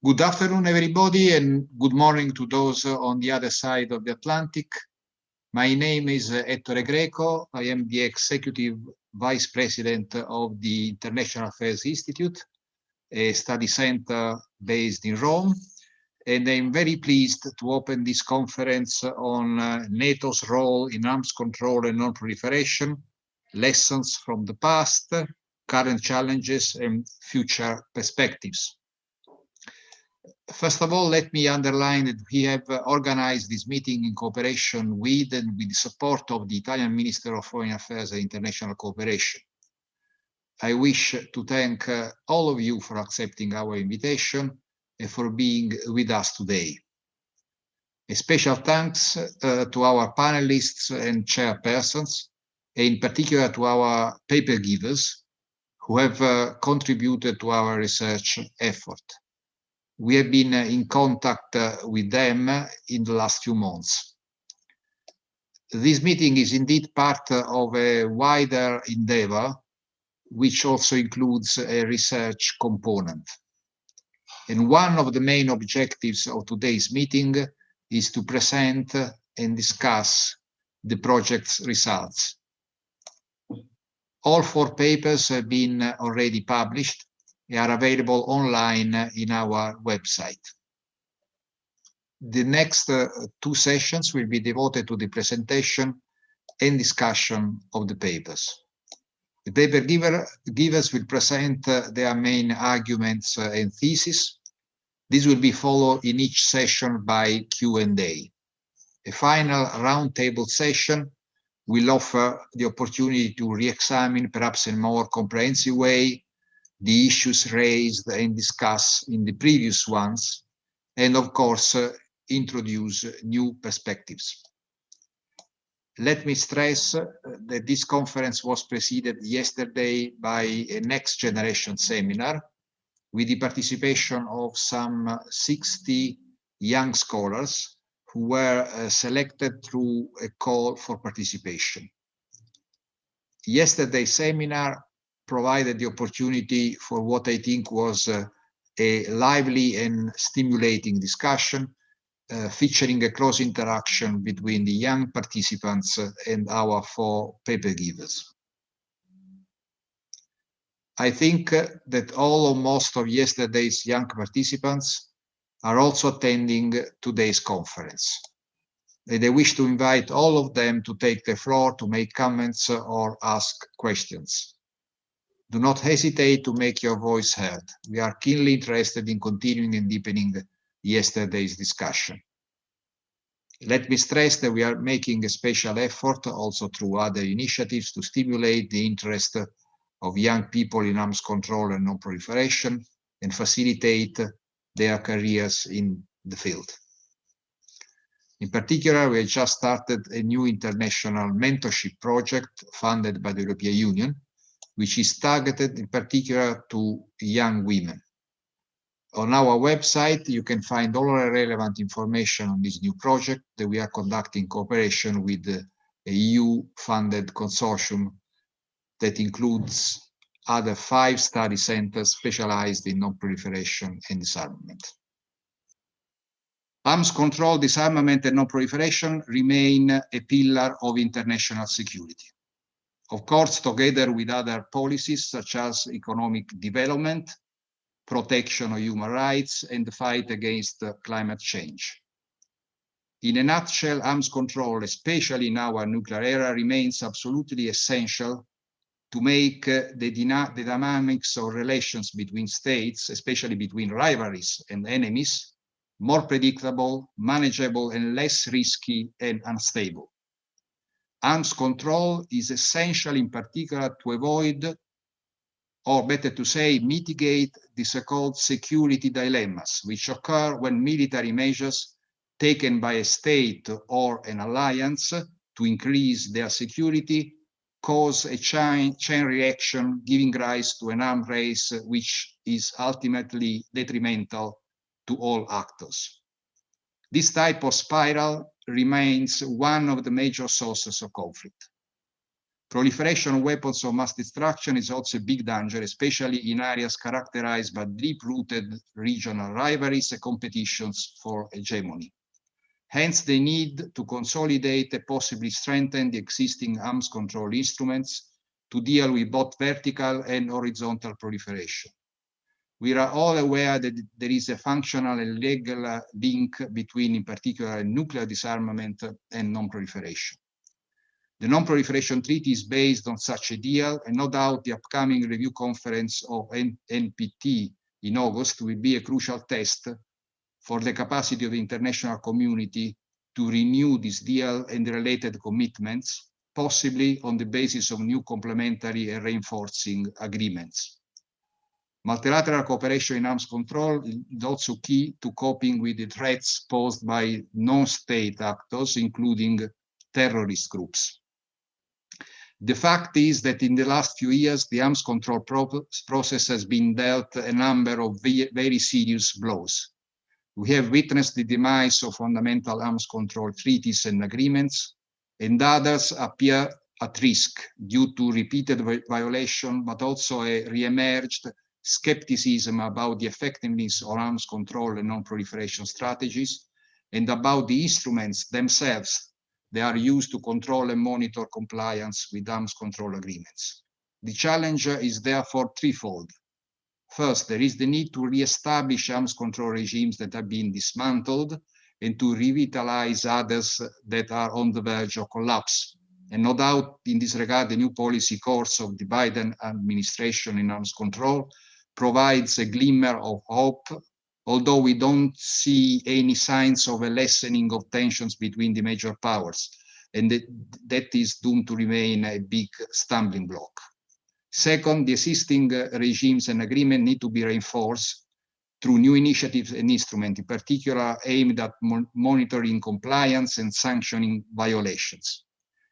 Good afternoon, everybody, and good morning to those on the other side of the Atlantic. My name is Ettore Greco. I am the Executive Vice President of the International Affairs Institute, a study center based in Rome, and I'm very pleased to open this conference on NATO's role in arms control and non-proliferation, lessons from the past, current challenges, and future perspectives. First of all, let me underline that we have organized this meeting in cooperation with and with the support of the Italian Minister of Foreign Affairs and International Cooperation. I wish to thank all of you for accepting our invitation and for being with us today. A special thanks to our panelists and chairpersons, and in particular to our paper givers who have contributed to our research effort. We have been in contact with them in the last few months. This meeting is indeed part of a wider endeavor, which also includes a research component. And one of the main objectives of today's meeting is to present and discuss the project's results. All 4 papers have been already published. They are available online in our website. The next 2 sessions will be devoted to the presentation and discussion of the papers. The paper givers will present their main arguments and theses. This will be followed in each session by Q&A. A final roundtable session will offer the opportunity to re-examine, perhaps in a more comprehensive way, the issues raised and discussed in the previous ones, and of course, introduce new perspectives. Let me stress that this conference was preceded yesterday by a next generation seminar with the participation of some 60 young scholars who were selected through a call for participation. Yesterday's seminar provided the opportunity for what I think was a lively and stimulating discussion, featuring a close interaction between the young participants and our 4 paper givers. I think that all or most of yesterday's young participants are also attending today's conference. And I wish to invite all of them to take the floor to make comments or ask questions. Do not hesitate to make your voice heard. We are keenly interested in continuing and deepening yesterday's discussion. Let me stress that we are making a special effort also through other initiatives to stimulate the interest of young people in arms control and non-proliferation and facilitate their careers in the field. In particular, we have just started a new international mentorship project funded by the European Union, which is targeted in particular to young women. On our website, you can find all relevant information on this new project that we are conducting in cooperation with the EU-funded consortium that includes other 5 study centers specialized in non-proliferation and disarmament. Arms control, disarmament, and non-proliferation remain a pillar of international security. Of course, together with other policies such as economic development, protection of human rights, and the fight against climate change. In a nutshell, arms control, especially in our nuclear era, remains absolutely essential to make the dynamics of relations between states, especially between rivalries and enemies, more predictable, manageable, and less risky and unstable. Arms control is essential in particular to avoid, or better to say, mitigate the so-called security dilemmas, which occur when military measures taken by a state or an alliance to increase their security cause a chain reaction, giving rise to an arms race which is ultimately detrimental to all actors. This type of spiral remains one of the major sources of conflict. Proliferation of weapons of mass destruction is also a big danger, especially in areas characterized by deep-rooted regional rivalries and competitions for hegemony. Hence, the need to consolidate and possibly strengthen the existing arms control instruments to deal with both vertical and horizontal proliferation. We are all aware that there is a functional and legal link between, in particular, nuclear disarmament and non-proliferation. The Non-Proliferation Treaty is based on such a deal, and no doubt the upcoming review conference of NPT in August will be a crucial test for the capacity of the international community to renew this deal and the related commitments, possibly on the basis of new complementary and reinforcing agreements. Multilateral cooperation in arms control is also key to coping with the threats posed by non-state actors, including terrorist groups. The fact is that in the last few years, the arms control process has been dealt a number of very serious blows. We have witnessed the demise of fundamental arms control treaties and agreements, and others appear at risk due to repeated violation, but also a re-emerged skepticism about the effectiveness of arms control and non-proliferation strategies, and about the instruments themselves they are used to control and monitor compliance with arms control agreements. The challenge is therefore threefold. First, there is the need to re-establish arms control regimes that have been dismantled and to revitalize others that are on the verge of collapse. And no doubt in this regard, the new policy course of the Biden administration in arms control provides a glimmer of hope, although we don't see any signs of a lessening of tensions between the major powers, and that is doomed to remain a big stumbling block. Second, the existing regimes and agreements need to be reinforced through new initiatives and instruments, in particular aimed at monitoring compliance and sanctioning violations.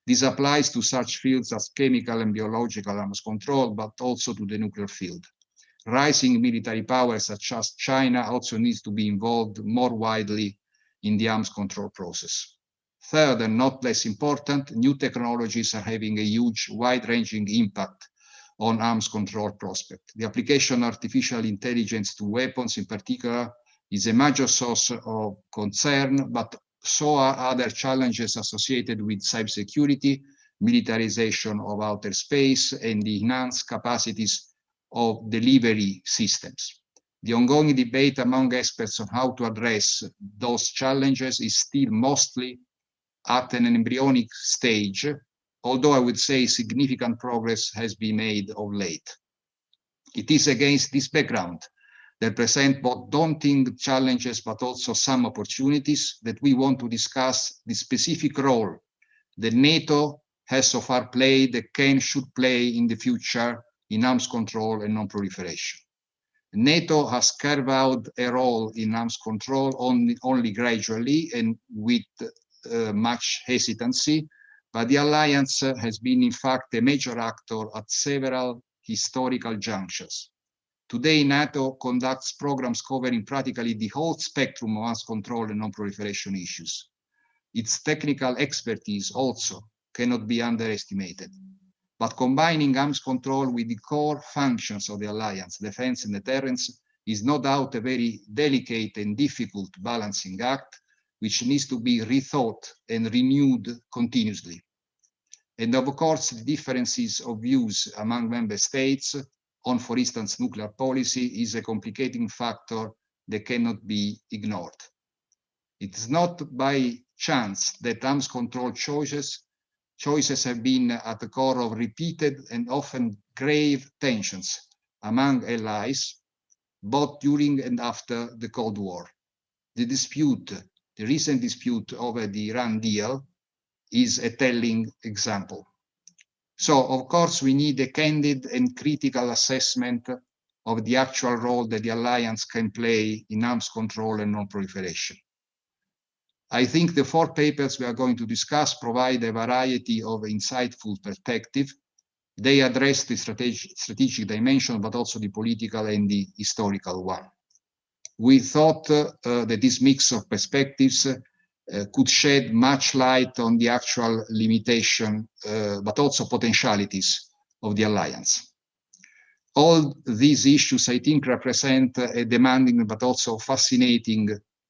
This applies to such fields as chemical and biological arms control, but also to the nuclear field. Rising military powers such as China also needs to be involved more widely in the arms control process. Third, and not less important, new technologies are having a huge, wide-ranging impact on arms control prospect. The application of artificial intelligence to weapons in particular is a major source of concern, but so are other challenges associated with cybersecurity, militarization of outer space, and the enhanced capacities of delivery systems. The ongoing debate among experts on how to address those challenges is still mostly at an embryonic stage, although I would say significant progress has been made of late. It is against this background that present both daunting challenges but also some opportunities that we want to discuss the specific role that NATO has so far played, that can, should play in the future in arms control and non-proliferation. NATO has carved out a role in arms control only gradually and with much hesitancy, but the alliance has been in fact a major actor at several historical junctures. Today, NATO conducts programs covering practically the whole spectrum of arms control and non-proliferation issues. Its technical expertise also cannot be underestimated. But combining arms control with the core functions of the alliance, defense and deterrence, is no doubt a very delicate and difficult balancing act, which needs to be rethought and renewed continuously. And of course, the differences of views among member states on, for instance, nuclear policy is a complicating factor that cannot be ignored. It is not by chance that arms control choices have been at the core of repeated and often grave tensions among allies, both during and after the Cold War. The recent dispute over the Iran deal is a telling example. So, of course, we need a candid and critical assessment of the actual role that the alliance can play in arms control and non-proliferation. I think the 4 papers we are going to discuss provide a variety of insightful perspectives. They address the strategic dimension, but also the political and the historical one. We thought that this mix of perspectives could shed much light on the actual limitation, but also potentialities of the Alliance. All these issues, I think, represent a demanding but also fascinating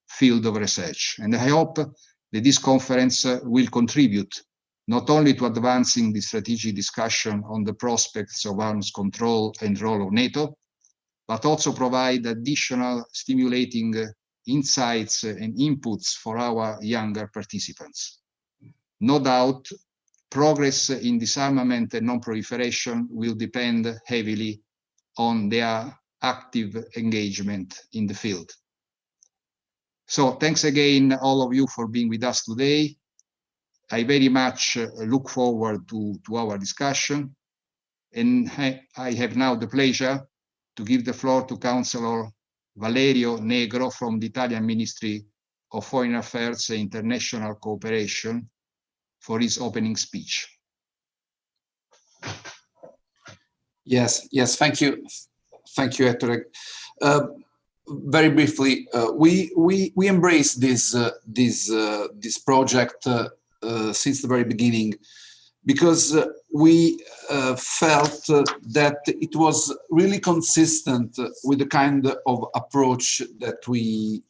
field of research. And I hope that this conference will contribute not only to advancing the strategic discussion on the prospects of arms control and role of NATO, but also provide additional stimulating insights and inputs for our younger participants. No doubt, progress in disarmament and non-proliferation will depend heavily on their active engagement in the field. So thanks again, all of you, for being with us today. I very much look forward to our discussion. And I have now the pleasure to give the floor to Councillor Valerio Negro from the Italian Ministry of Foreign Affairs and International Cooperation for his opening speech. Yes, thank you, Ettore. Very briefly, we embrace this project since the very beginning, because we felt that it was really consistent with the kind of approach that we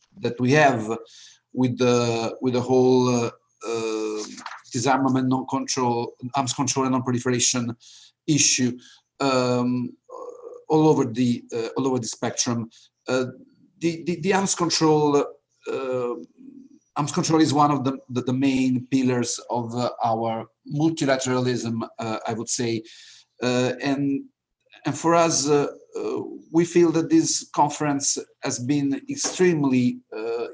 have with the whole disarmament, arms control and non-proliferation issue all over the spectrum. The arms control is one of the main pillars of our multilateralism, I would say, and for us, we feel that this conference has been extremely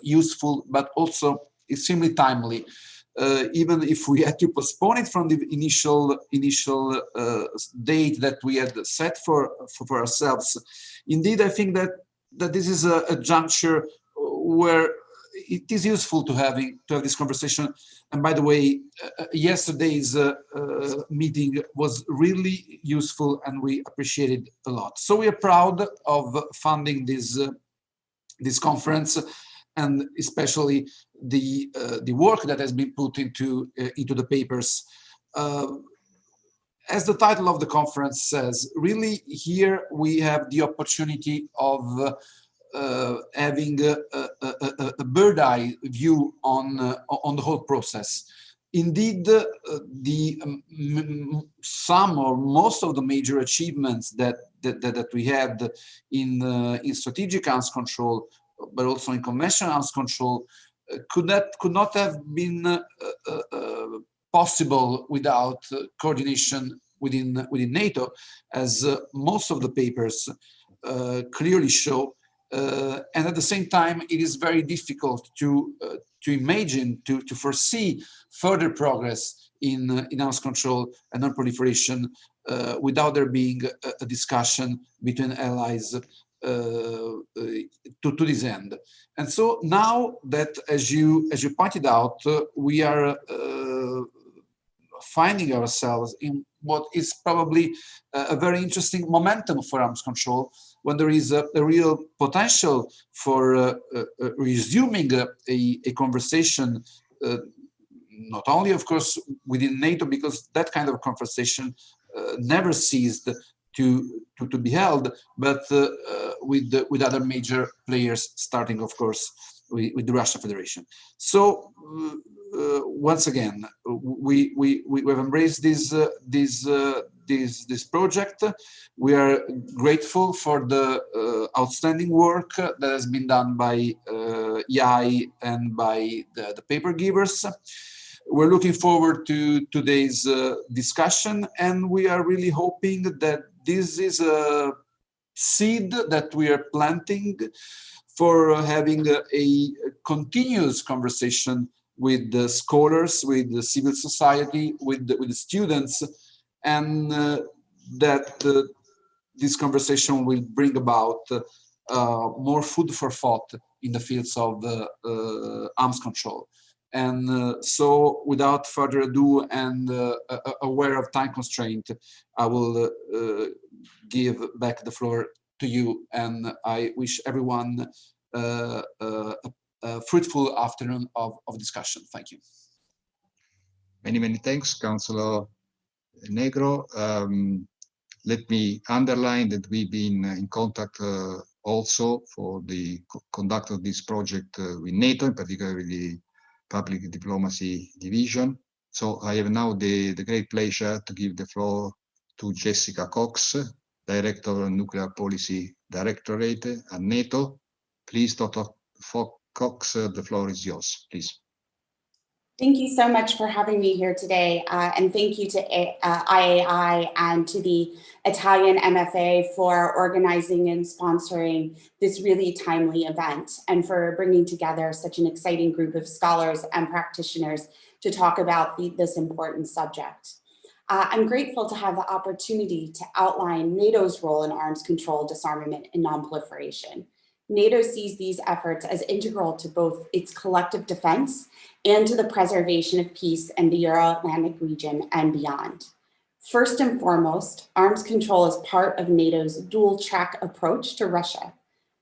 useful, but also extremely timely. Even if we had to postpone it from the initial date that we had set for ourselves, indeed, I think that this is a juncture where it is useful to have this conversation. And by the way, yesterday's meeting was really useful, and we appreciate it a lot. So we are proud of funding this conference, and especially the work that has been put into the papers. As the title of the conference says, really here we have the opportunity of having a bird's eye view on the whole process. Indeed, some or most of the major achievements that we had in strategic arms control, but also in conventional arms control, could not have been possible without coordination within NATO, as most of the papers clearly show. And at the same time, it is very difficult to imagine, to foresee further progress in arms control and non-proliferation without there being a discussion between allies to this end. And so now that, as you pointed out, we are finding ourselves in what is probably a very interesting momentum for arms control, when there is a real potential for resuming a conversation, not only, of course, within NATO, because that kind of conversation never ceased to be held, but with other major players, starting, of course, with the Russian Federation. So once again, we have embraced this project. We are grateful for the outstanding work that has been done by YAI and by the paper givers. We're looking forward to today's discussion, and we are really hoping that this is a seed that we are planting for having a continuous conversation with the scholars, with the civil society, with the students, and that this conversation will bring about more food for thought in the fields of arms control. And so, without further ado, and aware of time constraint, I will give back the floor to you, and I wish everyone a fruitful afternoon of discussion. Thank you. Many, many thanks, Councillor Negro. Let me underline that we've been in contact also for the conduct of this project with NATO, in particular with the Public Diplomacy Division. So I have now the great pleasure to give the floor to Jessica Cox, Director of Nuclear Policy Directorate at NATO. Please, Dr. Cox, the floor is yours, please. Thank you so much for having me here today, and thank you to IAI and to the Italian MFA for organizing and sponsoring this really timely event, and for bringing together such an exciting group of scholars and practitioners to talk about this important subject. I'm grateful to have the opportunity to outline NATO's role in arms control, disarmament, and non-proliferation. NATO sees these efforts as integral to both its collective defense and to the preservation of peace in the Euro-Atlantic region and beyond. First and foremost, arms control is part of NATO's dual-track approach to Russia.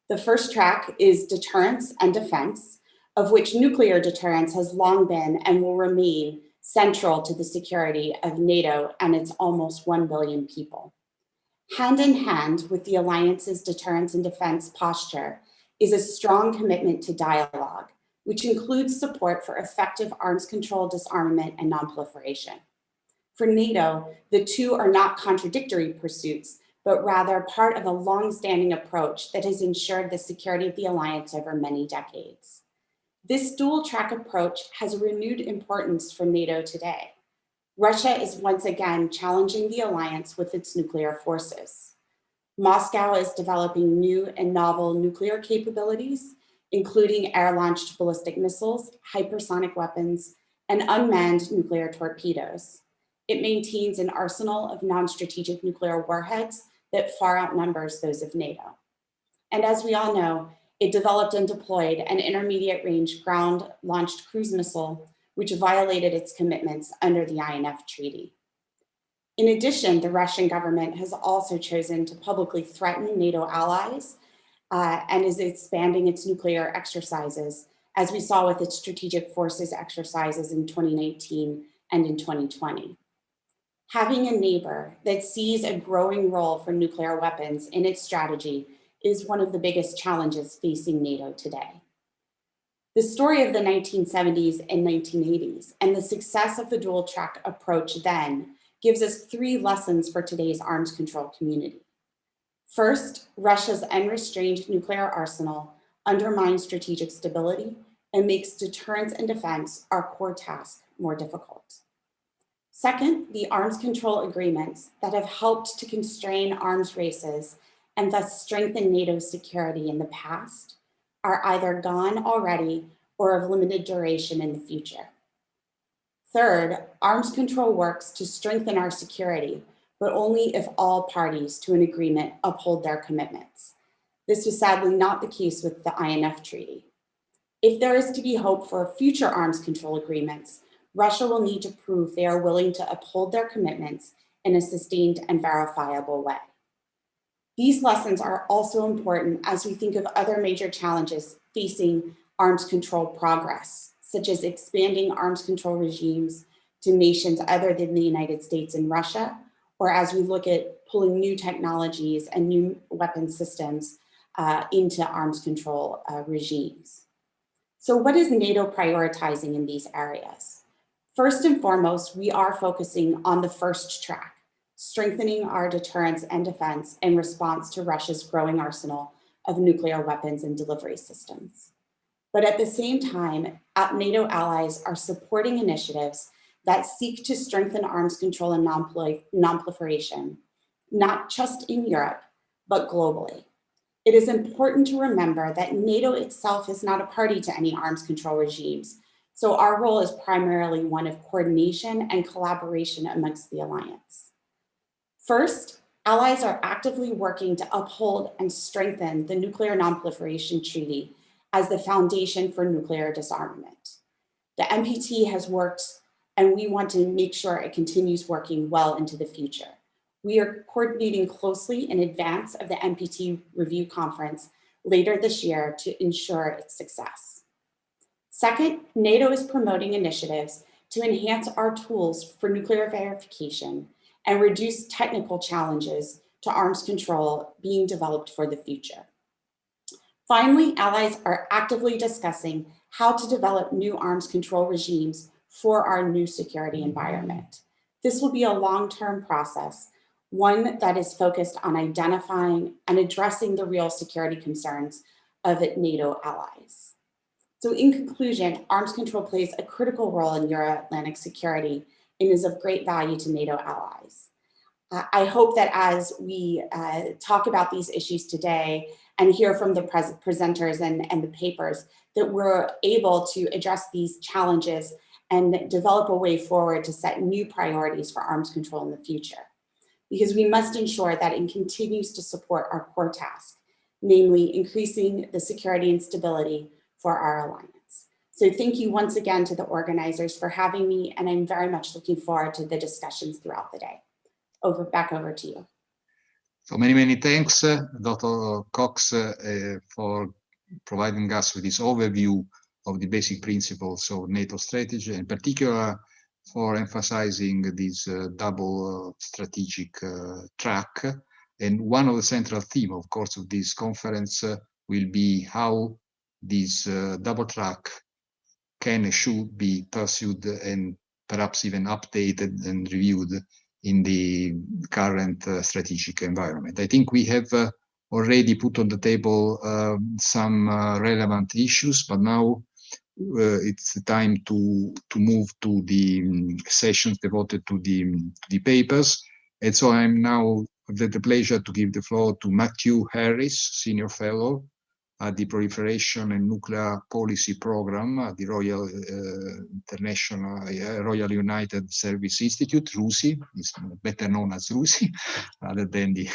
The first track is deterrence and defense, of which nuclear deterrence has long been and will remain central to the security of NATO and its almost 1 billion people. Hand in hand with the alliance's deterrence and defense posture is a strong commitment to dialogue, which includes support for effective arms control, disarmament, and non-proliferation. For NATO, the two are not contradictory pursuits, but rather part of a long-standing approach that has ensured the security of the alliance over many decades. This dual-track approach has renewed importance for NATO today. Russia is once again challenging the alliance with its nuclear forces. Moscow is developing new and novel nuclear capabilities, including air-launched ballistic missiles, hypersonic weapons, and unmanned nuclear torpedoes. It maintains an arsenal of non-strategic nuclear warheads that far outnumbers those of NATO. And as we all know, it developed and deployed an intermediate-range ground-launched cruise missile, which violated its commitments under the INF Treaty. In addition, the Russian government has also chosen to publicly threaten NATO allies and is expanding its nuclear exercises, as we saw with its strategic forces exercises in 2019 and in 2020. Having a neighbor that sees a growing role for nuclear weapons in its strategy is one of the biggest challenges facing NATO today. The story of the 1970s and 1980s and the success of the dual-track approach then gives us 3 lessons for today's arms control community. First, Russia's unrestrained nuclear arsenal undermines strategic stability and makes deterrence and defense, our core task, more difficult. Second, the arms control agreements that have helped to constrain arms races and thus strengthen NATO's security in the past are either gone already or of limited duration in the future. Third, arms control works to strengthen our security, but only if all parties to an agreement uphold their commitments. This was sadly not the case with the INF Treaty. If there is to be hope for future arms control agreements, Russia will need to prove they are willing to uphold their commitments in a sustained and verifiable way. These lessons are also important as we think of other major challenges facing arms control progress, such as expanding arms control regimes to nations other than the United States and Russia, or as we look at pulling new technologies and new weapon systems into arms control regimes. So what is NATO prioritizing in these areas? First and foremost, we are focusing on the first track, strengthening our deterrence and defense in response to Russia's growing arsenal of nuclear weapons and delivery systems. But at the same time, NATO allies are supporting initiatives that seek to strengthen arms control and non-proliferation, not just in Europe, but globally. It is important to remember that NATO itself is not a party to any arms control regimes, so our role is primarily one of coordination and collaboration amongst the alliance. First, allies are actively working to uphold and strengthen the Nuclear Non-Proliferation Treaty as the foundation for nuclear disarmament. The NPT has worked, and we want to make sure it continues working well into the future. We are coordinating closely in advance of the NPT review conference later this year to ensure its success. Second, NATO is promoting initiatives to enhance our tools for nuclear verification and reduce technical challenges to arms control being developed for the future. Finally, allies are actively discussing how to develop new arms control regimes for our new security environment. This will be a long-term process, one that is focused on identifying and addressing the real security concerns of NATO allies. So in conclusion, arms control plays a critical role in Euro-Atlantic security and is of great value to NATO allies. I hope that as we talk about these issues today and hear from the presenters and the papers, that we're able to address these challenges and develop a way forward to set new priorities for arms control in the future. Because we must ensure that it continues to support our core task, namely increasing the security and stability for our alliance. So thank you once again to the organizers for having me, and I'm very much looking forward to the discussions throughout the day. Back over to you. So many thanks, Dr. Cox, for providing us with this overview of the basic principles of NATO strategy, in particular for emphasizing this double strategic track. And one of the central themes, of course, of this conference will be how this double track can and should be pursued and perhaps even updated and reviewed in the current strategic environment. I think we have already put on the table some relevant issues, but now it's time to move to the sessions devoted to the papers. And so I'm now the pleasure to give the floor to Matthew Harris, Senior Fellow at the Proliferation and Nuclear Policy Program at the Royal Royal United Service Institute, RUSI, is better known as RUSI, rather than the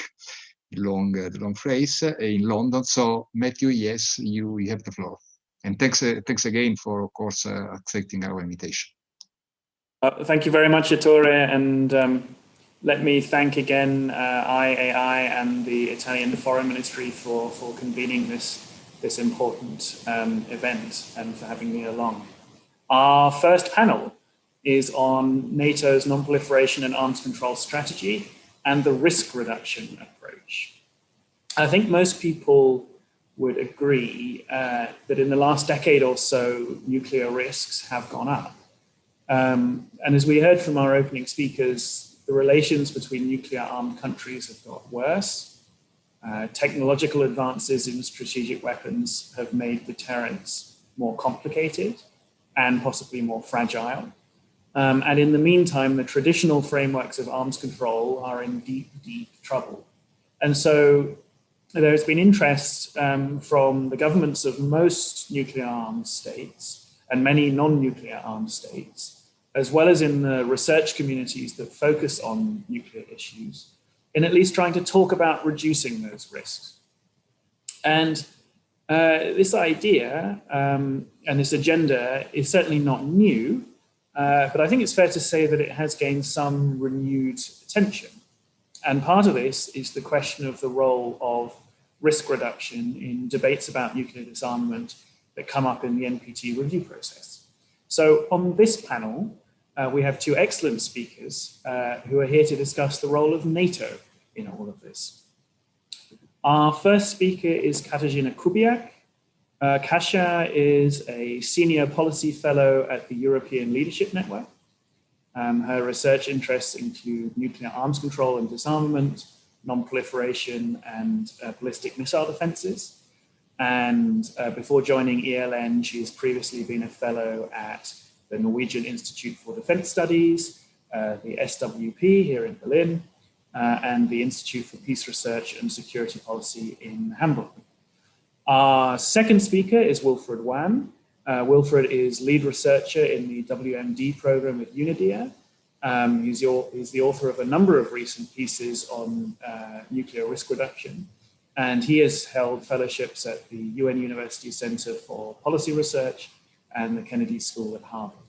long phrase, in London. So Matthew, yes, you have the floor. And thanks again for, of course, accepting our invitation. Thank you very much, Ettore, and let me thank again IAI and the Italian Foreign Ministry for convening this important event and for having me along. Our first panel is on NATO's non-proliferation and arms control strategy and the risk reduction approach. I think most people would agree that in the last decade or so, nuclear risks have gone up. And as we heard from our opening speakers, the relations between nuclear-armed countries have got worse. Technological advances in strategic weapons have made deterrence more complicated and possibly more fragile. And in the meantime, the traditional frameworks of arms control are in deep trouble. And so there's been interest from the governments of most nuclear-armed states and many non-nuclear armed states, as well as in the research communities that focus on nuclear issues, in at least trying to talk about reducing those risks. And this idea and this agenda is certainly not new, but I think it's fair to say that it has gained some renewed attention. And part of this is the question of the role of risk reduction in debates about nuclear disarmament that come up in the NPT review process. So on this panel, we have two excellent speakers who are here to discuss the role of NATO in all of this. Our first speaker is Katarzyna Kubiak. Kasia is a senior policy fellow at the European Leadership Network. Her research interests include nuclear arms control and disarmament, non-proliferation, and ballistic missile defenses. And before joining ELN, she has previously been a fellow at the Norwegian Institute for Defense Studies, the SWP here in Berlin, and the Institute for Peace Research and Security Policy in Hamburg. Our second speaker is Wilfred Wan. Wilfred is lead researcher in the WMD program at UNIDIA. He's the author of a number of recent pieces on nuclear risk reduction, and he has held fellowships at the UN University Center for Policy Research and the Kennedy School at Harvard.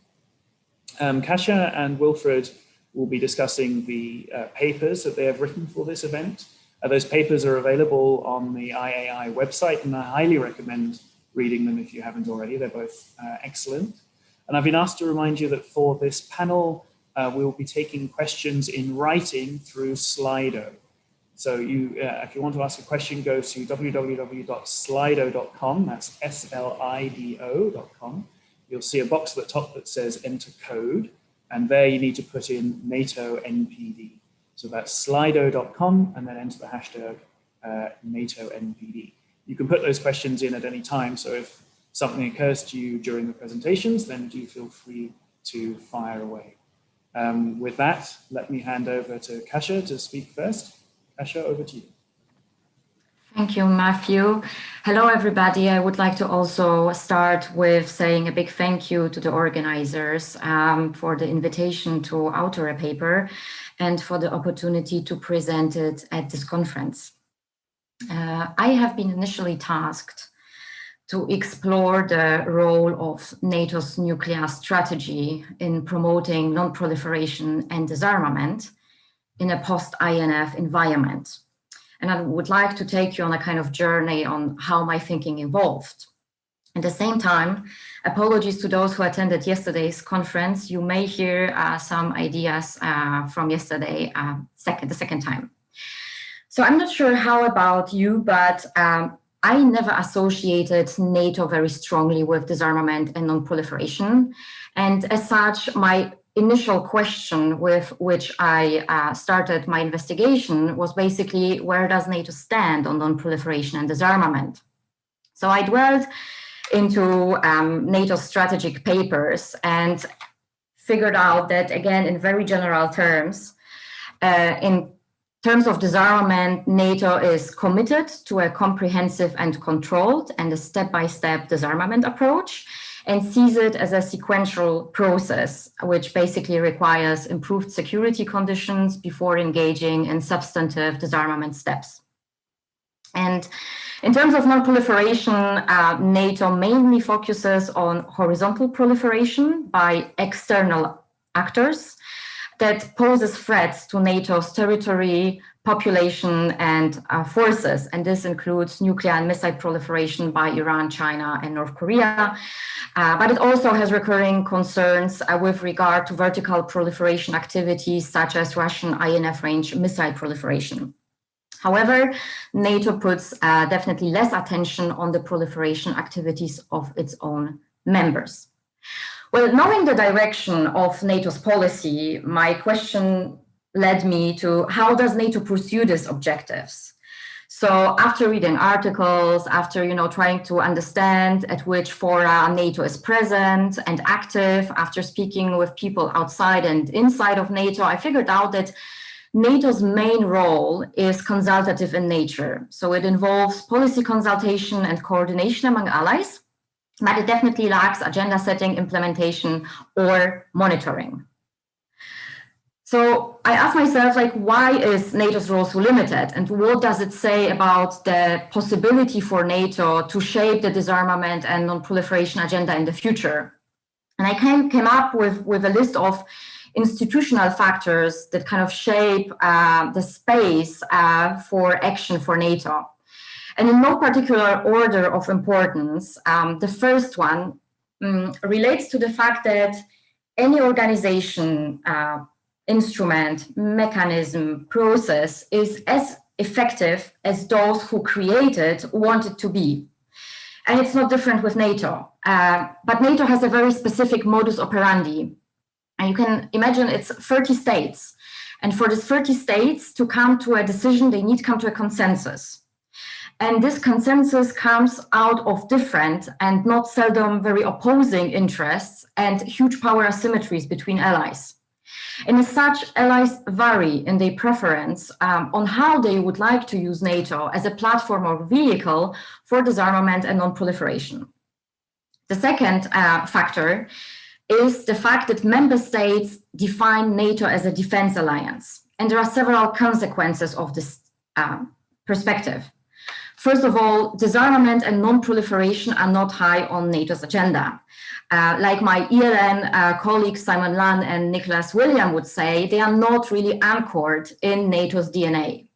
Kasia and Wilfred will be discussing the papers that they have written for this event. Those papers are available on the IAI website, and I highly recommend reading them if you haven't already. They're both excellent. And I've been asked to remind you that for this panel, we will be taking questions in writing through Slido. So if you want to ask a question, go to www.slido.com, that's SLIDO.com. You'll see a box at the top that says enter code, and there you need to put in NATO NPD. So that's slido.com and then enter the hashtag NATO NPD. You can put those questions in at any time, so if something occurs to you during the presentations, then do feel free to fire away. With that, let me hand over to Kasia to speak first. Kasia, over to you. Thank you, Matthew. Hello, everybody. I would like to also start with saying a big thank you to the organizers for the invitation to author a paper and for the opportunity to present it at this conference. I have been initially tasked to explore the role of NATO's nuclear strategy in promoting non-proliferation and disarmament in a post-INF environment. And I would like to take you on a kind of journey on how my thinking evolved. At the same time, apologies to those who attended yesterday's conference. You may hear some ideas from yesterday the second time. So I'm not sure how about you, but I never associated NATO very strongly with disarmament and non-proliferation. And as such, my initial question with which I started my investigation was basically, where does NATO stand on non-proliferation and disarmament? So I dwelled into NATO's strategic papers and figured out that, again, in very general terms, in terms of disarmament, NATO is committed to a comprehensive and controlled and a step-by-step disarmament approach, and sees it as a sequential process, which basically requires improved security conditions before engaging in substantive disarmament steps. And in terms of non-proliferation, NATO mainly focuses on horizontal proliferation by external actors that poses threats to NATO's territory, population, and forces. And this includes nuclear and missile proliferation by Iran, China, and North Korea. But it also has recurring concerns with regard to vertical proliferation activities such as Russian INF range missile proliferation. However, NATO puts definitely less attention on the proliferation activities of its own members. Well, knowing the direction of NATO's policy, my question led me to how does NATO pursue these objectives? So after reading articles, after trying to understand at which fora NATO is present and active, after speaking with people outside and inside of NATO, I figured out that NATO's main role is consultative in nature. So it involves policy consultation and coordination among allies, but it definitely lacks agenda setting, implementation, or monitoring. So I asked myself, why is NATO's role so limited? And what does it say about the possibility for NATO to shape the disarmament and non-proliferation agenda in the future? And I came up with a list of institutional factors that kind of shape the space for action for NATO. And in no particular order of importance, the first one relates to the fact that any organization, instrument, mechanism, process is as effective as those who create it want it to be. And it's not different with NATO. But NATO has a very specific modus operandi. And you can imagine it's 30 states. And for these 30 states to come to a decision, they need to come to a consensus. And this consensus comes out of different and not seldom very opposing interests and huge power asymmetries between allies. And as such, allies vary in their preference on how they would like to use NATO as a platform or vehicle for disarmament and non-proliferation. The second factor is the fact that member states define NATO as a defense alliance. And there are several consequences of this perspective. First of all, disarmament and non-proliferation are not high on NATO's agenda. Like my ELN colleagues Simon Lunn and Nicholas William would say, they are not really anchored in NATO's DNA.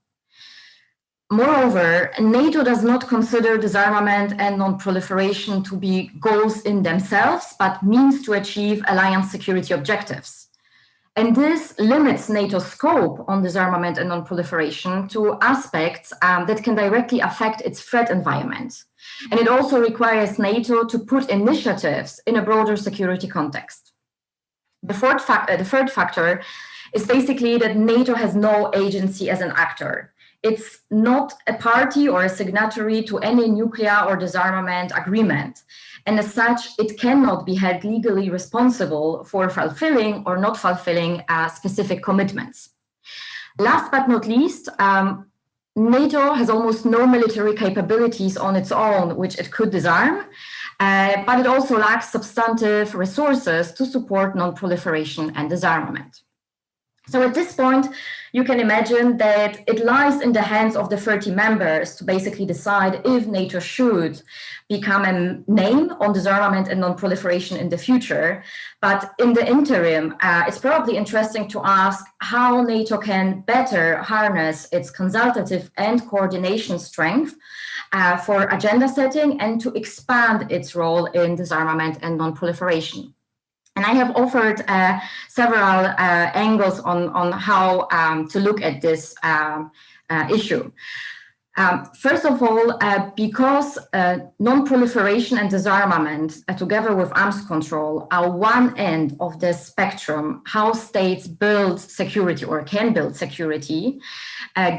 Moreover, NATO does not consider disarmament and non-proliferation to be goals in themselves, but means to achieve alliance security objectives. And this limits NATO's scope on disarmament and non-proliferation to aspects that can directly affect its threat environment. And it also requires NATO to put initiatives in a broader security context. The third factor is basically that NATO has no agency as an actor. It's not a party or a signatory to any nuclear or disarmament agreement. And as such, it cannot be held legally responsible for fulfilling or not fulfilling specific commitments. Last but not least, NATO has almost no military capabilities on its own, which it could disarm, but it also lacks substantive resources to support non-proliferation and disarmament. So at this point, you can imagine that it lies in the hands of the 30 members to basically decide if NATO should become a name on disarmament and non-proliferation in the future. But in the interim, it's probably interesting to ask how NATO can better harness its consultative and coordination strength for agenda setting and to expand its role in disarmament and non-proliferation. And I have offered several angles on how to look at this issue. First of all, because non-proliferation and disarmament, together with arms control, are one end of the spectrum, how states build security or can build security,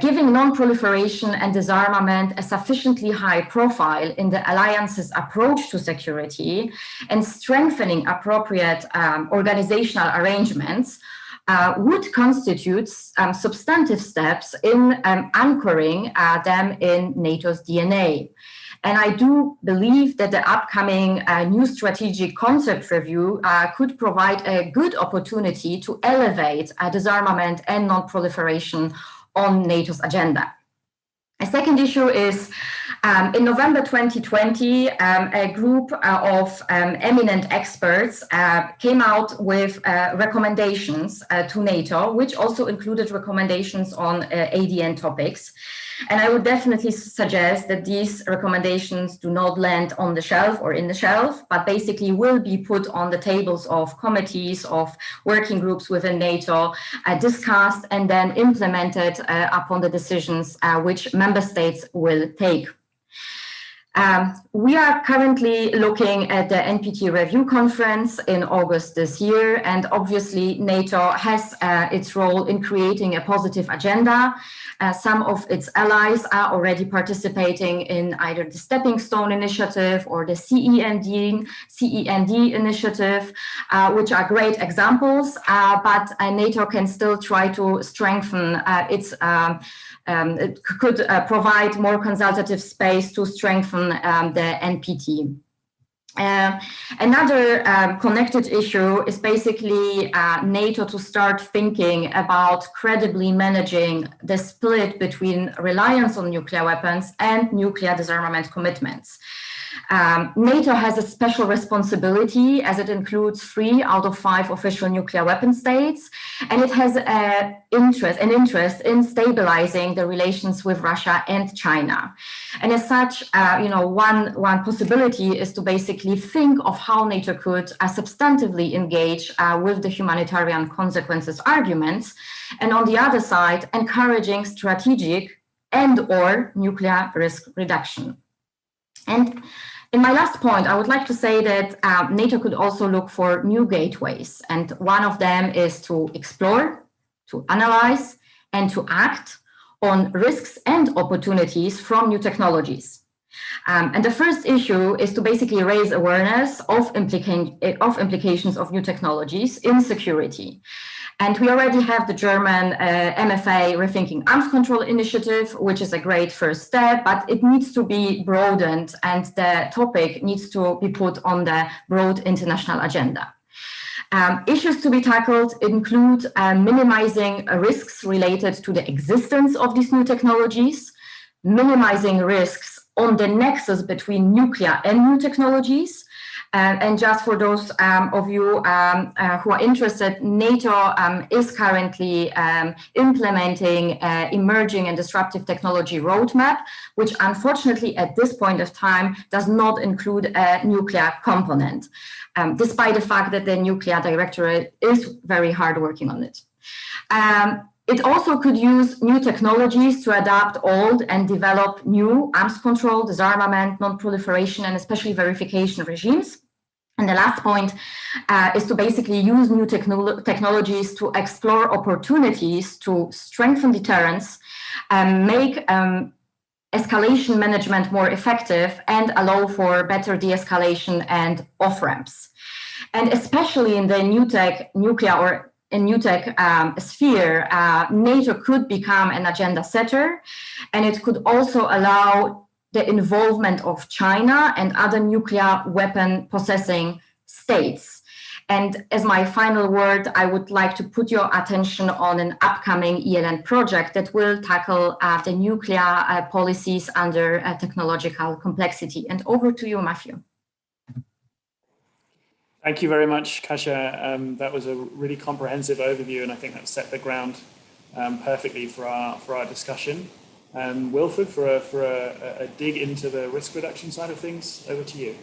giving non-proliferation and disarmament a sufficiently high profile in the alliance's approach to security and strengthening appropriate organizational arrangements would constitute substantive steps in anchoring them in NATO's DNA. And I do believe that the upcoming new strategic concept review could provide a good opportunity to elevate disarmament and non-proliferation on NATO's agenda. A second issue is in November 2020, a group of eminent experts came out with recommendations to NATO, which also included recommendations on ADN topics. And I would definitely suggest that these recommendations do not land on the shelf or in the shelf, but basically will be put on the tables of committees, of working groups within NATO, discussed and then implemented upon the decisions which member states will take. We are currently looking at the NPT review conference in August this year, and obviously NATO has its role in creating a positive agenda. Some of its allies are already participating in either the Stepping Stone Initiative or the CEND initiative, which are great examples, but NATO can still try to strengthen it could provide more consultative space to strengthen the NPT. Another connected issue is basically NATO to start thinking about credibly managing the split between reliance on nuclear weapons and nuclear disarmament commitments. NATO has a special responsibility as it includes 3 out of 5 official nuclear weapon states, and it has an interest in stabilizing the relations with Russia and China. And as such, one possibility is to basically think of how NATO could substantively engage with the humanitarian consequences arguments, and on the other side, encouraging strategic and/or nuclear risk reduction. And in my last point, I would like to say that NATO could also look for new gateways. And one of them is to explore, to analyze, and to act on risks and opportunities from new technologies. And the first issue is to basically raise awareness of implications of new technologies in security. And we already have the German MFA Rethinking Arms Control initiative, which is a great first step, but it needs to be broadened and the topic needs to be put on the broad international agenda. Issues to be tackled include minimizing risks related to the existence of these new technologies, minimizing risks on the nexus between nuclear and new technologies, And just for those of you who are interested, NATO is currently implementing emerging and disruptive technology roadmap, which unfortunately at this point of time does not include a nuclear component, despite the fact that the nuclear directorate is very hard working on it. It also could use new technologies to adapt old and develop new arms control, disarmament, non-proliferation, and especially verification regimes. And the last point is to basically use new technologies to explore opportunities to strengthen deterrence, make escalation management more effective, and allow for better de-escalation and off-ramps. And especially in the new tech, nuclear or in new tech sphere, NATO could become an agenda setter, and it could also allow the involvement of China and other nuclear weapon possessing states. And as my final word, I would like to put your attention on an upcoming ELN project that will tackle the nuclear policies under technological complexity. And over to you, Matthew. Thank you very much, Kasia. That was a really comprehensive overview, and I think that set the ground perfectly for our discussion. Wilfred, for a dig into the risk reduction side of things, over to you.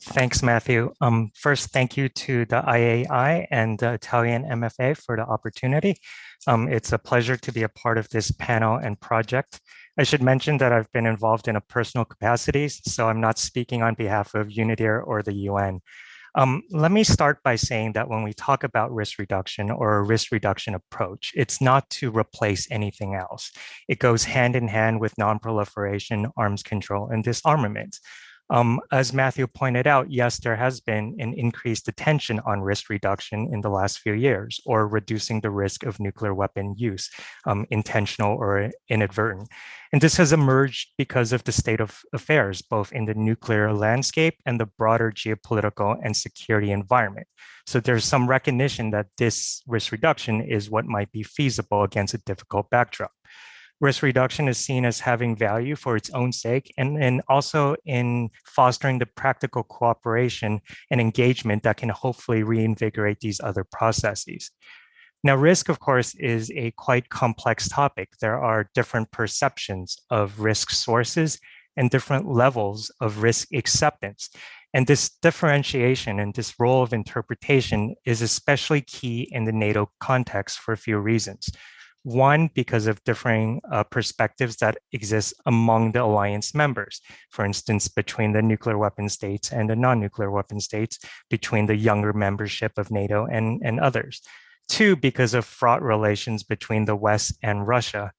Thanks, Matthew. First, thank you to the IAI and the Italian MFA for the opportunity. It's a pleasure to be a part of this panel and project. I should mention that I've been involved in a personal capacity, so I'm not speaking on behalf of UNIDIR or the UN. Let me start by saying that when we talk about risk reduction or a risk reduction approach, it's not to replace anything else. It goes hand in hand with non-proliferation, arms control, and disarmament. As Matthew pointed out, yes, there has been an increased attention on risk reduction in the last few years, or reducing the risk of nuclear weapon use, intentional or inadvertent. And this has emerged because of the state of affairs, both in the nuclear landscape and the broader geopolitical and security environment. So there's some recognition that this risk reduction is what might be feasible against a difficult backdrop. Risk reduction is seen as having value for its own sake and also in fostering the practical cooperation and engagement that can hopefully reinvigorate these other processes. Now, risk, of course, is a quite complex topic. There are different perceptions of risk sources and different levels of risk acceptance. And this differentiation and this role of interpretation is especially key in the NATO context for a few reasons. One, because of differing perspectives that exist among the alliance members, for instance, between the nuclear weapon states and the non-nuclear weapon states, between the younger membership of NATO and others. Two, because of fraught relations between the West and Russia.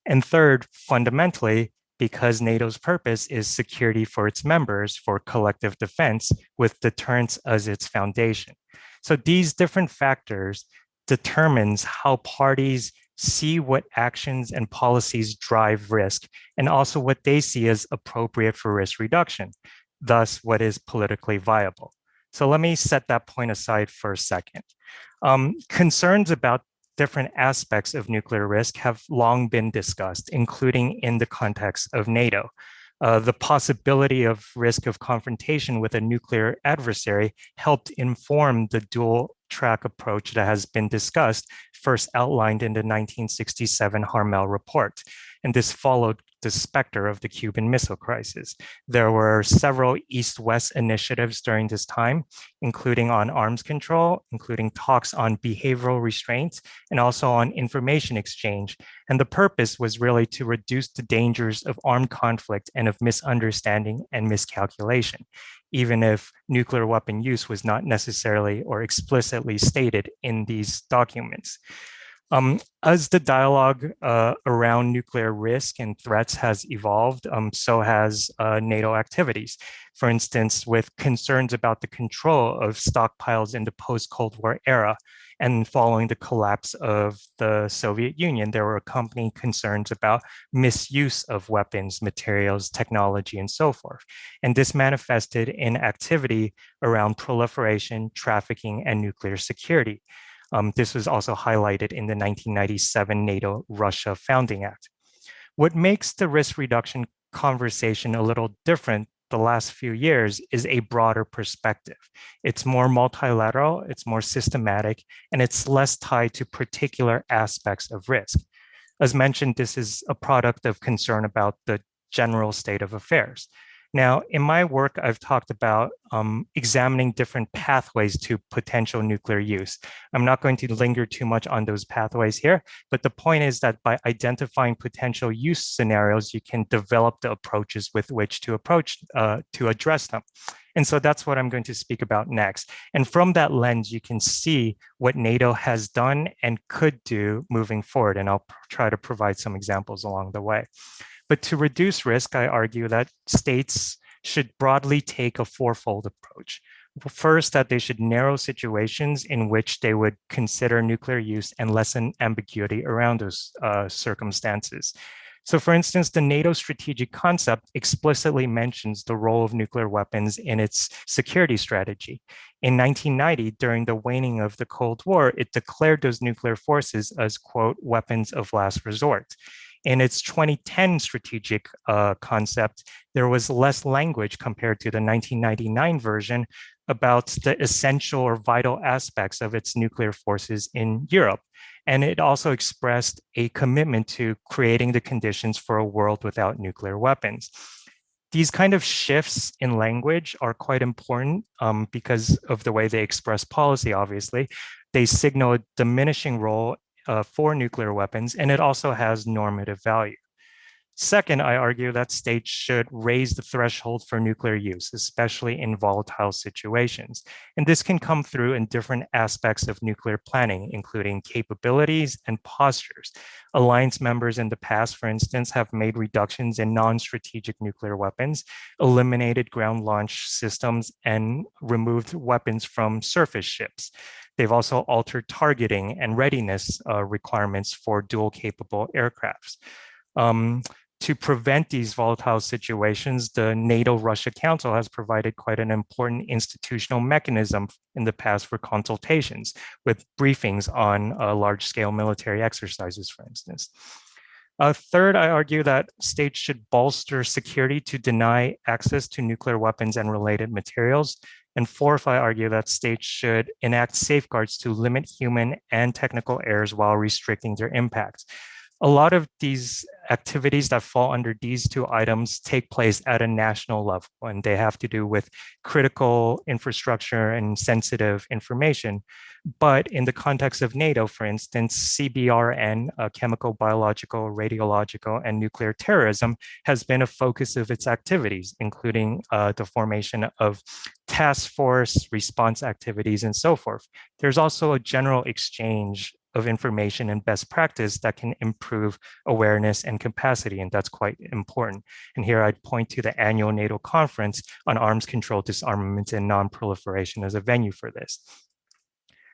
And third, fundamentally, because NATO's purpose is security for its members for collective defense with deterrence as its foundation. So these different factors determines how parties see what actions and policies drive risk, and also what they see as appropriate for risk reduction, thus what is politically viable. So let me set that point aside for a second. Concerns about different aspects of nuclear risk have long been discussed, including in the context of NATO. The possibility of risk of confrontation with a nuclear adversary helped inform the dual track approach that has been discussed, first outlined in the 1967 Harmel report. And this followed the specter of the Cuban Missile Crisis. There were several East-West initiatives during this time, including on arms control, including talks on behavioral restraints, and also on information exchange. And the purpose was really to reduce the dangers of armed conflict and of misunderstanding and miscalculation, even if nuclear weapon use was not necessarily or explicitly stated in these documents. As the dialogue around nuclear risk and threats has evolved, so has NATO activities. For instance, with concerns about the control of stockpiles in the post-Cold War era, and following the collapse of the Soviet Union, there were accompanying concerns about misuse of weapons, materials, technology, and so forth. And this manifested in activity around proliferation, trafficking, and nuclear security. This was also highlighted in the 1997 NATO-Russia Founding Act. What makes the risk reduction conversation a little different the last few years is a broader perspective. It's more multilateral, it's more systematic, and it's less tied to particular aspects of risk. As mentioned, this is a product of concern about the general state of affairs. Now, in my work, I've talked about examining different pathways to potential nuclear use. I'm not going to linger too much on those pathways here, but the point is that by identifying potential use scenarios, you can develop the approaches with which to address them. And so that's what I'm going to speak about next. And from that lens, you can see what NATO has done and could do moving forward. And I'll try to provide some examples along the way. But to reduce risk, I argue that states should broadly take a fourfold approach. First, that they should narrow situations in which they would consider nuclear use and lessen ambiguity around those circumstances. So for instance, the NATO strategic concept explicitly mentions the role of nuclear weapons in its security strategy. In 1990, during the waning of the Cold War, it declared those nuclear forces as, quote, weapons of last resort. In its 2010 strategic concept, there was less language compared to the 1999 version about the essential or vital aspects of its nuclear forces in Europe. And it also expressed a commitment to creating the conditions for a world without nuclear weapons. These kind of shifts in language are quite important because of the way they express policy, obviously. They signal a diminishing role for nuclear weapons, and it also has normative value. Second, I argue that states should raise the threshold for nuclear use, especially in volatile situations. And this can come through in different aspects of nuclear planning, including capabilities and postures. Alliance members in the past, for instance, have made reductions in non-strategic nuclear weapons, eliminated ground launch systems, and removed weapons from surface ships. They've also altered targeting and readiness requirements for dual-capable aircrafts. To prevent these volatile situations, the NATO-Russia Council has provided quite an important institutional mechanism in the past for consultations with briefings on large-scale military exercises, for instance. Third, I argue that states should bolster security to deny access to nuclear weapons and related materials. And fourth, I argue that states should enact safeguards to limit human and technical errors while restricting their impact. A lot of these activities that fall under these two items take place at a national level, and they have to do with critical infrastructure and sensitive information. But in the context of NATO, for instance, CBRN, chemical, biological, radiological, and nuclear terrorism, has been a focus of its activities, including the formation of task force, response activities, and so forth. There's also a general exchange of information and best practice that can improve awareness and capacity, and that's quite important. And here I'd point to the annual NATO conference on arms control, disarmament, and non-proliferation as a venue for this.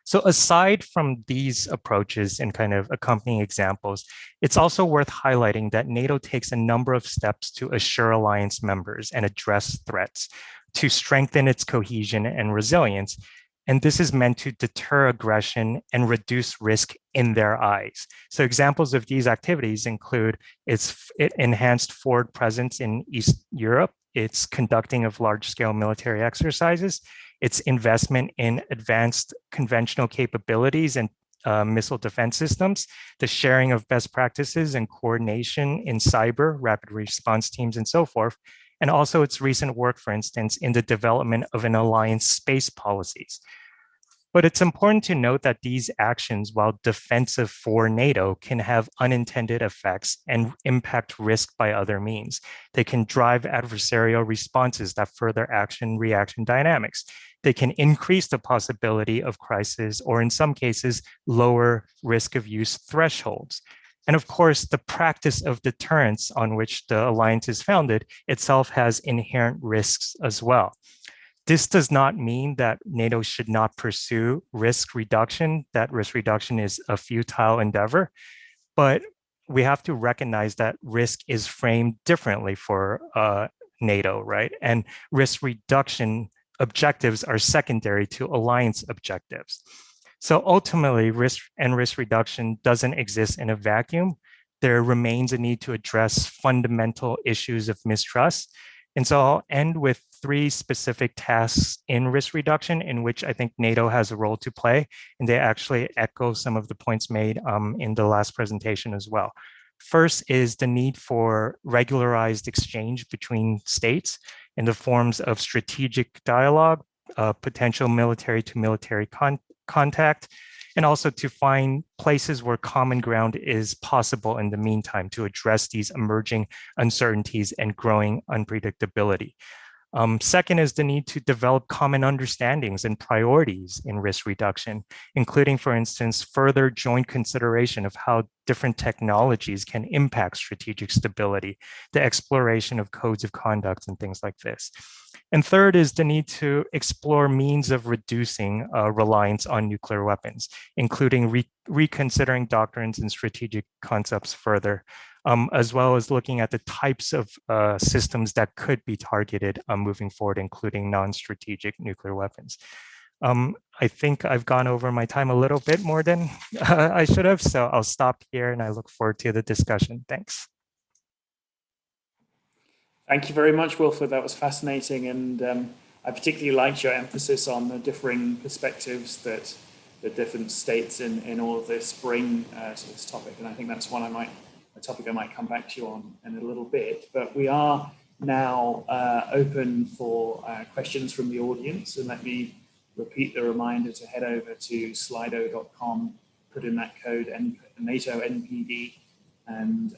So aside from these approaches and kind of accompanying examples, it's also worth highlighting that NATO takes a number of steps to assure alliance members and address threats, to strengthen its cohesion and resilience. And this is meant to deter aggression and reduce risk in their eyes. So examples of these activities include its enhanced forward presence in East Europe, its conducting of large-scale military exercises, its investment in advanced conventional capabilities and missile defense systems, the sharing of best practices and coordination in cyber, rapid response teams, and so forth, and also its recent work, for instance, in the development of an alliance space policies. But it's important to note that these actions, while defensive for NATO, can have unintended effects and impact risk by other means. They can drive adversarial responses that further action-reaction dynamics. They can increase the possibility of crisis, or in some cases, lower risk of use thresholds. And of course, the practice of deterrence on which the alliance is founded itself has inherent risks as well. This does not mean that NATO should not pursue risk reduction, that risk reduction is a futile endeavor, but we have to recognize that risk is framed differently for NATO, right? And risk reduction objectives are secondary to alliance objectives. So ultimately, risk reduction doesn't exist in a vacuum. There remains a need to address fundamental issues of mistrust. And so I'll end with 3 specific tasks in risk reduction in which I think NATO has a role to play, and they actually echo some of the points made in the last presentation as well. First is the need for regularized exchange between states in the forms of strategic dialogue, potential military to military contact, and also to find places where common ground is possible in the meantime to address these emerging uncertainties and growing unpredictability. Second is the need to develop common understandings and priorities in risk reduction, including, for instance, further joint consideration of how different technologies can impact strategic stability, the exploration of codes of conduct and things like this. And third is the need to explore means of reducing reliance on nuclear weapons, including reconsidering doctrines and strategic concepts further, as well as looking at the types of systems that could be targeted moving forward, including non-strategic nuclear weapons. I think I've gone over my time a little bit more than I should have, so I'll stop here and I look forward to the discussion. Thanks. Thank you very much, Wilfred. That was fascinating, and I particularly liked your emphasis on the differing perspectives that the different states in all of this bring to this topic, and I think that's one a topic I might come back to you on in a little bit. But we are now open for questions from the audience, and let me repeat the reminder to head over to slido.com, put in that code NATO NPD, and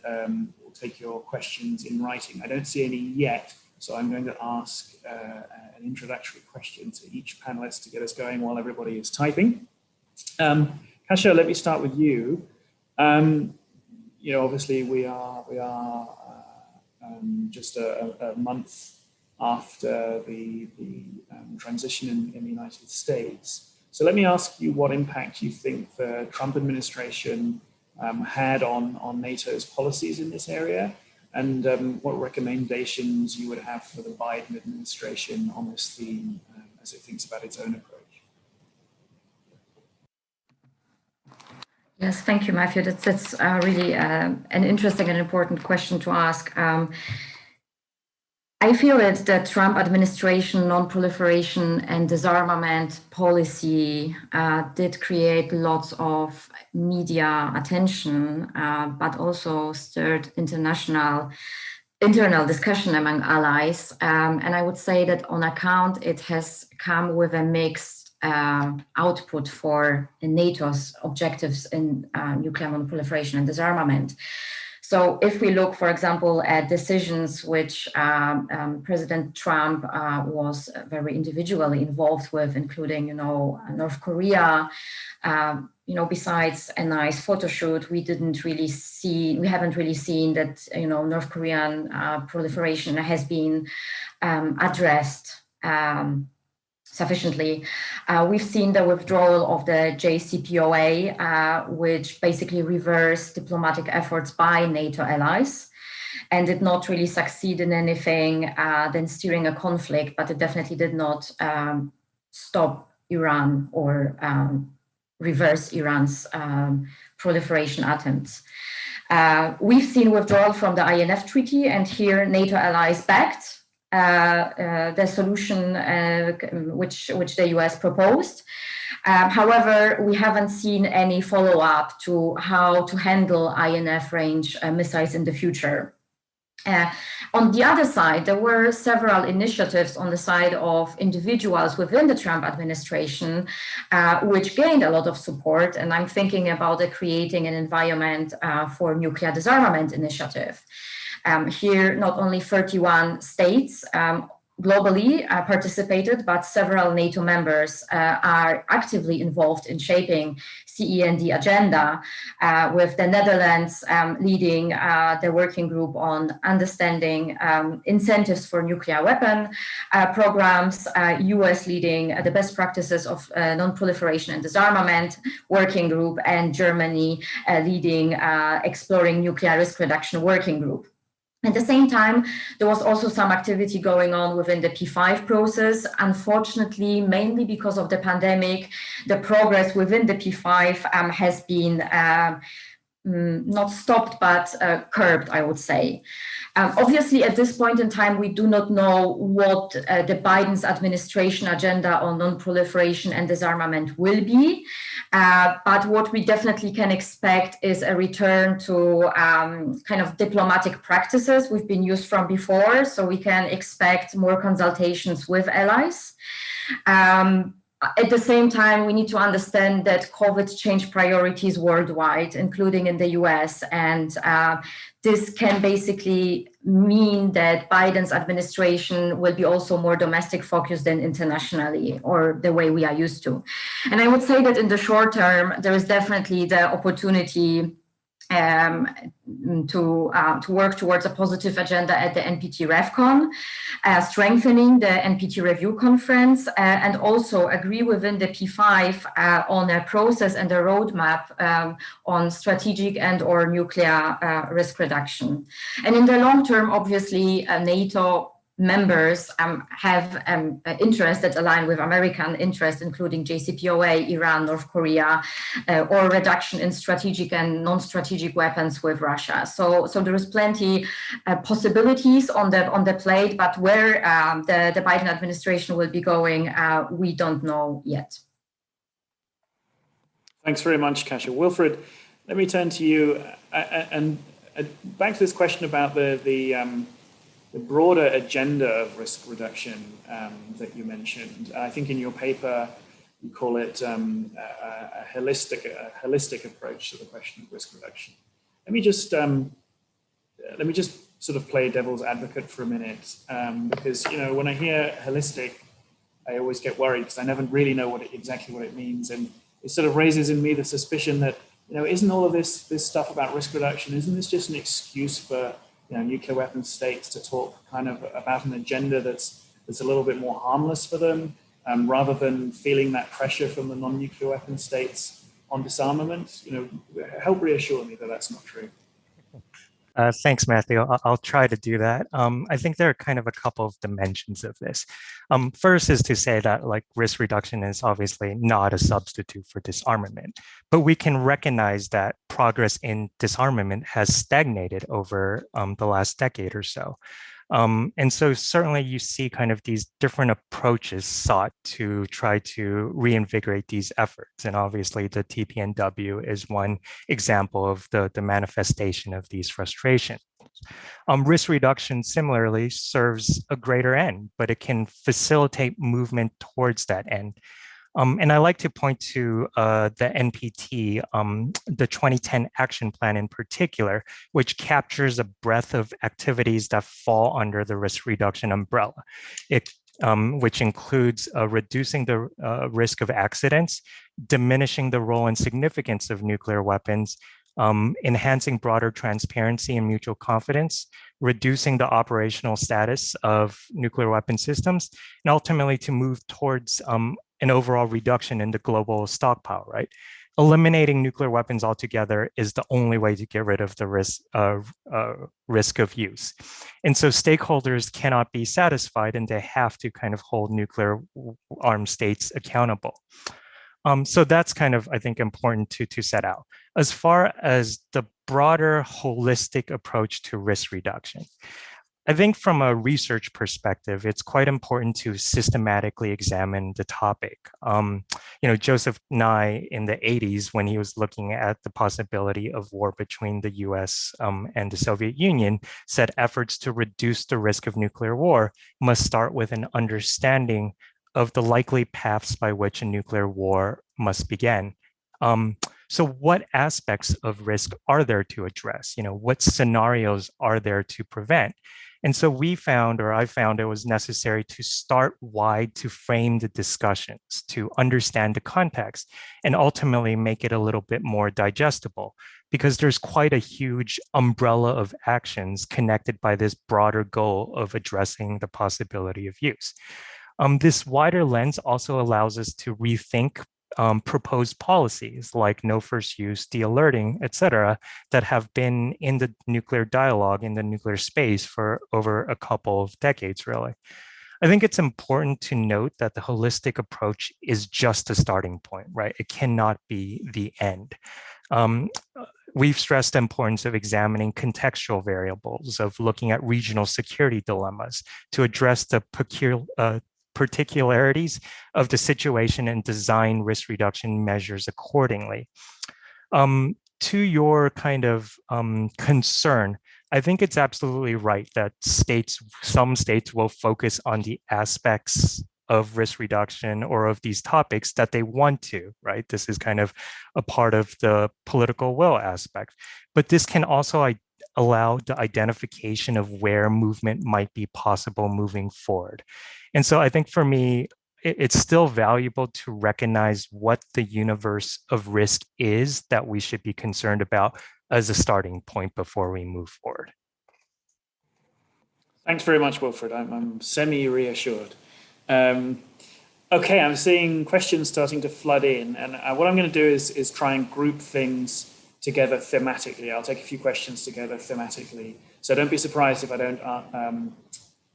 we'll take your questions in writing. I don't see any yet, so I'm going to ask an introductory question to each panelist to get us going while everybody is typing. Kasia, let me start with you. You know, obviously we are just a month after the transition in the United States. So let me ask you what impact you think the Trump administration had on NATO's policies in this area, and what recommendations you would have for the Biden administration on this theme as it thinks about its own approach. Yes, thank you, Matthew. That's really an interesting and important question to ask. I feel that the Trump administration non-proliferation and disarmament policy did create lots of media attention, but also stirred internal discussion among allies. And I would say that on account, it has come with a mixed output for NATO's objectives in nuclear non-proliferation and disarmament. So if we look, for example, at decisions which President Trump was very individually involved with, including, North Korea, besides a nice photo shoot, we haven't really seen that, North Korean proliferation has been addressed sufficiently. We've seen the withdrawal of the JCPOA, which basically reversed diplomatic efforts by NATO allies and did not really succeed in anything than steering a conflict, but it definitely did not stop Iran or reverse Iran's proliferation attempts. We've seen withdrawal from the INF Treaty, and here NATO allies backed the solution which the US proposed. However, we haven't seen any follow-up to how to handle INF range missiles in the future. On the other side, there were several initiatives on the side of individuals within the Trump administration, which gained a lot of support. And I'm thinking about creating an environment for nuclear disarmament initiative. Here, not only 31 states globally participated, but several NATO members are actively involved in shaping CEND agenda, with the Netherlands leading the working group on understanding incentives for nuclear weapon programs, US leading the best practices of non-proliferation and disarmament working group, and Germany leading exploring nuclear risk reduction working group. At the same time, there was also some activity going on within the P5 process. Unfortunately, mainly because of the pandemic, the progress within the P5 has been not stopped, but curbed, I would say. Obviously, at this point in time, we do not know what the Biden's administration agenda on non-proliferation and disarmament will be. But what we definitely can expect is a return to kind of diplomatic practices we've been used from before. So we can expect more consultations with allies. At the same time, we need to understand that COVID changed priorities worldwide, including in the US. And this can basically mean that Biden's administration will be also more domestic focused than internationally, or the way we are used to. And I would say that in the short term, there is definitely the opportunity to work towards a positive agenda at the NPT RevCon, strengthening the NPT review conference, and also agree within the P5 on a process and a roadmap on strategic and or nuclear risk reduction. And in the long term, obviously, NATO members have interests that align with American interests, including JCPOA, Iran, North Korea, or reduction in strategic and non-strategic weapons with Russia. So there is plenty possibilities on the plate, but where the Biden administration will be going, we don't know yet. Thanks very much, Kasia. Wilfred, let me turn to you and back to this question about the broader agenda of risk reduction that you mentioned. I think in your paper, you call it a holistic approach to the question of risk reduction. Let me just sort of play devil's advocate for a minute, because when I hear holistic, I always get worried because I never really know exactly what it means, and it sort of raises in me the suspicion that isn't all of this stuff about risk reduction, isn't this just an excuse for nuclear weapon states to talk kind of about an agenda that's a little bit more harmless for them, rather than feeling that pressure from the non-nuclear weapon states on disarmament? Help reassure me that that's not true. Thanks, Matthew. I'll try to do that. I think there are kind of a couple of dimensions of this. First is to say that risk reduction is obviously not a substitute for disarmament, but we can recognize that progress in disarmament has stagnated over the last decade or so. And so certainly you see kind of these different approaches sought to try to reinvigorate these efforts. And obviously the TPNW is one example of the manifestation of these frustrations. Risk reduction similarly serves a greater end, but it can facilitate movement towards that end. And I like to point to the NPT, the 2010 action plan in particular, which captures a breadth of activities that fall under the risk reduction umbrella. Which includes reducing the risk of accidents, diminishing the role and significance of nuclear weapons, enhancing broader transparency and mutual confidence, reducing the operational status of nuclear weapon systems, and ultimately to move towards an overall reduction in the global stockpile, right? Eliminating nuclear weapons altogether is the only way to get rid of the risk of use. And so stakeholders cannot be satisfied, and they have to kind of hold nuclear armed states accountable. So that's kind of, I think, important to set out. As far as the broader holistic approach to risk reduction, I think from a research perspective, it's quite important to systematically examine the topic. Joseph Nye in the 80s, when he was looking at the possibility of war between the US and the Soviet Union, said efforts to reduce the risk of nuclear war must start with an understanding of the likely paths by which a nuclear war must begin. So what aspects of risk are there to address? What scenarios are there to prevent? And so I found it was necessary to start wide to frame the discussions, to understand the context, and ultimately make it a little bit more digestible, because there's quite a huge umbrella of actions connected by this broader goal of addressing the possibility of use. This wider lens also allows us to rethink proposed policies like no first use, de-alerting, et cetera, that have been in the nuclear dialogue, in the nuclear space for over a couple of decades, really. I think it's important to note that the holistic approach is just a starting point, right? It cannot be the end. we've stressed the importance of examining contextual variables, of looking at regional security dilemmas to address the particularities of the situation and design risk reduction measures accordingly. To your kind of concern, I think it's absolutely right that some states will focus on the aspects of risk reduction or of these topics that they want to, right? This is kind of a part of the political will aspect, but this can also allow the identification of where movement might be possible moving forward. And so I think for me, it's still valuable to recognize what the universe of risk is that we should be concerned about as a starting point before we move forward. Thanks very much, Wilfred. I'm semi-reassured. Okay, I'm seeing questions starting to flood in, and what I'm going to do is try and group things together thematically. I'll take a few questions together thematically. So don't be surprised if I don't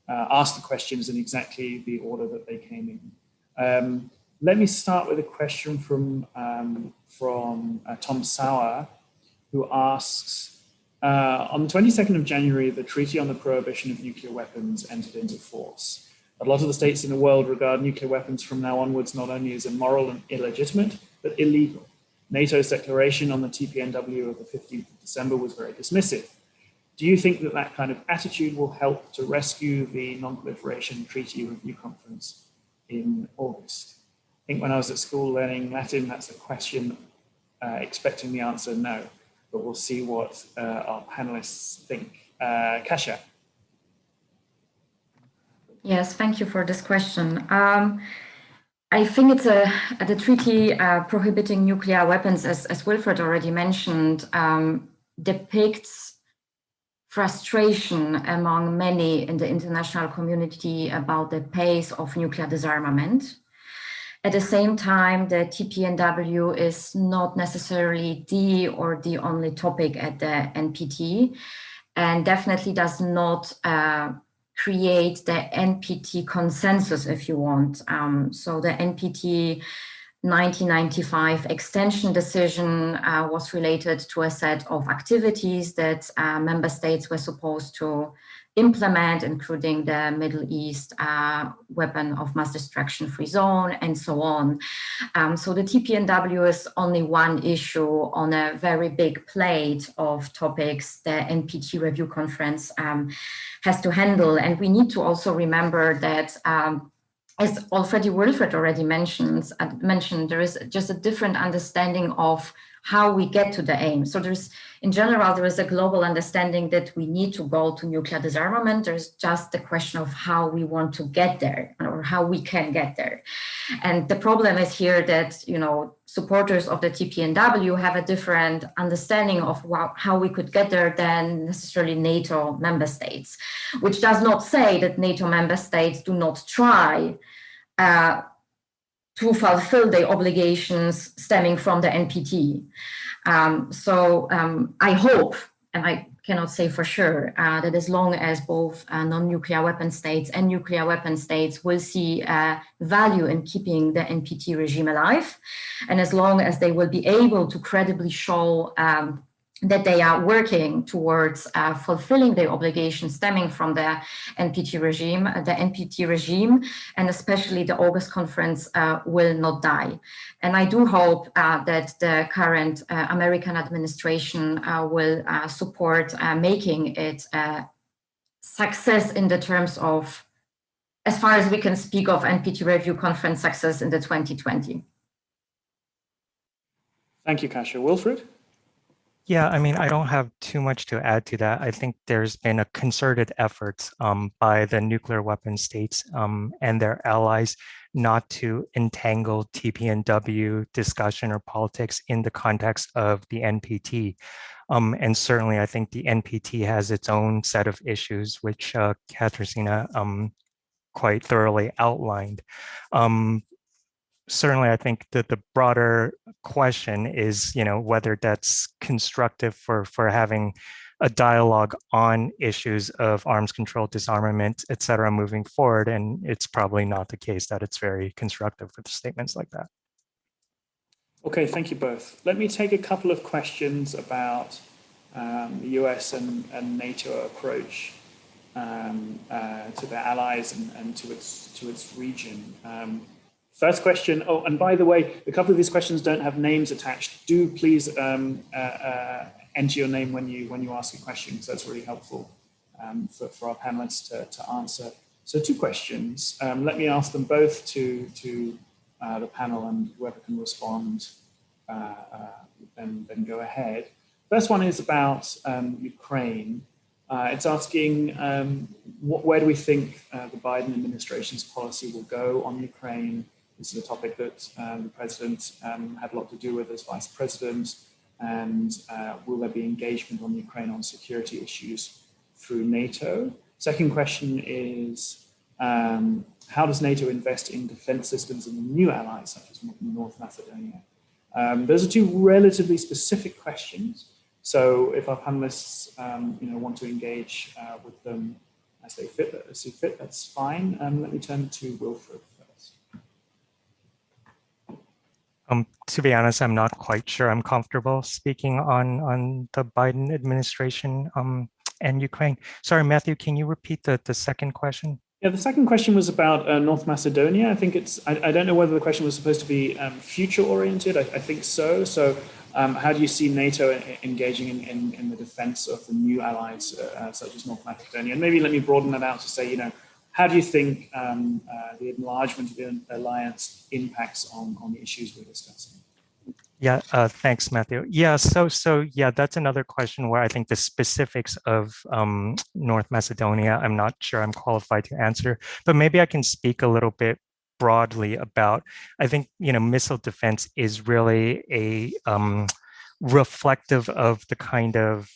ask the questions in exactly the order that they came in. Let me start with a question from Tom Sauer, who asks, on the 22nd of January, the Treaty on the Prohibition of Nuclear Weapons entered into force. A lot of the states in the world regard nuclear weapons from now onwards not only as immoral and illegitimate, but illegal. NATO's declaration on the TPNW of the 15th of December was very dismissive. Do you think that that kind of attitude will help to rescue the Non-Proliferation Treaty Review Conference in August? I think when I was at school learning Latin, that's a question expecting the answer no, but we'll see what our panelists think. Kasia. Yes, thank you for this question. I think it's the treaty prohibiting nuclear weapons, as Wilfred already mentioned, depicts frustration among many in the international community about the pace of nuclear disarmament. At the same time, the TPNW is not necessarily the only topic at the NPT, and definitely does not create the NPT consensus, if you want. So the NPT 1995 extension decision was related to a set of activities that member states were supposed to implement, including the Middle East weapon of mass destruction free zone and so on. So the TPNW is only one issue on a very big plate of topics the NPT review conference has to handle. And we need to also remember that as Wilfred already mentioned, there is just a different understanding of how we get to the aim. So in general, there is a global understanding that we need to go to nuclear disarmament. There's just the question of how we want to get there or how we can get there. And the problem is here that, supporters of the TPNW have a different understanding of how we could get there than necessarily NATO member states, which does not say that NATO member states do not try to fulfill the obligations stemming from the NPT. I hope, and I cannot say for sure, that as long as both non-nuclear weapon states and nuclear weapon states will see value in keeping the NPT regime alive, and as long as they will be able to credibly show that they are working towards fulfilling their obligations stemming from the NPT regime, and especially the August conference will not die. And I do hope that the current American administration will support making it a success in the terms of, as far as we can speak of NPT review conference success in the 2020. Thank you, Kasia. Wilfred? Yeah, I don't have too much to add to that. I think there's been a concerted effort by the nuclear weapon states and their allies not to entangle TPNW discussion or politics in the context of the NPT. And certainly, I think the NPT has its own set of issues, which Katarzyna quite thoroughly outlined. Certainly, I think that the broader question is, whether that's constructive for having a dialogue on issues of arms control, disarmament, et cetera, moving forward. And it's probably not the case that it's very constructive with statements like that. Okay, thank you both. Let me take a couple of questions about the US and NATO approach to their allies and to its region. First question, oh, and by the way, a couple of these questions don't have names attached. Do please enter your name when you ask a question, because that's really helpful for our panelists to answer. So 2 questions. Let me ask them both to the panel, and whoever can respond, then go ahead. First one is about Ukraine. It's asking where do we think the Biden administration's policy will go on Ukraine? This is a topic that the president had a lot to do with as vice president. And will there be engagement on Ukraine on security issues through NATO? Second question is, how does NATO invest in defense systems in the new allies, such as North Macedonia? Those are 2 relatively specific questions. So if our panelists want to engage with them as they see fit, that's fine. Let me turn to Wilfred first. To be honest, I'm not quite sure I'm comfortable speaking on the Biden administration and Ukraine. Sorry, Matthew, can you repeat the second question? Yeah, the second question was about North Macedonia. I think I don't know whether the question was supposed to be future oriented. I think so. So how do you see NATO engaging in the defense of the new allies such as North Macedonia? And maybe let me broaden that out to say, how do you think the enlargement of the alliance impacts on the issues we're discussing? Yeah, thanks, Matthew. Yeah, so yeah, that's another question where I think the specifics of North Macedonia, I'm not sure I'm qualified to answer, but maybe I can speak a little bit broadly about, I think, missile defense is really a reflective of the kind of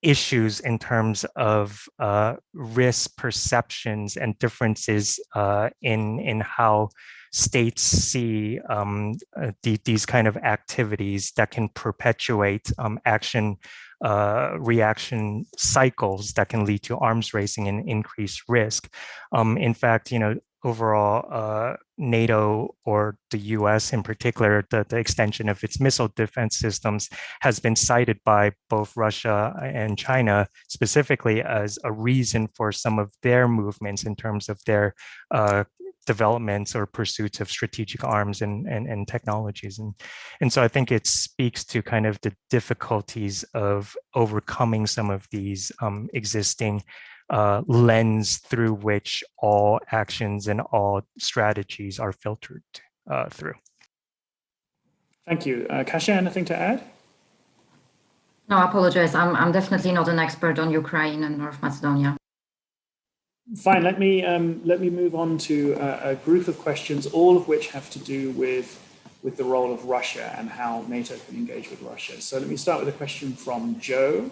issues in terms of risk perceptions and differences in how states see these kind of activities that can perpetuate action reaction cycles that can lead to arms racing and increased risk. In fact, overall, NATO, or the US in particular, the extension of its missile defense systems has been cited by both Russia and China specifically as a reason for some of their movements in terms of their developments or pursuits of strategic arms and technologies. And so I think it speaks to kind of the difficulties of overcoming some of these existing lens through which all actions and all strategies are filtered through. Thank you. Kasia, anything to add? No, I apologize. I'm definitely not an expert on Ukraine and North Macedonia. Fine. Let me move on to a group of questions, all of which have to do with the role of Russia and how NATO can engage with Russia. So let me start with a question from Joe.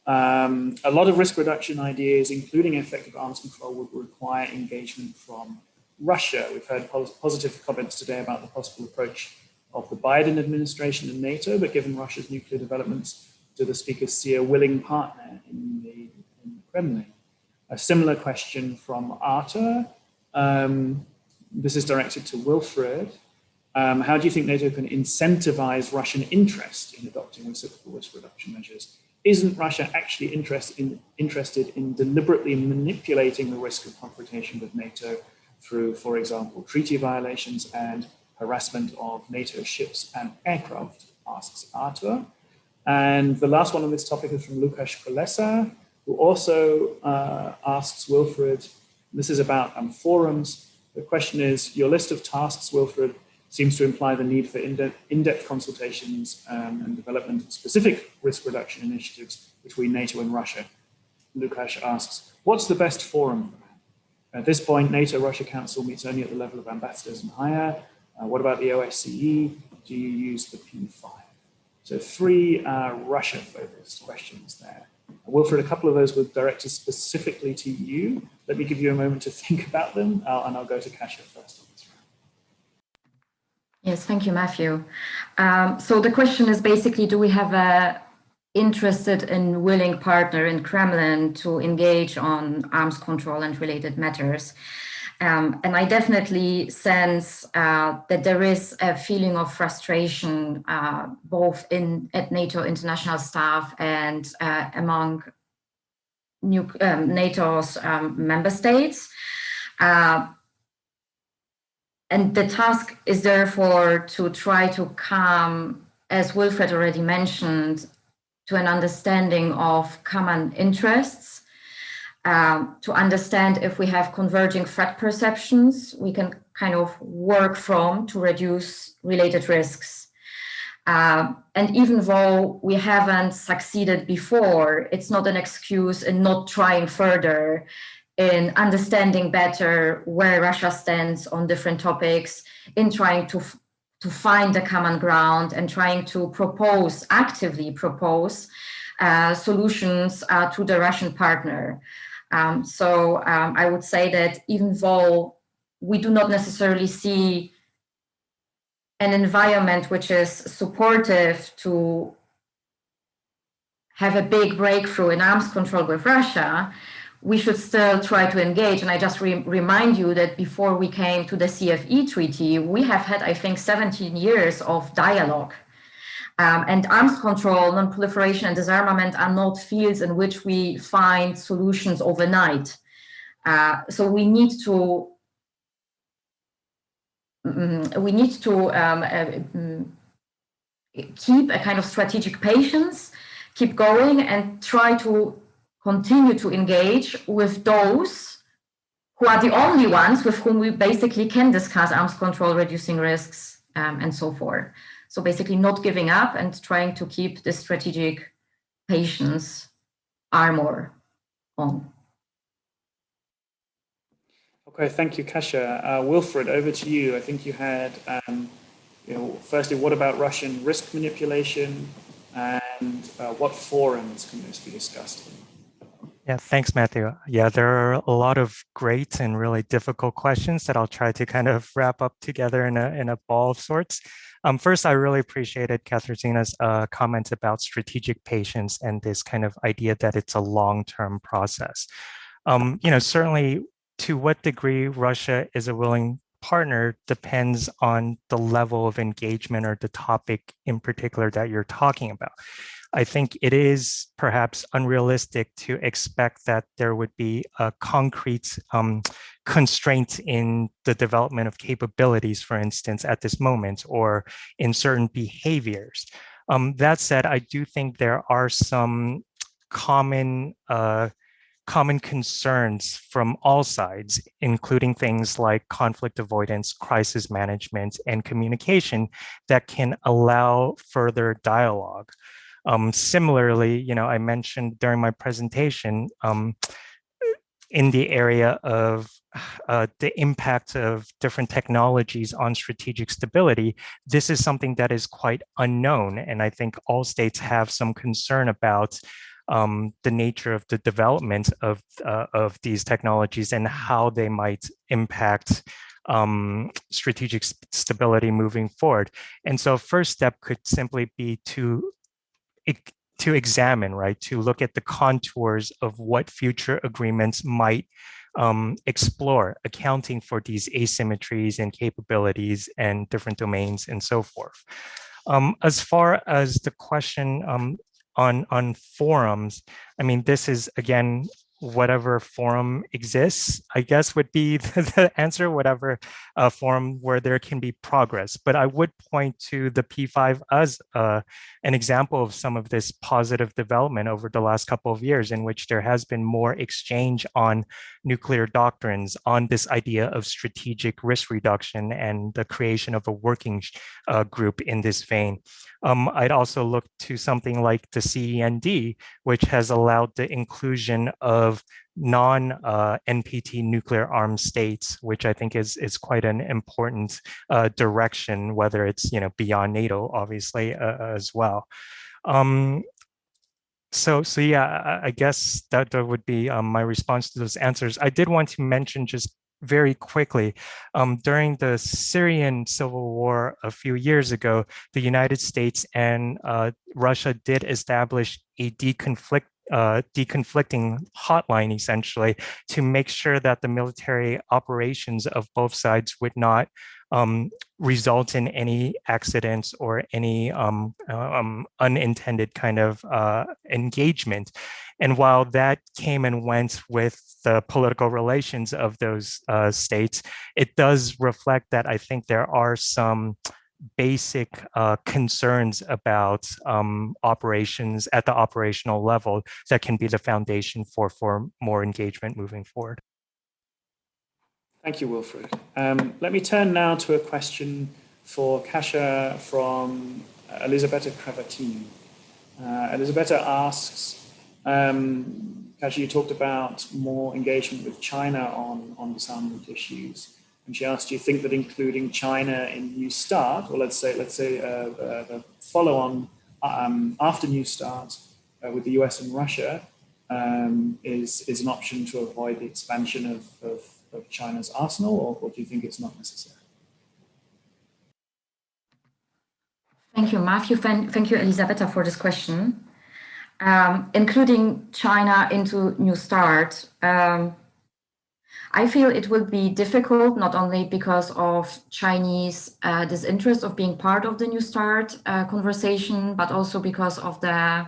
A lot of risk reduction ideas, including effective arms control, would require engagement from Russia. We've heard positive comments today about the possible approach of the Biden administration and NATO, but given Russia's nuclear developments, do the speakers see a willing partner in the Kremlin? A similar question from Arta. This is directed to Wilfred. How do you think NATO can incentivize Russian interest in adopting reciprocal risk reduction measures? Isn't Russia actually interested in deliberately manipulating the risk of confrontation with NATO through, for example, treaty violations and harassment of NATO ships and aircraft, asks Arthur. And the last one on this topic is from Lukasz Kolesa, who also asks Wilfred, this is about forums. The question is, your list of tasks, Wilfred, seems to imply the need for in-depth consultations and development of specific risk reduction initiatives between NATO and Russia. Lukasz asks, what's the best forum for that? At this point, NATO-Russia Council meets only at the level of ambassadors and higher. What about the OSCE? Do you use the P5? So 3 Russia-focused questions there. Wilfred, a couple of those were directed specifically to you. Let me give you a moment to think about them, and I'll go to Kasia first. Yes, thank you, Matthew. So the question is basically, do we have a interested and willing partner in Kremlin to engage on arms control and related matters? And I definitely sense that there is a feeling of frustration both at NATO international staff and among NATO's member states. And the task is therefore to try to come, as Wilfred already mentioned, to an understanding of common interests, to understand if we have converging threat perceptions, we can kind of work from to reduce related risks. And even though we haven't succeeded before, it's not an excuse in not trying further, in understanding better where Russia stands on different topics, in trying to find the common ground and trying to actively propose solutions to the Russian partner. So I would say that even though we do not necessarily see an environment which is supportive to have a big breakthrough in arms control with Russia, we should still try to engage. And I just remind you that before we came to the CFE treaty, we have had, I think, 17 years of dialogue. And arms control, non-proliferation, and disarmament are not fields in which we find solutions overnight. So we need to keep a kind of strategic patience, keep going, and try to continue to engage with those who are the only ones with whom we basically can discuss arms control, reducing risks, and so forth. So basically not giving up and trying to keep the strategic patience armor on. Okay, thank you, Kasia. Wilfred, over to you. I think you had, firstly, what about Russian risk manipulation, and what forums can this be discussed in? Yeah, thanks, Matthew. Yeah, there are a lot of great and really difficult questions that I'll try to kind of wrap up together in a ball of sorts. First, I really appreciated Katarzyna's comment about strategic patience and this kind of idea that it's a long-term process. Certainly to what degree Russia is a willing partner depends on the level of engagement or the topic in particular that you're talking about. I think it is perhaps unrealistic to expect that there would be a concrete constraint in the development of capabilities, for instance, at this moment, or in certain behaviors. That said, I do think there are some common concerns from all sides, including things like conflict avoidance, crisis management, and communication that can allow further dialogue. Similarly, I mentioned during my presentation in the area of the impact of different technologies on strategic stability, this is something that is quite unknown. And I think all states have some concern about the nature of the development of these technologies and how they might impact strategic stability moving forward. And so first step could simply be to examine, right, to look at the contours of what future agreements might explore, accounting for these asymmetries and capabilities and different domains and so forth. As far as the question on forums, I mean, this is, again, whatever forum exists, I guess would be the answer, whatever forum where there can be progress. But I would point to the P5 as an example of some of this positive development over the last couple of years, in which there has been more exchange on nuclear doctrines, on this idea of strategic risk reduction and the creation of a working group in this vein. I'd also look to something like the CEND, which has allowed the inclusion of non-NPT nuclear armed states, which I think is quite an important direction, whether it's beyond NATO, obviously, as well. So yeah, I guess that would be my response to those answers. I did want to mention just very quickly, during the Syrian civil war a few years ago, the United States and Russia did establish a deconflicting hotline, essentially, to make sure that the military operations of both sides would not result in any accidents or any unintended kind of engagement. And while that came and went with the political relations of those states, it does reflect that I think there are some basic concerns about operations at the operational level that can be the foundation for more engagement moving forward. Thank you, Wilfred. Let me turn now to a question for Kasia from Elisabetta Cravatin. Elisabetta asks, Kasia, you talked about more engagement with China on disarmament issues. And she asked, do you think that including China in New START, or let's say the follow-on after New START with the US and Russia is an option to avoid the expansion of China's arsenal, or do you think it's not necessary? Thank you, Matthew. Thank you, Elisabetta, for this question. Including China into New START, I feel it will be difficult, not only because of Chinese disinterest of being part of the New START conversation, but also because of the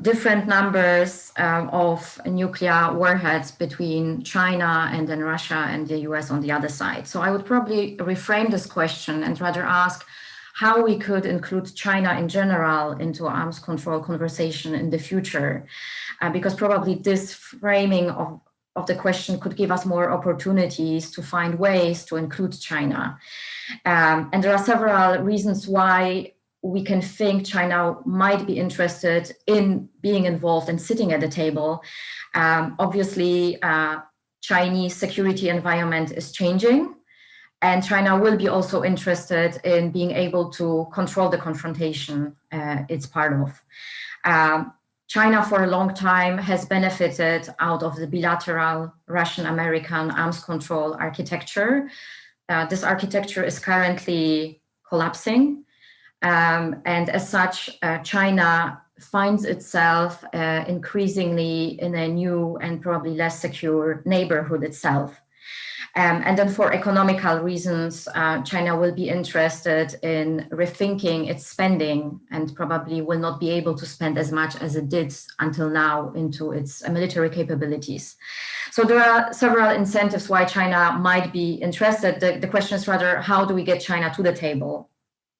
different numbers of nuclear warheads between China and then Russia and the US on the other side. So I would probably reframe this question and rather ask how we could include China in general into arms control conversation in the future, because probably this framing of the question could give us more opportunities to find ways to include China. And there are several reasons why we can think China might be interested in being involved and sitting at the table. Obviously, Chinese security environment is changing, and China will be also interested in being able to control the confrontation it's part of. China for a long time has benefited out of the bilateral Russian-American arms control architecture. This architecture is currently collapsing. And as such, China finds itself increasingly in a new and probably less secure neighborhood itself. And then for economical reasons, China will be interested in rethinking its spending and probably will not be able to spend as much as it did until now into its military capabilities. So there are several incentives why China might be interested. The question is rather, how do we get China to the table?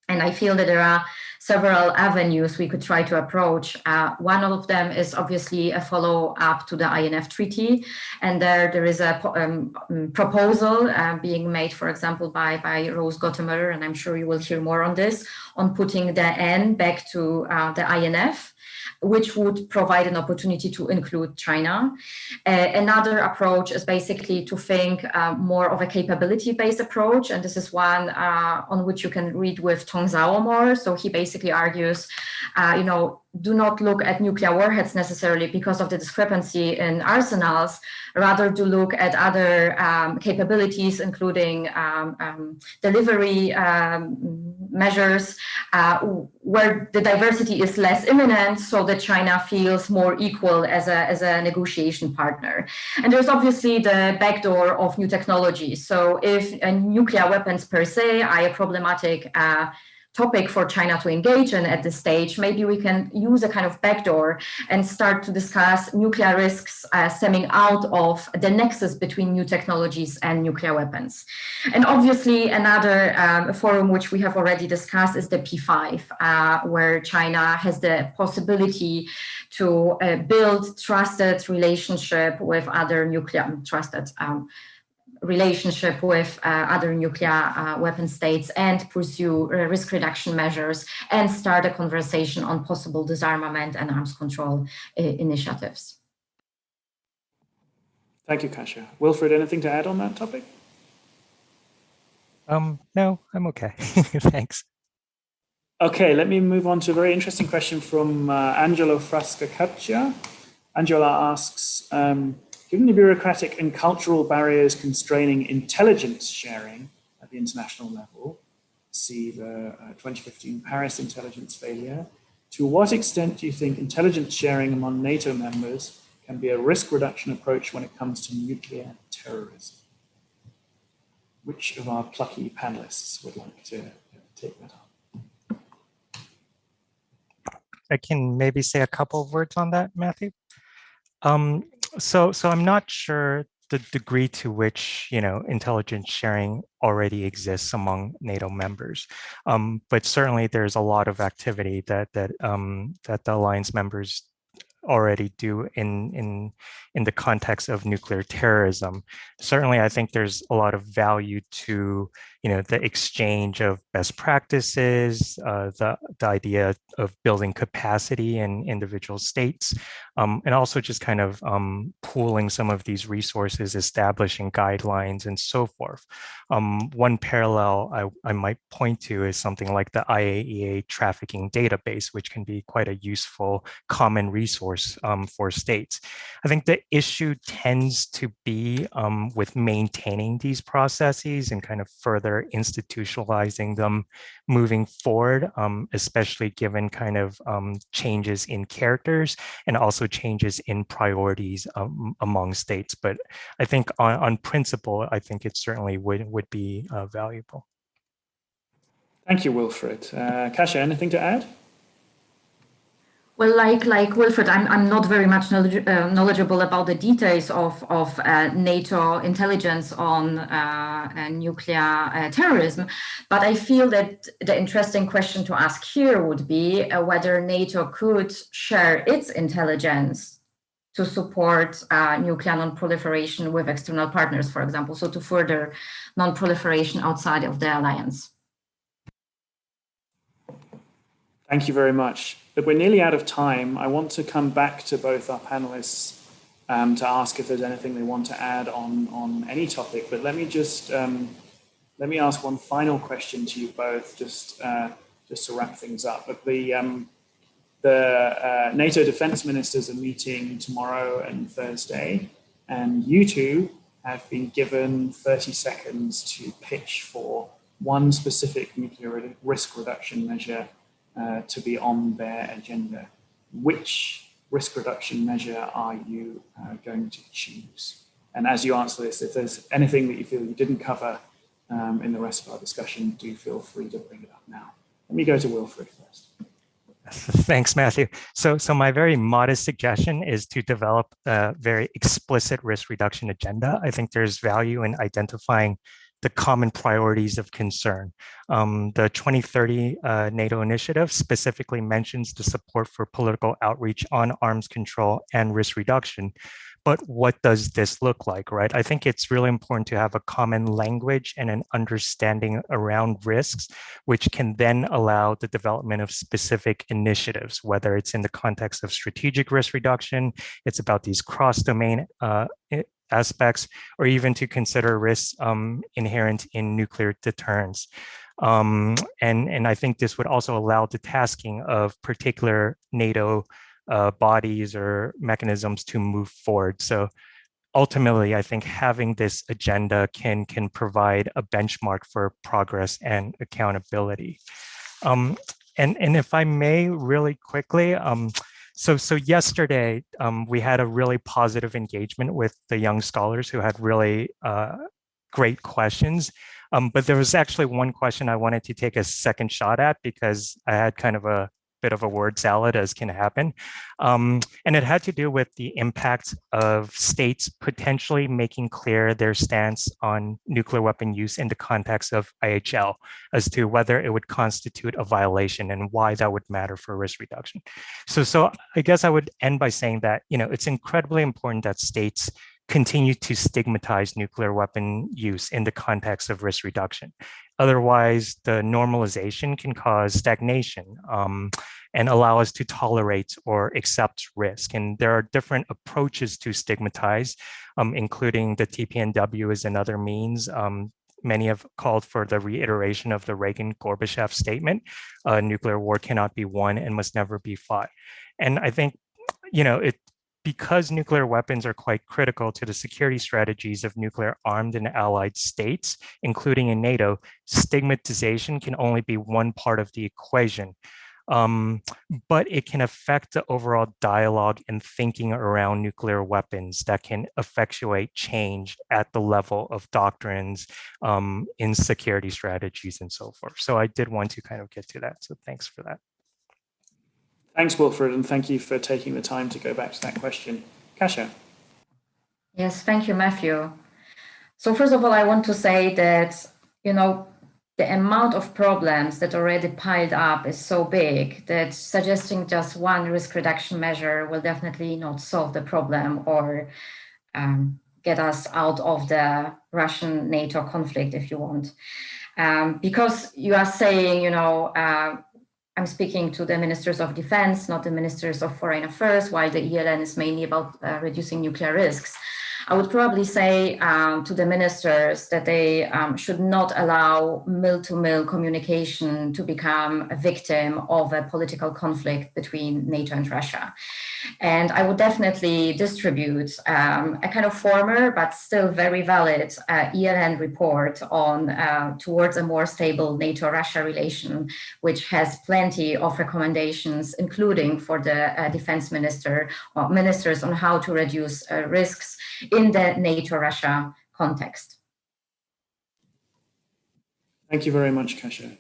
And I feel that there are several avenues we could try to approach. One of them is obviously a follow-up to the INF Treaty. And there is a proposal being made, for example, by Rose Gottemer, and I'm sure you will hear more on this, on putting the N back to the INF, which would provide an opportunity to include China. Another approach is basically to think more of a capability-based approach, and this is one on which you can read with Tong Zhao more. So he basically argues, do not look at nuclear warheads necessarily because of the discrepancy in arsenals, rather do look at other capabilities, including delivery measures, where the diversity is less imminent, so that China feels more equal as a negotiation partner. And there's obviously the backdoor of new technologies. So if nuclear weapons per se are a problematic topic for China to engage in at this stage, maybe we can use a kind of backdoor and start to discuss nuclear risks stemming out of the nexus between new technologies and nuclear weapons. And obviously another forum which we have already discussed is the P5, where China has the possibility to build trusted relationship with other nuclear, relationship with other nuclear weapon states and pursue risk reduction measures and start a conversation on possible disarmament and arms control initiatives. Thank you, Kasia. Wilfred, anything to add on that topic? No, I'm okay. Thanks. Okay, let me move on to a very interesting question from Angelo Frascacaccia. Angela asks, given the bureaucratic and cultural barriers constraining intelligence sharing at the international level, see the 2015 Paris intelligence failure, To what extent do you think intelligence sharing among NATO members can be a risk reduction approach when it comes to nuclear terrorism? Which of our plucky panelists would like to take that up? I can maybe say a couple of words on that, Matthew. So I'm not sure the degree to which, intelligence sharing already exists among NATO members, but certainly there's a lot of activity that the alliance members already do in the context of nuclear terrorism. Certainly, I think there's a lot of value to the exchange of best practices, the idea of building capacity in individual states, and also just kind of pooling some of these resources, establishing guidelines, and so forth. One parallel I might point to is something like the IAEA trafficking database, which can be quite a useful common resource for states. I think the issue tends to be with maintaining these processes and kind of further institutionalizing them moving forward, especially given kind of changes in characters and also changes in priorities among states. But I think on principle, I think it certainly would be valuable. Thank you, Wilfred. Kasia, anything to add? Well, like Wilfred, I'm not very much knowledgeable about the details of NATO intelligence on nuclear terrorism, but I feel that the interesting question to ask here would be whether NATO could share its intelligence to support nuclear non-proliferation with external partners, for example, so to further non-proliferation outside of the alliance. Thank you very much. But we're nearly out of time. I want to come back to both our panelists to ask if there's anything they want to add on any topic. But let me just let me ask one final question to you both, just to wrap things up. But the NATO defense ministers are meeting tomorrow and Thursday, and you two have been given 30 seconds to pitch for one specific nuclear risk reduction measure to be on their agenda. Which risk reduction measure are you going to choose? And as you answer this, if there's anything that you feel you didn't cover in the rest of our discussion, do feel free to bring it up now. Let me go to Wilfred first. Thanks, Matthew. So my very modest suggestion is to develop a very explicit risk reduction agenda. I think there's value in identifying the common priorities of concern. The 2030 NATO initiative specifically mentions the support for political outreach on arms control and risk reduction. But what does this look like, right? I think it's really important to have a common language and an understanding around risks, which can then allow the development of specific initiatives, whether it's in the context of strategic risk reduction, it's about these cross-domain aspects, or even to consider risks inherent in nuclear deterrence. And I think this would also allow the tasking of particular NATO bodies or mechanisms to move forward. So ultimately, I think having this agenda can provide a benchmark for progress and accountability. And if I may really quickly, so yesterday, we had a really positive engagement with the young scholars who had really great questions. But there was actually one question I wanted to take a second shot at because I had kind of a bit of a word salad, as can happen. And it had to do with the impact of states potentially making clear their stance on nuclear weapon use in the context of IHL as to whether it would constitute a violation and why that would matter for risk reduction. So I guess I would end by saying that, it's incredibly important that states continue to stigmatize nuclear weapon use in the context of risk reduction. Otherwise, the normalization can cause stagnation and allow us to tolerate or accept risk. And there are different approaches to stigmatize, including the TPNW is another means. Many have called for the reiteration of the Reagan-Gorbachev statement, nuclear war cannot be won and must never be fought. And I think, because nuclear weapons are quite critical to the security strategies of nuclear armed and allied states, including in NATO, stigmatization can only be one part of the equation. but it can affect the overall dialogue and thinking around nuclear weapons that can effectuate change at the level of doctrines in security strategies and so forth. So I did want to kind of get to that. So thanks for that. Thanks, Wilfred, and thank you for taking the time to go back to that question. Kasia. Yes, thank you, Matthew. So first of all, I want to say that, the amount of problems that already piled up is so big that suggesting just one risk reduction measure will definitely not solve the problem or get us out of the Russian-NATO conflict, if you want. Because you are saying, I'm speaking to the ministers of defense, not the ministers of foreign affairs, while the ELN is mainly about reducing nuclear risks. I would probably say to the ministers that they should not allow mill-to-mill communication to become a victim of a political conflict between NATO and Russia. And I would definitely distribute a kind of former but still very valid ELN report on towards a more stable NATO-Russia relation, which has plenty of recommendations, including for the defense minister or ministers on how to reduce risks in the NATO-Russia context. Thank you very much, Kasia.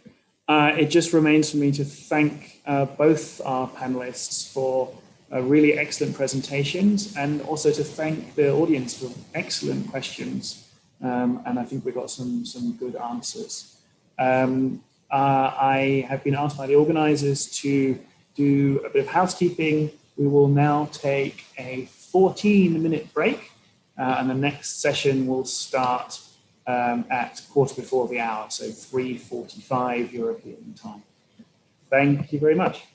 It just remains for me to thank both our panelists for really excellent presentations, and also to thank the audience for excellent questions. And I think we got some good answers. I have been asked by the organizers to do a bit of housekeeping. We will now take a 14-minute break. And the next session will start at 1:15, so 3:45 European time. Thank you very much.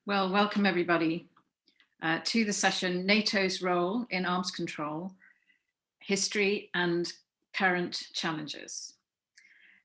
Well, welcome everybody to the session, NATO's role in arms control, history and current challenges.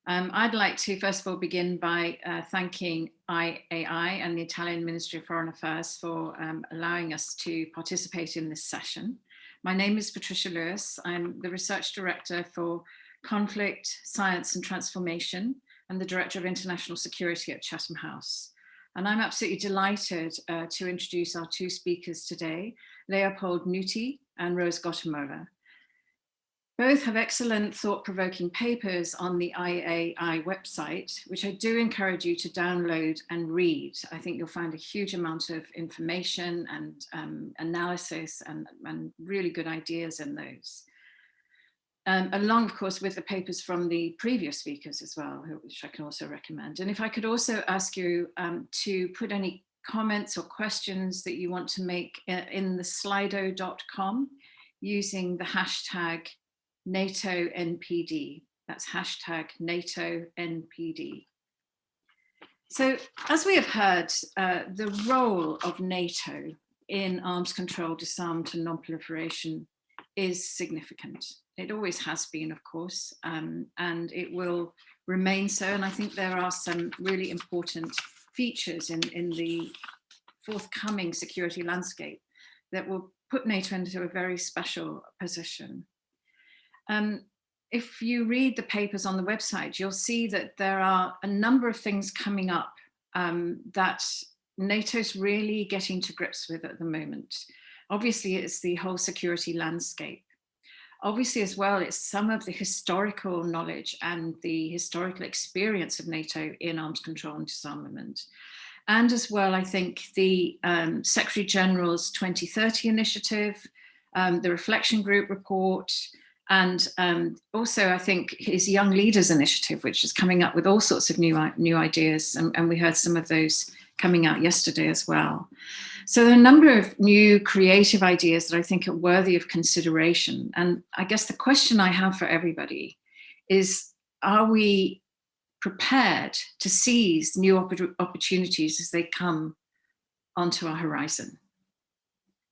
I'd like to first of all begin by thanking IAI and the Italian Ministry of Foreign Affairs for allowing us to participate in this session. My name is Patricia Lewis. I'm the Research Director for Conflict, Science and Transformation and the Director of International Security at Chatham House. And I'm absolutely delighted to introduce our two speakers today, Leopold Nuti and Rose Gottemoeller. Both have excellent thought-provoking papers on the IAI website, which I do encourage you to download and read. I think you'll find a huge amount of information and analysis and really good ideas in those. Along, of course, with the papers from the previous speakers as well, which I can also recommend. And if I could also ask you to put any comments or questions that you want to make in the slido.com using the hashtag NatoNPD. That's hashtag NatoNPD. So as we have heard, the role of NATO in arms control, disarmament and non-proliferation is significant. It always has been, of course, and it will remain so. And I think there are some really important features in the forthcoming security landscape that will put NATO into a very special position. If you read the papers on the website, you'll see that there are a number of things coming up that NATO's really getting to grips with at the moment. Obviously, it's the whole security landscape. Obviously, as well, it's some of the historical knowledge and the historical experience of NATO in arms control and disarmament. And as well, I think the Secretary General's 2030 initiative, the Reflection Group report, and also I think his Young Leaders initiative, which is coming up with all sorts of new ideas. And we heard some of those coming out yesterday as well. So there are a number of new creative ideas that I think are worthy of consideration. And I guess the question I have for everybody is, are we prepared to seize new opportunities as they come onto our horizon?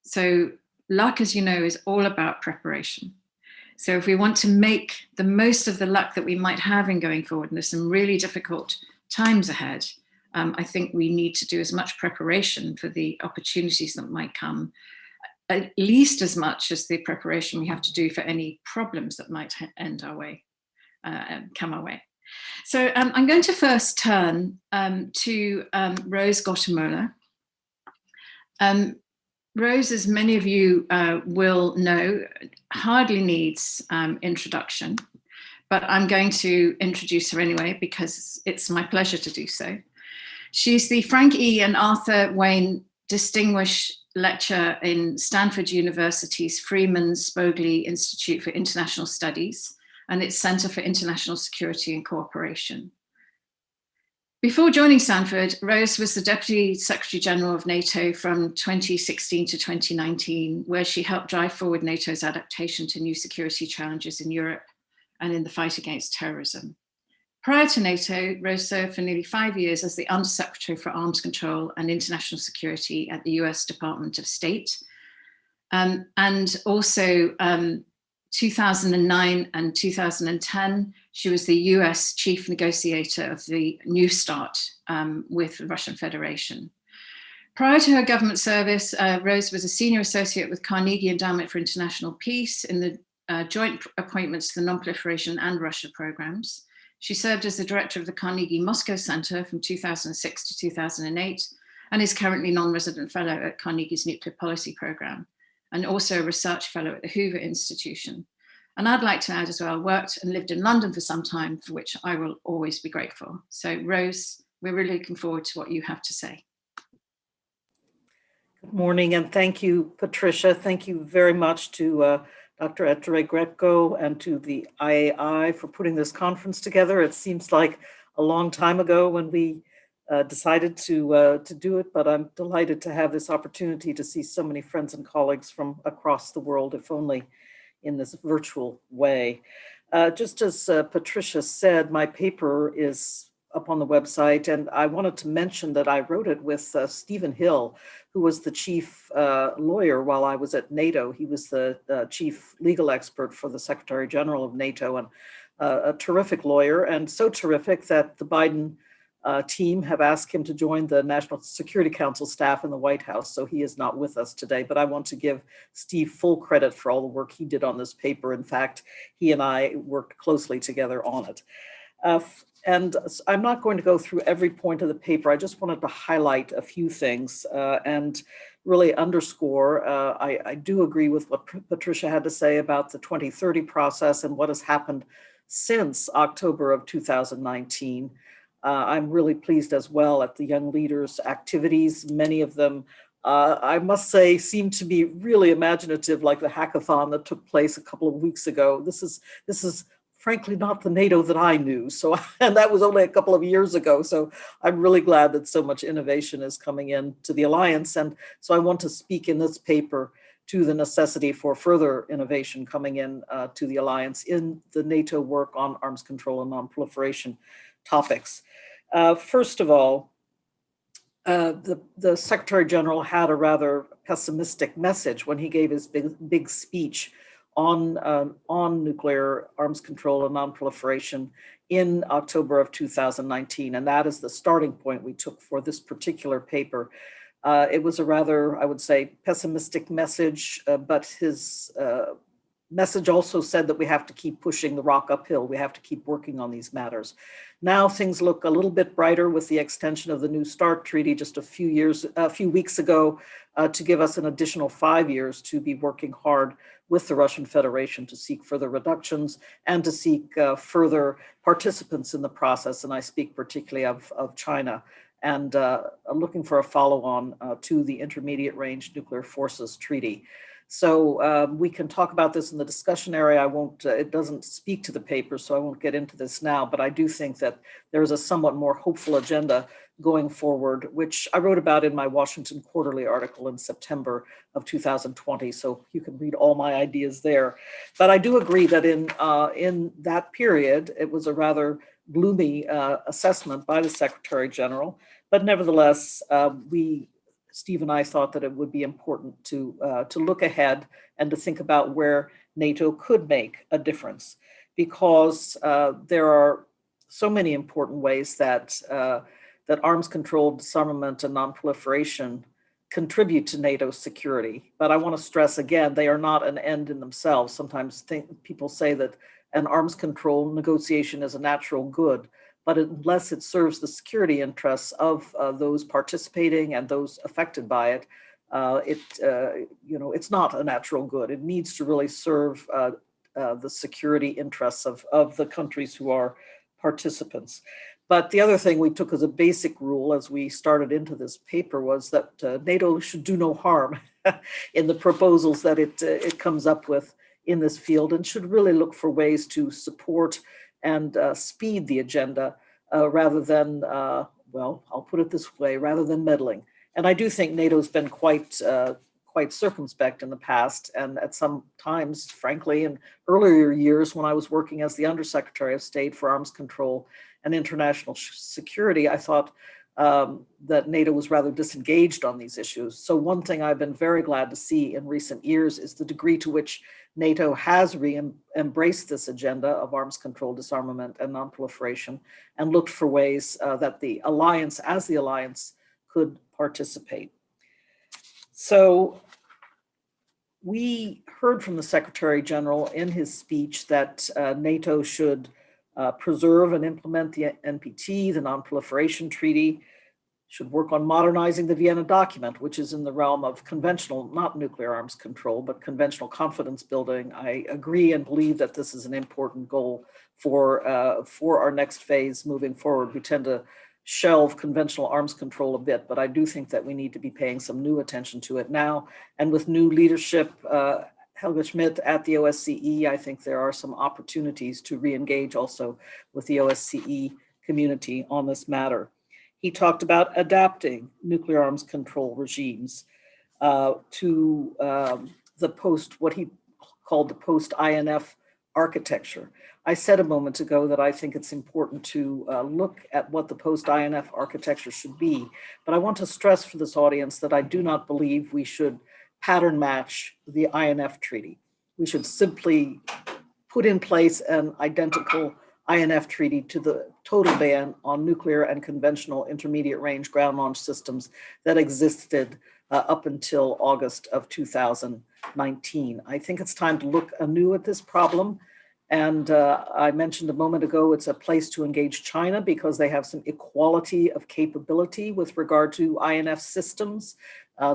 So luck, as you know, is all about preparation. So if we want to make the most of the luck that we might have in going forward, and there's some really difficult times ahead, I think we need to do as much preparation for the opportunities that might come, at least as much as the preparation we have to do for any problems that might come our way. So I'm going to first turn to Rose Gottemoeller. Rose, as many of you will know, hardly needs introduction, but I'm going to introduce her anyway because it's my pleasure to do so. She's the Frank E. and Arthur Wayne Distinguished Lecturer in Stanford University's Freeman Spogli Institute for International Studies and its Center for International Security and Cooperation. Before joining Stanford, Rose was the Deputy Secretary General of NATO from 2016 to 2019, where she helped drive forward NATO's adaptation to new security challenges in Europe and in the fight against terrorism. Prior to NATO, Rose served for nearly 5 years as the Undersecretary for Arms Control and International Security at the US Department of State, and also 2009 and 2010, she was the US chief negotiator of the New START with the Russian Federation. Prior to her government service, Rose was a senior associate with Carnegie Endowment for International Peace in the joint appointments to the Non-Proliferation and Russia programs. She served as the director of the Carnegie Moscow Center from 2006 to 2008, and is currently non-resident fellow at Carnegie's Nuclear Policy Program, and also a research fellow at the Hoover Institution. And I'd like to add as well, worked and lived in London for some time, for which I will always be grateful. So Rose, we're really looking forward to what you have to say. Good morning, and thank you, Patricia. Thank you very much to Dr. Ettore Greco and to the IAI for putting this conference together. It seems like a long time ago when we decided to do it, but I'm delighted to have this opportunity to see so many friends and colleagues from across the world, if only in this virtual way. Just as Patricia said, my paper is up on the website, and I wanted to mention that I wrote it with Stephen Hill, who was the chief lawyer while I was at NATO. He was the chief legal expert for the Secretary General of NATO, and a terrific lawyer, and so terrific that the Biden team have asked him to join the National Security Council staff in the White House. So he is not with us today, but I want to give Steve full credit for all the work he did on this paper. In fact, he and I worked closely together on it. And I'm not going to go through every point of the paper. I just wanted to highlight a few things and really underscore. I do agree with what Patricia had to say about the 2030 process and what has happened since October of 2019. I'm really pleased as well at the young leaders' activities. Many of them, I must say, seem to be really imaginative, like the hackathon that took place a couple of weeks ago. This is frankly not the NATO that I knew. So, and that was only a couple of years ago. So I'm really glad that so much innovation is coming in to the Alliance. And so I want to speak in this paper to the necessity for further innovation coming in to the Alliance in the NATO work on arms control and non-proliferation topics. First of all, the Secretary General had a rather pessimistic message when he gave his big speech on nuclear arms control and non-proliferation in October of 2019. And that is the starting point we took for this particular paper. It was a rather, I would say, pessimistic message, but his message also said that we have to keep pushing the rock uphill. We have to keep working on these matters. Now things look a little bit brighter with the extension of the New START treaty just a few weeks ago to give us an additional 5 years to be working hard with the Russian Federation to seek further reductions and to seek further participants in the process. And I speak particularly of China, and looking for a follow-on to the Intermediate Range Nuclear Forces Treaty. So we can talk about this in the discussion area. I won't, it doesn't speak to the paper, so I won't get into this now, but I do think that there's a somewhat more hopeful agenda going forward, which I wrote about in my Washington Quarterly article in September of 2020. So you can read all my ideas there. But I do agree that in that period, it was a rather gloomy assessment by the Secretary General. But nevertheless, we Steve and I thought that it would be important to look ahead and to think about where NATO could make a difference, because there are so many important ways that arms control, disarmament, and non-proliferation contribute to NATO's security. But I want to stress again, they are not an end in themselves. Sometimes people say that an arms control negotiation is a natural good, but unless it serves the security interests of those participating and those affected by it, it's not a natural good. It needs to really serve the security interests of the countries who are participants. But the other thing we took as a basic rule as we started into this paper was that NATO should do no harm in the proposals that it comes up with in this field, and should really look for ways to support and speed the agenda rather than, well, I'll put it this way, rather than meddling. And I do think NATO's been quite circumspect in the past, and at some times, frankly, in earlier years when I was working as the Undersecretary of State for Arms Control and International Security, I thought that NATO was rather disengaged on these issues. So one thing I've been very glad to see in recent years is the degree to which NATO has embraced this agenda of arms control, disarmament, and non-proliferation, and looked for ways that the alliance, as the alliance, could participate. So we heard from the Secretary General in his speech that NATO should preserve and implement the NPT, the Non-Proliferation Treaty, should work on modernizing the Vienna document, which is in the realm of conventional, not nuclear arms control, but conventional confidence building. I agree and believe that this is an important goal for our next phase moving forward. We tend to shelve conventional arms control a bit, but I do think that we need to be paying some new attention to it now. And with new leadership, Helga Schmidt at the OSCE, I think there are some opportunities to re-engage also with the OSCE community on this matter. He talked about adapting nuclear arms control regimes to what he called the post-INF architecture. I said a moment ago that I think it's important to look at what the post-INF architecture should be, but I want to stress for this audience that I do not believe we should pattern match the INF treaty. We should simply put in place an identical INF treaty to the total ban on nuclear and conventional intermediate range ground launch systems that existed up until August of 2019. I think it's time to look anew at this problem. And I mentioned a moment ago, it's a place to engage China because they have some equality of capability with regard to INF systems.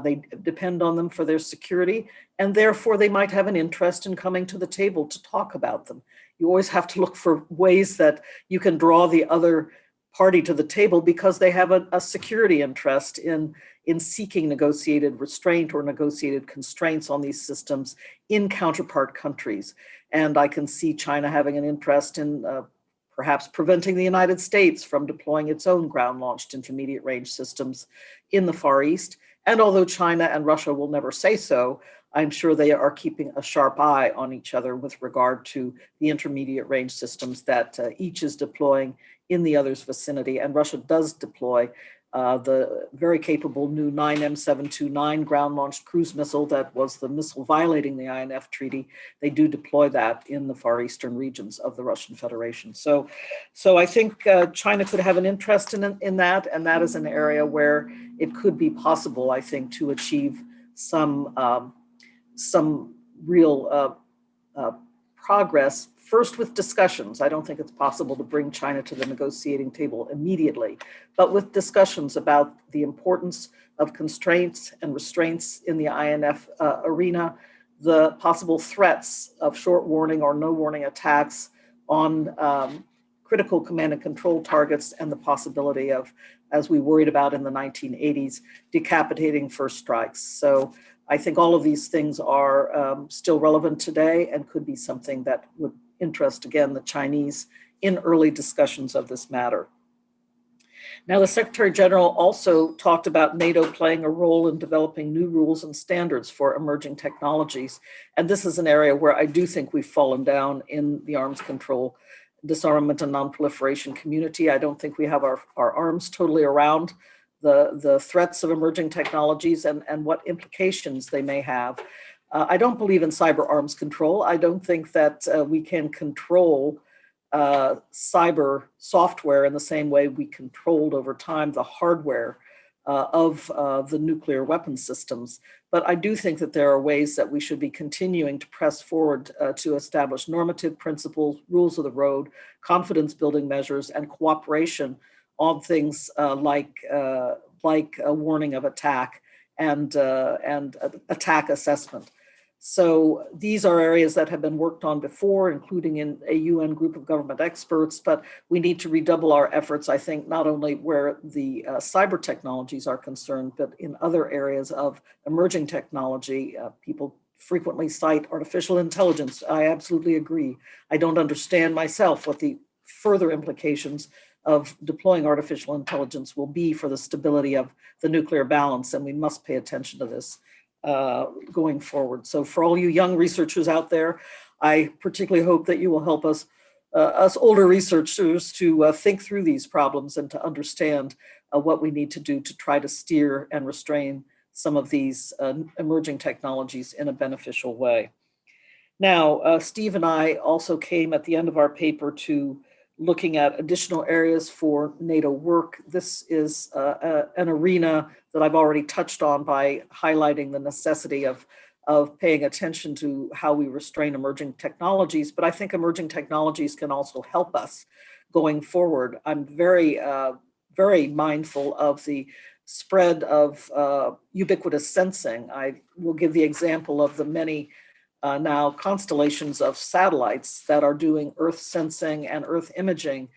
They depend on them for their security, and therefore they might have an interest in coming to the table to talk about them. You always have to look for ways that you can draw the other party to the table because they have a security interest in seeking negotiated restraint or negotiated constraints on these systems in counterpart countries. And I can see China having an interest in perhaps preventing the United States from deploying its own ground-launched intermediate range systems in the Far East. And although China and Russia will never say so, I'm sure they are keeping a sharp eye on each other with regard to the intermediate range systems that each is deploying in the other's vicinity. And Russia does deploy the very capable new 9M729 ground-launched cruise missile that was the missile violating the INF treaty. They do deploy that in the far eastern regions of the Russian Federation. So I think China could have an interest in that, and that is an area where it could be possible, I think, to achieve some real progress. First with discussions. I don't think it's possible to bring China to the negotiating table immediately, but with discussions about the importance of constraints and restraints in the INF arena, the possible threats of short warning or no warning attacks on critical command and control targets, and the possibility of, as we worried about in the 1980s, decapitating first strikes. So I think all of these things are still relevant today and could be something that would interest, again, the Chinese in early discussions of this matter. Now, the Secretary General also talked about NATO playing a role in developing new rules and standards for emerging technologies. And this is an area where I do think we've fallen down in the arms control, disarmament, and non-proliferation community. I don't think we have our arms totally around the threats of emerging technologies and what implications they may have. I don't believe in cyber arms control. I don't think that we can control cyber software in the same way we controlled over time the hardware of the nuclear weapon systems. But I do think that there are ways that we should be continuing to press forward to establish normative principles, rules of the road, confidence building measures, and cooperation on things like a warning of attack and attack assessment. So these are areas that have been worked on before, including in a UN group of government experts, but we need to redouble our efforts, I think, not only where the cyber technologies are concerned, but in other areas of emerging technology. People frequently cite artificial intelligence. I absolutely agree. I don't understand myself what the further implications of deploying artificial intelligence will be for the stability of the nuclear balance, and we must pay attention to this going forward. So for all you young researchers out there, I particularly hope that you will help us older researchers to think through these problems and to understand what we need to do to try to steer and restrain some of these emerging technologies in a beneficial way. Now, Steve and I also came at the end of our paper to looking at additional areas for NATO work. This is an arena that I've already touched on by highlighting the necessity of paying attention to how we restrain emerging technologies, but I think emerging technologies can also help us going forward. I'm very, very mindful of the spread of ubiquitous sensing. I will give the example of the many now constellations of satellites that are doing Earth sensing and Earth imaging,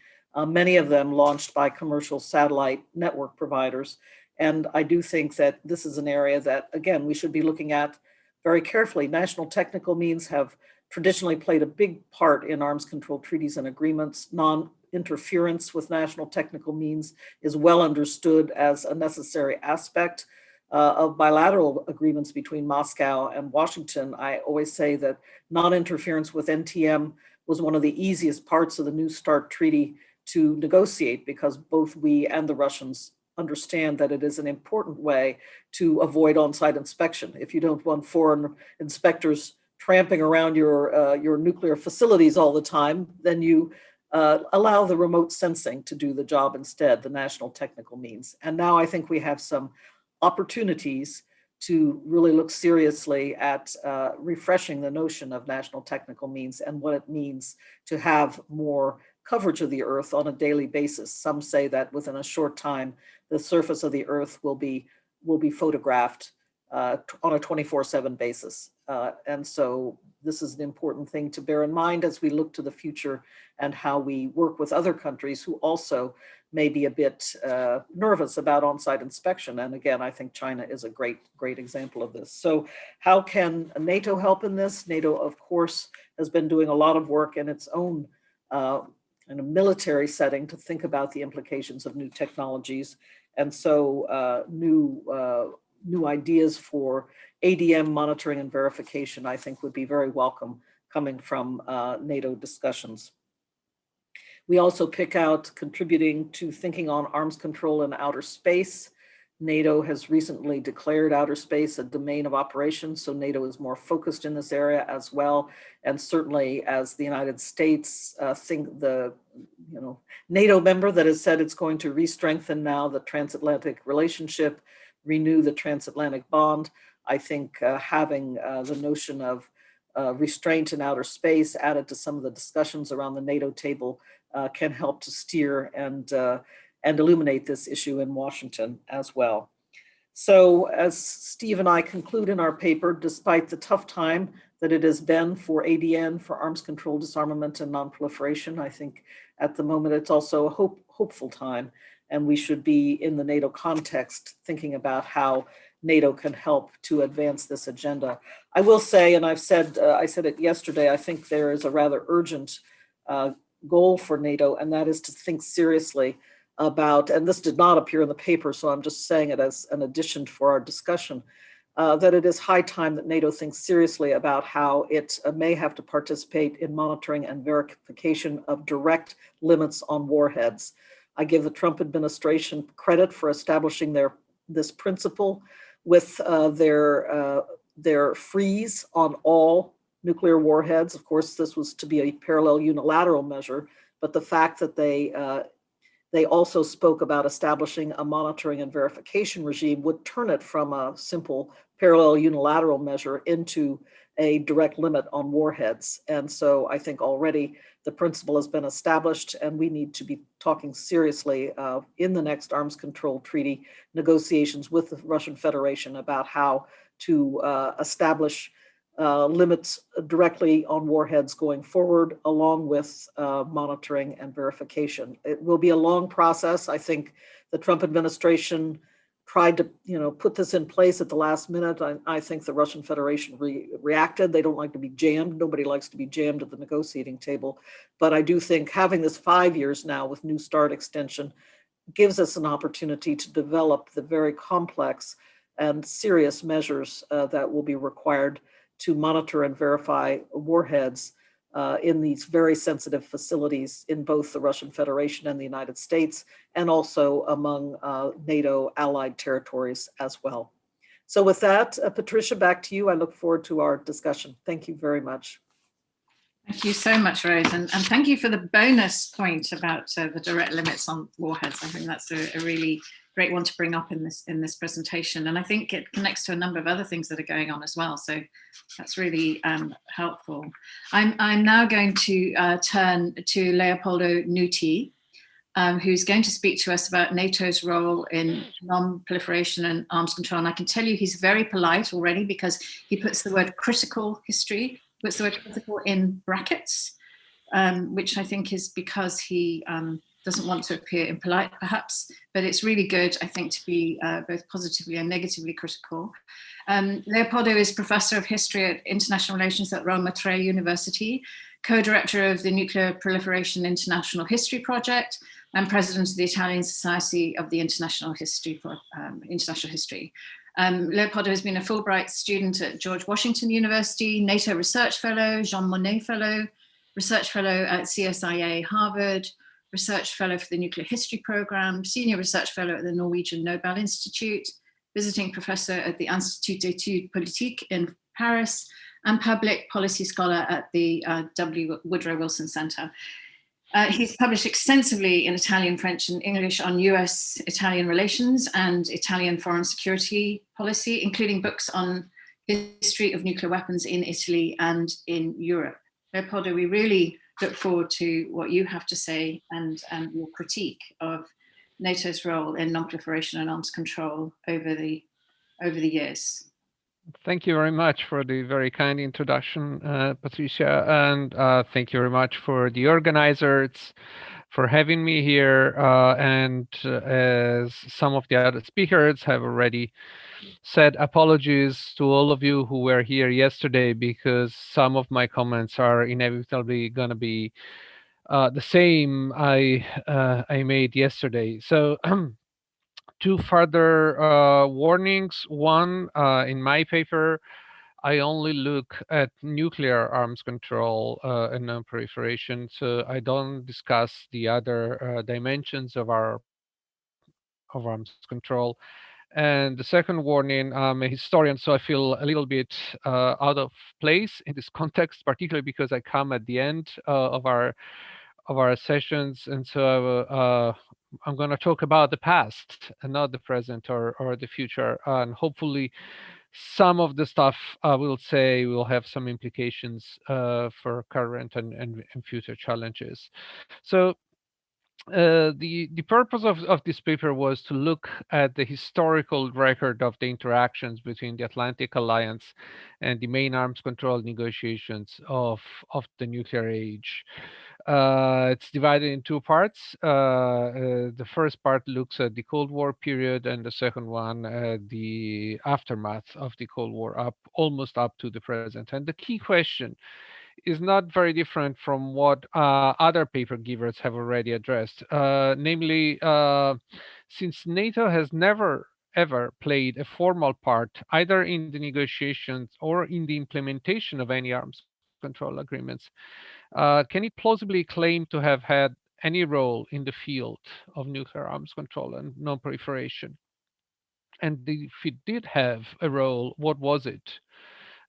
many of them launched by commercial satellite network providers. And I do think that this is an area that, again, we should be looking at very carefully. National technical means have traditionally played a big part in arms control treaties and agreements. Non-interference with national technical means is well understood as a necessary aspect of bilateral agreements between Moscow and Washington. I always say that non-interference with NTM was one of the easiest parts of the New START treaty to negotiate, because both we and the Russians understand that it is an important way to avoid on-site inspection. If you don't want foreign inspectors tramping around your nuclear facilities all the time, then you allow the remote sensing to do the job instead, the national technical means. And now I think we have some opportunities to really look seriously at refreshing the notion of national technical means and what it means to have more coverage of the Earth on a daily basis. Some say that within a short time, the surface of the Earth will be photographed on a 24/7 basis. And so this is an important thing to bear in mind as we look to the future and how we work with other countries who also may be a bit nervous about on-site inspection. And again, I think China is a great example of this. So how can NATO help in this? NATO, of course, has been doing a lot of work in its own in a military setting to think about the implications of new technologies. And so new ideas for ADM monitoring and verification, I think, would be very welcome coming from NATO discussions. We also pick out contributing to thinking on arms control in outer space. NATO has recently declared outer space a domain of operations, so NATO is more focused in this area as well. And certainly, as the United States, NATO member that has said it's going to re-strengthen now the transatlantic relationship, renew the transatlantic bond. I think having the notion of restraint in outer space added to some of the discussions around the NATO table can help to steer and illuminate this issue in Washington as well. So as Steve and I conclude in our paper, despite the tough time that it has been for ADN, for arms control, disarmament, and non-proliferation, I think at the moment it's also a hopeful time, and we should be in the NATO context thinking about how NATO can help to advance this agenda. I will say, and I said it yesterday, I think there is a rather urgent goal for NATO, and that is to think seriously about, and this did not appear in the paper, so I'm just saying it as an addition for our discussion, that it is high time that NATO thinks seriously about how it may have to participate in monitoring and verification of direct limits on warheads. I give the Trump administration credit for establishing this principle with their freeze on all nuclear warheads. Of course, this was to be a parallel unilateral measure, but the fact that they also spoke about establishing a monitoring and verification regime would turn it from a simple parallel unilateral measure into a direct limit on warheads. And so I think already the principle has been established, and we need to be talking seriously in the next arms control treaty negotiations with the Russian Federation about how to establish limits directly on warheads going forward, along with monitoring and verification. It will be a long process. I think the Trump administration tried to, put this in place at the last minute. I think the Russian Federation reacted. They don't like to be jammed. Nobody likes to be jammed at the negotiating table. But I do think having this 5 years now with New START extension gives us an opportunity to develop the very complex and serious measures that will be required to monitor and verify warheads in these very sensitive facilities in both the Russian Federation and the United States, and also among NATO allied territories as well. So with that, Patricia, back to you. I look forward to our discussion. Thank you very much. Thank you so much, Rose. And thank you for the bonus point about the direct limits on warheads. I think that's a really great one to bring up in this presentation. And I think it connects to a number of other things that are going on as well. So that's really helpful. I'm now going to turn to Leopoldo Nuti, who's going to speak to us about NATO's role in non-proliferation and arms control. And I can tell you he's very polite already, because he puts the word critical history, puts the word critical in brackets, which I think is because he doesn't want to appear impolite, perhaps, but it's really good, I think, to be both positively and negatively critical. Leopoldo is Professor of History at International Relations at Roma Tre University, co-director of the Nuclear Proliferation International History Project, and president of the Italian Society of the International History. Leopoldo has been a Fulbright student at George Washington University, NATO Research Fellow, Jean Monnet Fellow, Research Fellow at CSIA Harvard, Research Fellow for the Nuclear History Program, Senior Research Fellow at the Norwegian Nobel Institute, Visiting Professor at the Institut d'études politiques in Paris, and Public Policy Scholar at the W. Woodrow Wilson Center. He's published extensively in Italian, French, and English on US-Italian relations and Italian foreign security policy, including books on history of nuclear weapons in Italy and in Europe. Leopoldo, we really look forward to what you have to say and your critique of NATO's role in non-proliferation and arms control over the years. Thank you very much for the very kind introduction, Patricia, and thank you very much for the organizers for having me here. And as some of the other speakers have already said, apologies to all of you who were here yesterday, because some of my comments are inevitably going to be the same I made yesterday. So two further warnings. One, in my paper, I only look at nuclear arms control and non-proliferation, so I don't discuss the other dimensions of arms control. And the second warning, I'm a historian, so I feel a little bit out of place in this context, particularly because I come at the end of our sessions, and so I'm going to talk about the past and not the present or the future, and hopefully some of the stuff I will say will have some implications for current and future challenges. So the purpose of this paper was to look at the historical record of the interactions between the Atlantic Alliance and the main arms control negotiations of the nuclear age. It's divided in two parts. The first part looks at the Cold War period, and the second one the aftermath of the Cold War, almost up to the present. And the key question is not very different from what other paper givers have already addressed. Namely, since NATO has never ever played a formal part either in the negotiations or in the implementation of any arms control agreements, can it plausibly claim to have had any role in the field of nuclear arms control and non-proliferation? And if it did have a role, what was it?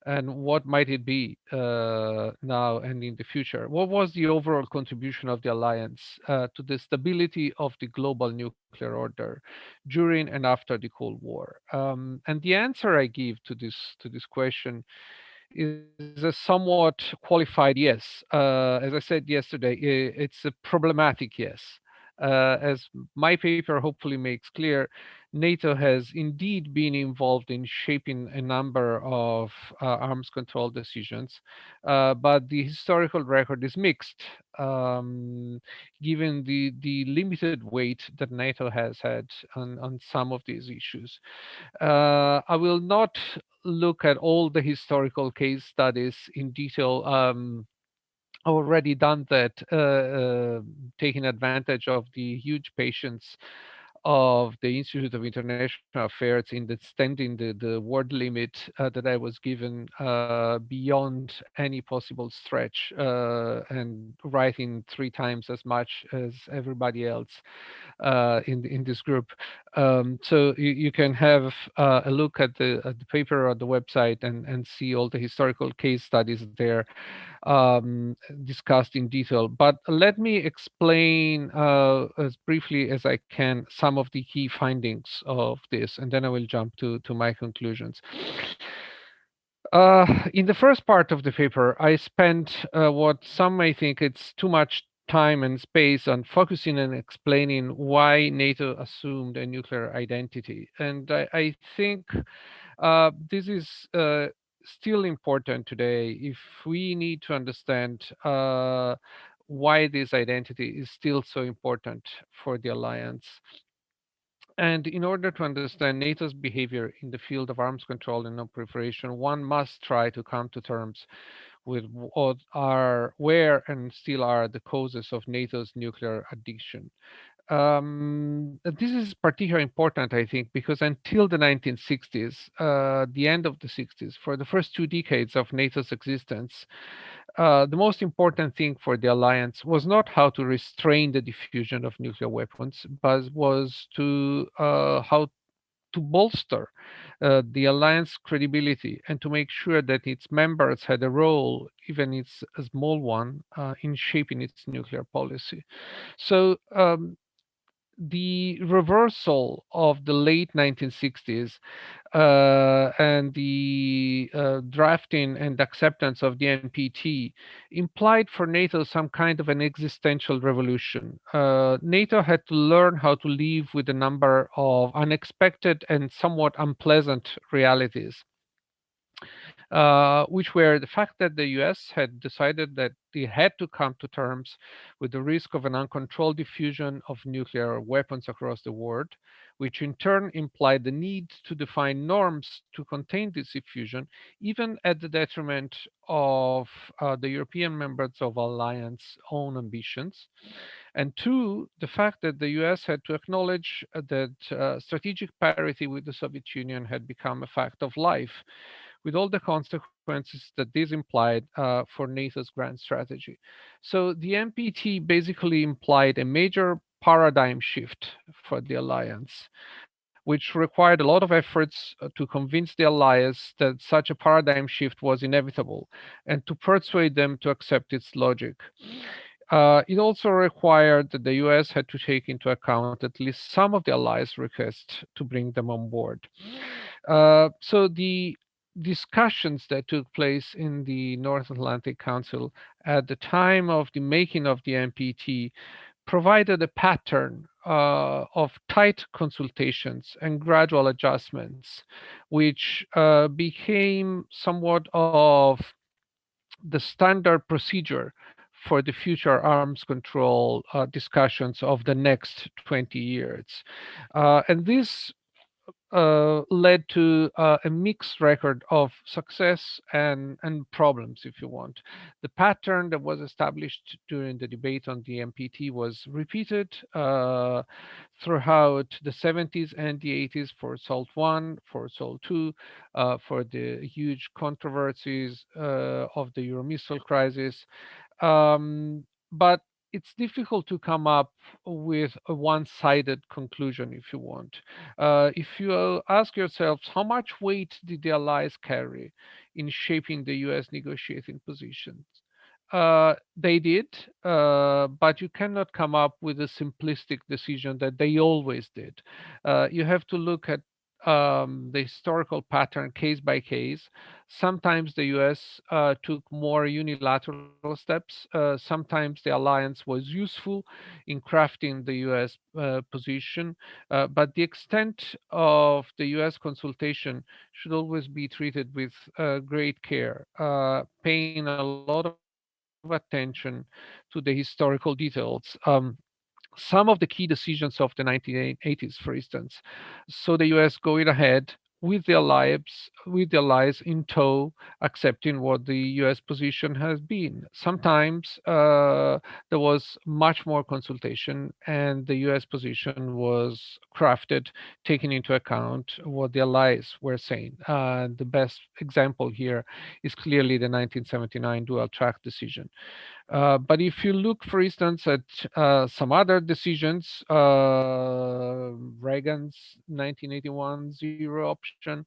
And what might it be now and in the future? What was the overall contribution of the alliance to the stability of the global nuclear order during and after the Cold War? And the answer I give to this question is a somewhat qualified yes. As I said yesterday, it's a problematic yes. As my paper hopefully makes clear, NATO has indeed been involved in shaping a number of arms control decisions, but the historical record is mixed, given the limited weight that NATO has had on some of these issues. I will not look at all the historical case studies in detail. Already done that, taking advantage of the huge patience of the Institute of International Affairs in extending the word limit that I was given beyond any possible stretch, and writing 3 times as much as everybody else in this group. So you can have a look at the paper on the website and see all the historical case studies there discussed in detail. But let me explain as briefly as I can some of the key findings of this, and then I will jump to my conclusions. In the first part of the paper, I spent what some may think it's too much time and space on focusing and explaining why NATO assumed a nuclear identity. And I think this is still important today if we need to understand why this identity is still so important for the alliance. And in order to understand NATO's behavior in the field of arms control and non-proliferation, one must try to come to terms with what are, where and still are the causes of NATO's nuclear addiction. This is particularly important, I think, because until the 1960s, the end of the 60s, for the first 2 decades of NATO's existence, the most important thing for the alliance was not how to restrain the diffusion of nuclear weapons, but was to how to bolster the alliance credibility and to make sure that its members had a role, even it's a small one, in shaping its nuclear policy. So the reversal of the late 1960s and the drafting and acceptance of the NPT implied for NATO some kind of an existential revolution. NATO had to learn how to live with a number of unexpected and somewhat unpleasant realities. Which were the fact that the US had decided that they had to come to terms with the risk of an uncontrolled diffusion of nuclear weapons across the world, which in turn implied the need to define norms to contain this diffusion, even at the detriment of the European members of Alliance's own ambitions. And 2, the fact that the US had to acknowledge that strategic parity with the Soviet Union had become a fact of life, with all the consequences that this implied for NATO's grand strategy. So the NPT basically implied a major paradigm shift for the alliance, which required a lot of efforts to convince the allies that such a paradigm shift was inevitable and to persuade them to accept its logic. It also required that the US had to take into account at least some of the allies' requests to bring them on board. So the discussions that took place in the North Atlantic Council at the time of the making of the NPT provided a pattern of tight consultations and gradual adjustments, which became somewhat of the standard procedure for the future arms control discussions of the next 20 years. And this led to a mixed record of success and problems, if you want. The pattern that was established during the debate on the NPT was repeated throughout the 70s and the 80s for SALT 1, for SALT 2, for the huge controversies of the Euromissile crisis. But it's difficult to come up with a one-sided conclusion, if you want. If you ask yourselves, how much weight did the Allies carry in shaping the US negotiating positions? They did, but you cannot come up with a simplistic decision that they always did. You have to look at the historical pattern case by case. Sometimes the US took more unilateral steps. Sometimes the alliance was useful in crafting the US position, but the extent of the US consultation should always be treated with great care, paying a lot of attention to the historical details. Some of the key decisions of the 1980s, for instance, so the US going ahead with the allies in tow, accepting what the US position has been. Sometimes there was much more consultation, and the US position was crafted taking into account what the allies were saying. The best example here is clearly the 1979 dual track decision. But if you look, for instance, at some other decisions, Reagan's 1981 zero option,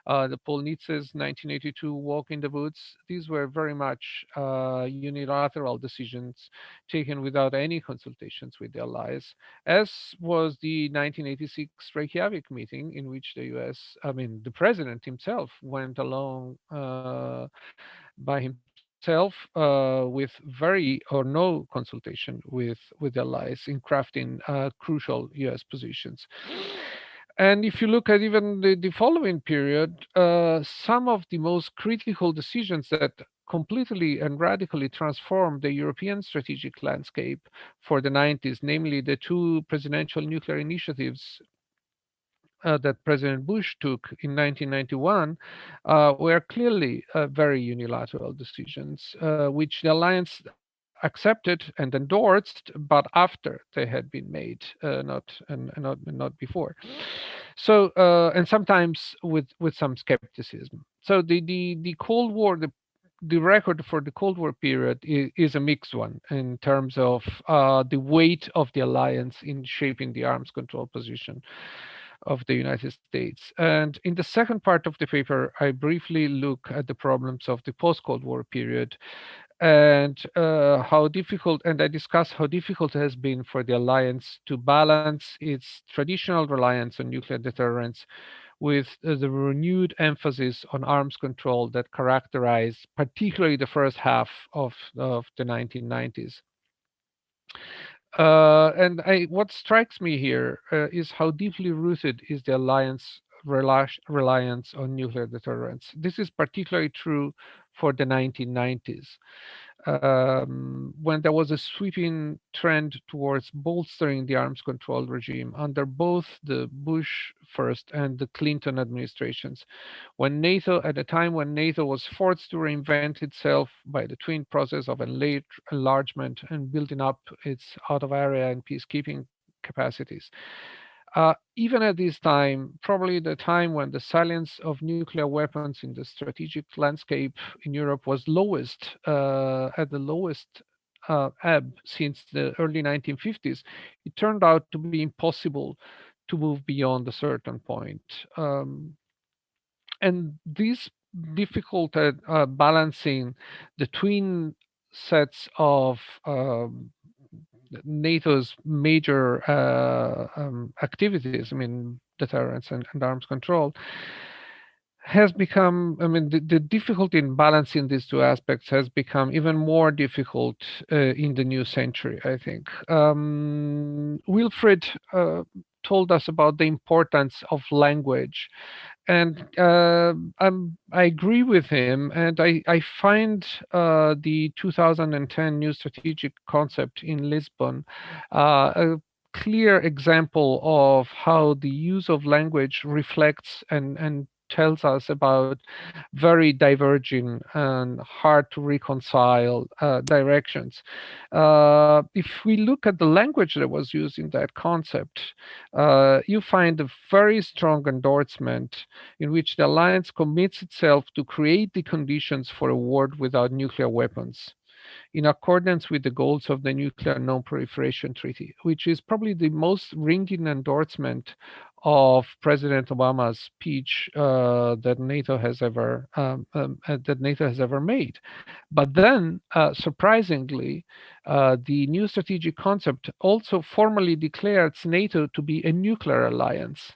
the Paul Nitz's 1982 walk in the woods, these were very much unilateral decisions taken without any consultations with the allies, as was the 1986 Reykjavik meeting, in which the US, I mean, the president himself went along by himself with very or no consultation with the allies in crafting crucial US positions. And if you look at even the following period, some of the most critical decisions that completely and radically transformed the European strategic landscape for the 90s, namely the two presidential nuclear initiatives that President Bush took in 1991 were clearly very unilateral decisions, which the alliance accepted and endorsed, but after they had been made, not before. So, and sometimes with some skepticism. So the Cold War, the record for the Cold War period is a mixed one in terms of the weight of the alliance in shaping the arms control position of the United States. And in the second part of the paper, I briefly look at the problems of the post-Cold War period and how difficult, and I discuss how difficult it has been for the alliance to balance its traditional reliance on nuclear deterrence with the renewed emphasis on arms control that characterized particularly the first half of the 1990s. What strikes me here is how deeply rooted is the alliance reliance on nuclear deterrence. This is particularly true for the 1990s, when there was a sweeping trend towards bolstering the arms control regime under both the Bush first and the Clinton administrations. When NATO, at a time when NATO was forced to reinvent itself by the twin process of enlargement and building up its out of area and peacekeeping capacities. Even at this time, probably the time when the salience of nuclear weapons in the strategic landscape in Europe was lowest, at the lowest ebb since the early 1950s, it turned out to be impossible to move beyond a certain point. And this difficult balancing the twin sets of NATO's major activities, I mean, deterrence and arms control, has become, I mean, the difficulty in balancing these two aspects has become even more difficult in the new century, I think. Wilfried told us about the importance of language. And I agree with him, and I find the 2010 new strategic concept in Lisbon a clear example of how the use of language reflects and tells us about very diverging and hard to reconcile directions. If we look at the language that was used in that concept, you find a very strong endorsement in which the alliance commits itself to create the conditions for a world without nuclear weapons. in accordance with the goals of the Nuclear Non-Proliferation Treaty, which is probably the most ringing endorsement of President Obama's speech that NATO has ever made. But then, surprisingly, the new strategic concept also formally declares NATO to be a nuclear alliance,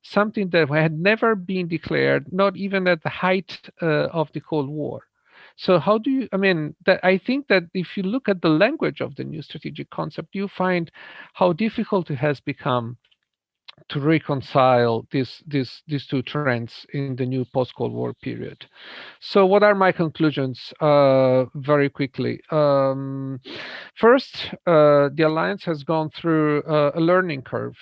something that had never been declared, not even at the height of the Cold War. So how do you, I think that if you look at the language of the new strategic concept, you find how difficult it has become to reconcile these two trends in the new post-Cold War period. So what are my conclusions very quickly? First, the alliance has gone through a learning curve.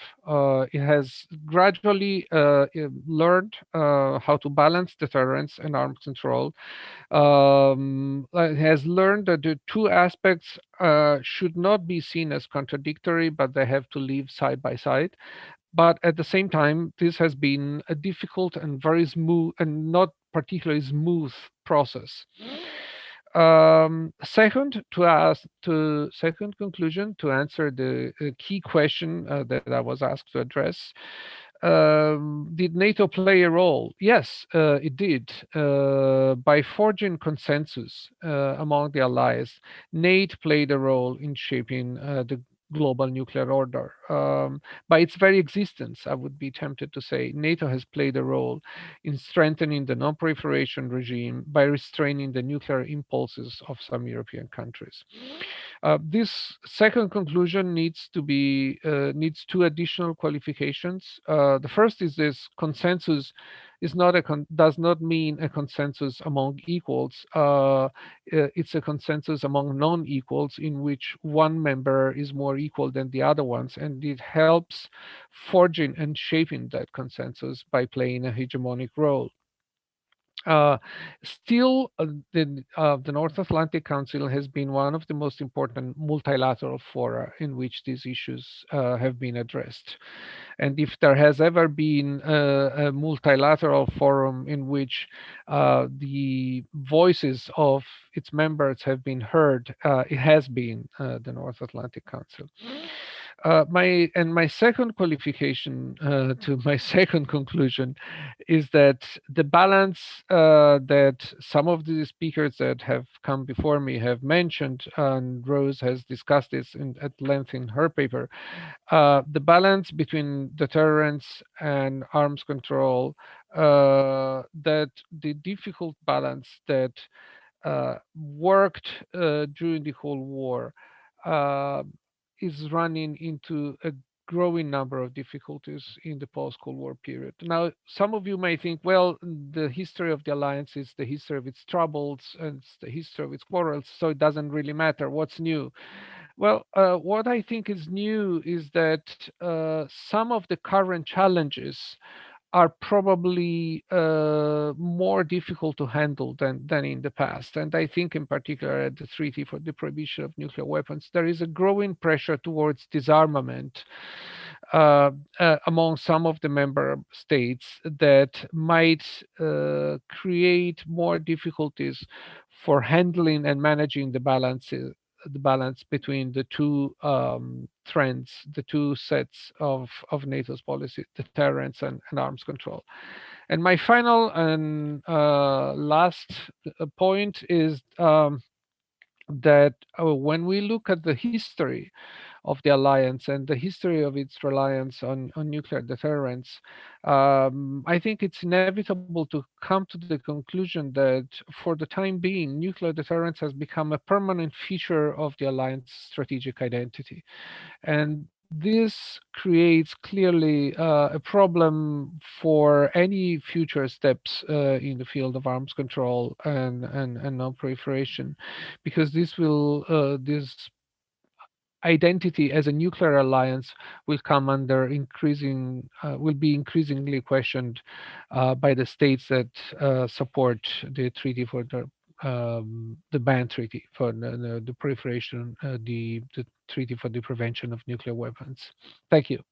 It has gradually learned how to balance deterrence and arms control. It has learned that the two aspects should not be seen as contradictory, but they have to live side by side. But at the same time, this has been a difficult and very smooth and not particularly smooth process. Second conclusion, to answer the key question that I was asked to address, did NATO play a role? Yes, it did. By forging consensus among the allies, NATO played a role in shaping the global nuclear order. By its very existence, I would be tempted to say, NATO has played a role in strengthening the non-proliferation regime by restraining the nuclear impulses of some European countries. This second conclusion needs two additional qualifications. The first is this: consensus does not mean a consensus among equals. It's a consensus among non-equals in which one member is more equal than the other ones, and it helps forging and shaping that consensus by playing a hegemonic role. Still, the North Atlantic Council has been one of the most important multilateral fora in which these issues have been addressed. And if there has ever been a multilateral forum in which the voices of its members have been heard, it has been the North Atlantic Council. My second qualification to my second conclusion is that the balance that some of the speakers that have come before me have mentioned, and Rose has discussed this at length in her paper, the balance between deterrence and arms control, that the difficult balance that worked during the Cold War is running into a growing number of difficulties in the post-Cold War period. Now, some of you may think, well, the history of the alliance is the history of its troubles and it's the history of its quarrels, so it doesn't really matter. What's new? Well, what I think is new is that some of the current challenges are probably more difficult to handle than in the past. And I think in particular at the Treaty for the Prohibition of Nuclear Weapons, there is a growing pressure towards disarmament among some of the member states that might create more difficulties for handling and managing the balance between the two trends, the two sets of NATO's policy, deterrence and arms control. And my final and last point is that when we look at the history of the alliance and the history of its reliance on nuclear deterrence, I think it's inevitable to come to the conclusion that for the time being, nuclear deterrence has become a permanent feature of the alliance strategic identity. And this creates clearly a problem for any future steps in the field of arms control and non-proliferation, because this identity as a nuclear alliance will come under will be increasingly questioned by the states that support the treaty for the ban treaty for the proliferation, the treaty for the prevention of nuclear weapons. Thank you.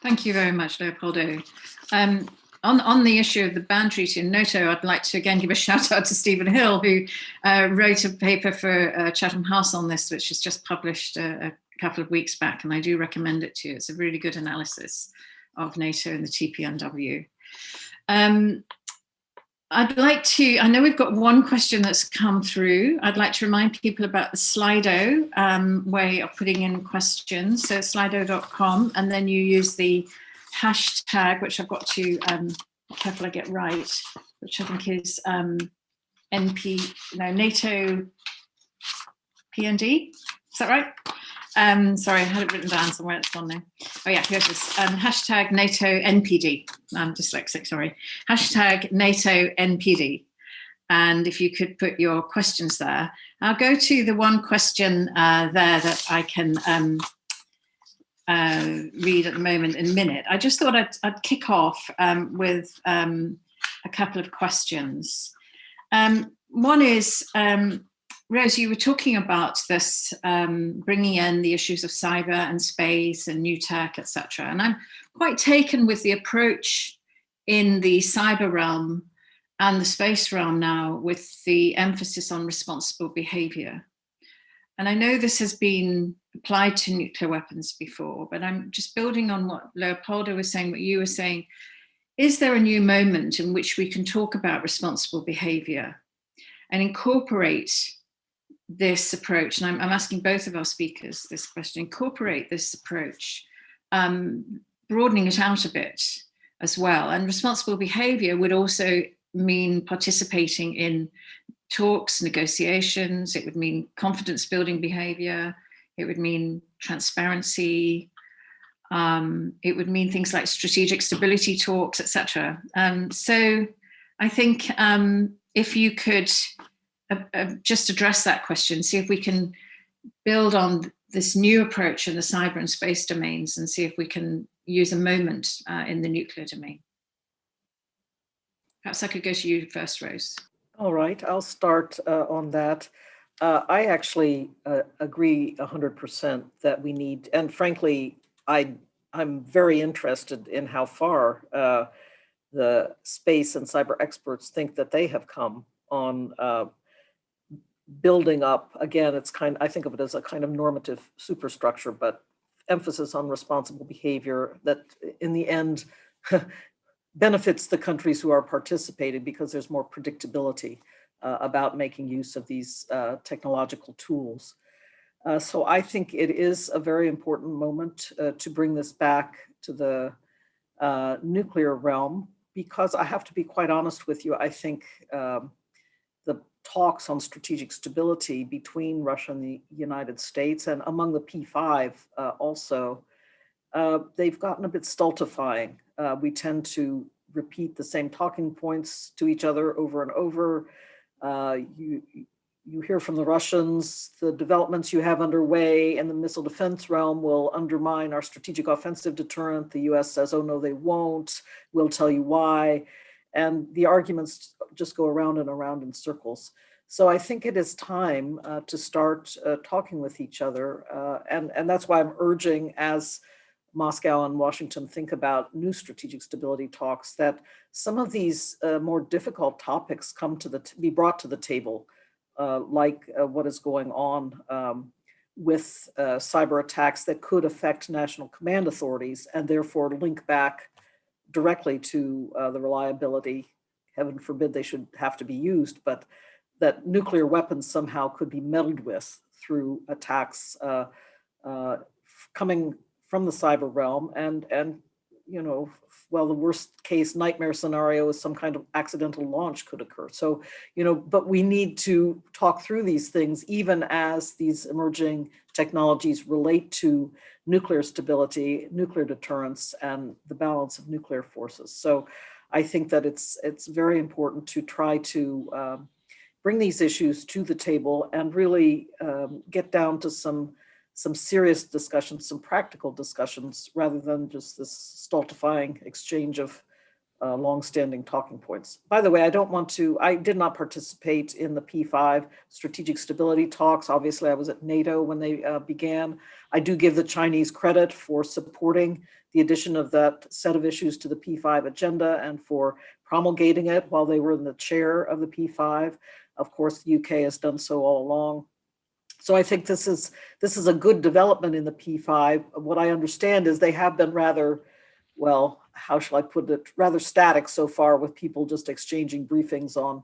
Thank you very much, Leopoldo. on the issue of the ban treaty in Nato, I'd like to again give a shout out to Stephen Hill, who wrote a paper for Chatham House on this, which was just published a couple of weeks back, and I do recommend it to you. It's a really good analysis of NATO and the TPNW. I'd like to, I know we've got one question that's come through. I'd like to remind people about the Slido way of putting in questions. So slido.com, and then you use the hashtag, which I've got to be careful I get right, which I think is NATO PND. Is that right? Sorry, I had it written down somewhere. It's gone now. Oh yeah, here it is. Hashtag NATO NPD. I'm dyslexic, sorry. Hashtag NATO NPD. And if you could put your questions there. I'll go to the one question there that I can read at the moment in a minute. I just thought I'd kick off with a couple of questions. One is, Rose, you were talking about this, bringing in the issues of cyber and space and new tech, etc. And I'm quite taken with the approach in the cyber realm and the space realm now, with the emphasis on responsible behavior. And I know this has been applied to nuclear weapons before, but I'm just building on what Leopoldo was saying, what you were saying. Is there a new moment in which we can talk about responsible behavior and incorporate this approach? And I'm asking both of our speakers this question, incorporate this approach, broadening it out a bit as well. And responsible behavior would also mean participating in talks, negotiations. It would mean confidence building behavior. It would mean transparency. It would mean things like strategic stability talks, etc. So I think if you could just address that question, see if we can build on this new approach in the cyber and space domains, and see if we can use a moment in the nuclear domain. Perhaps I could go to you first, Rose. All right, I'll start on that. I actually agree 100% that we need, and frankly, I'm very interested in how far the space and cyber experts think that they have come on building up. Again, it's I think of it as a kind of normative superstructure, but emphasis on responsible behavior that in the end benefits the countries who are participating, because there's more predictability about making use of these technological tools. So I think it is a very important moment to bring this back to the nuclear realm, because I have to be quite honest with you, I think the talks on strategic stability between Russia and the United States, and among the P5 also, they've gotten a bit stultifying. We tend to repeat the same talking points to each other over and over. You hear from the Russians, the developments you have underway in the missile defense realm will undermine our strategic offensive deterrent. The US says, oh no, they won't. We'll tell you why. And the arguments just go around and around in circles. So I think it is time to start talking with each other. And that's why I'm urging, as Moscow and Washington think about new strategic stability talks, that some of these more difficult topics be brought to the table, like what is going on with cyber attacks that could affect national command authorities and therefore link back directly to the reliability. Heaven forbid they should have to be used, but that nuclear weapons somehow could be meddled with through attacks coming from the cyber realm, and you know, well, the worst case nightmare scenario is some kind of accidental launch could occur. So, you know, but we need to talk through these things, even as these emerging technologies relate to nuclear stability, nuclear deterrence, and the balance of nuclear forces. So I think that it's very important to try to bring these issues to the table and really get down to some serious discussions, some practical discussions, rather than just this stultifying exchange of longstanding talking points. By the way, I did not participate in the P5 strategic stability talks. Obviously, I was at NATO when they began. I do give the Chinese credit for supporting the addition of that set of issues to the P5 agenda and for promulgating it while they were in the chair of the P5. Of course, the UK has done so all along. So I think this is a good development in the P5. What I understand is they have been rather, well, how shall I put it, rather static so far, with people just exchanging briefings on,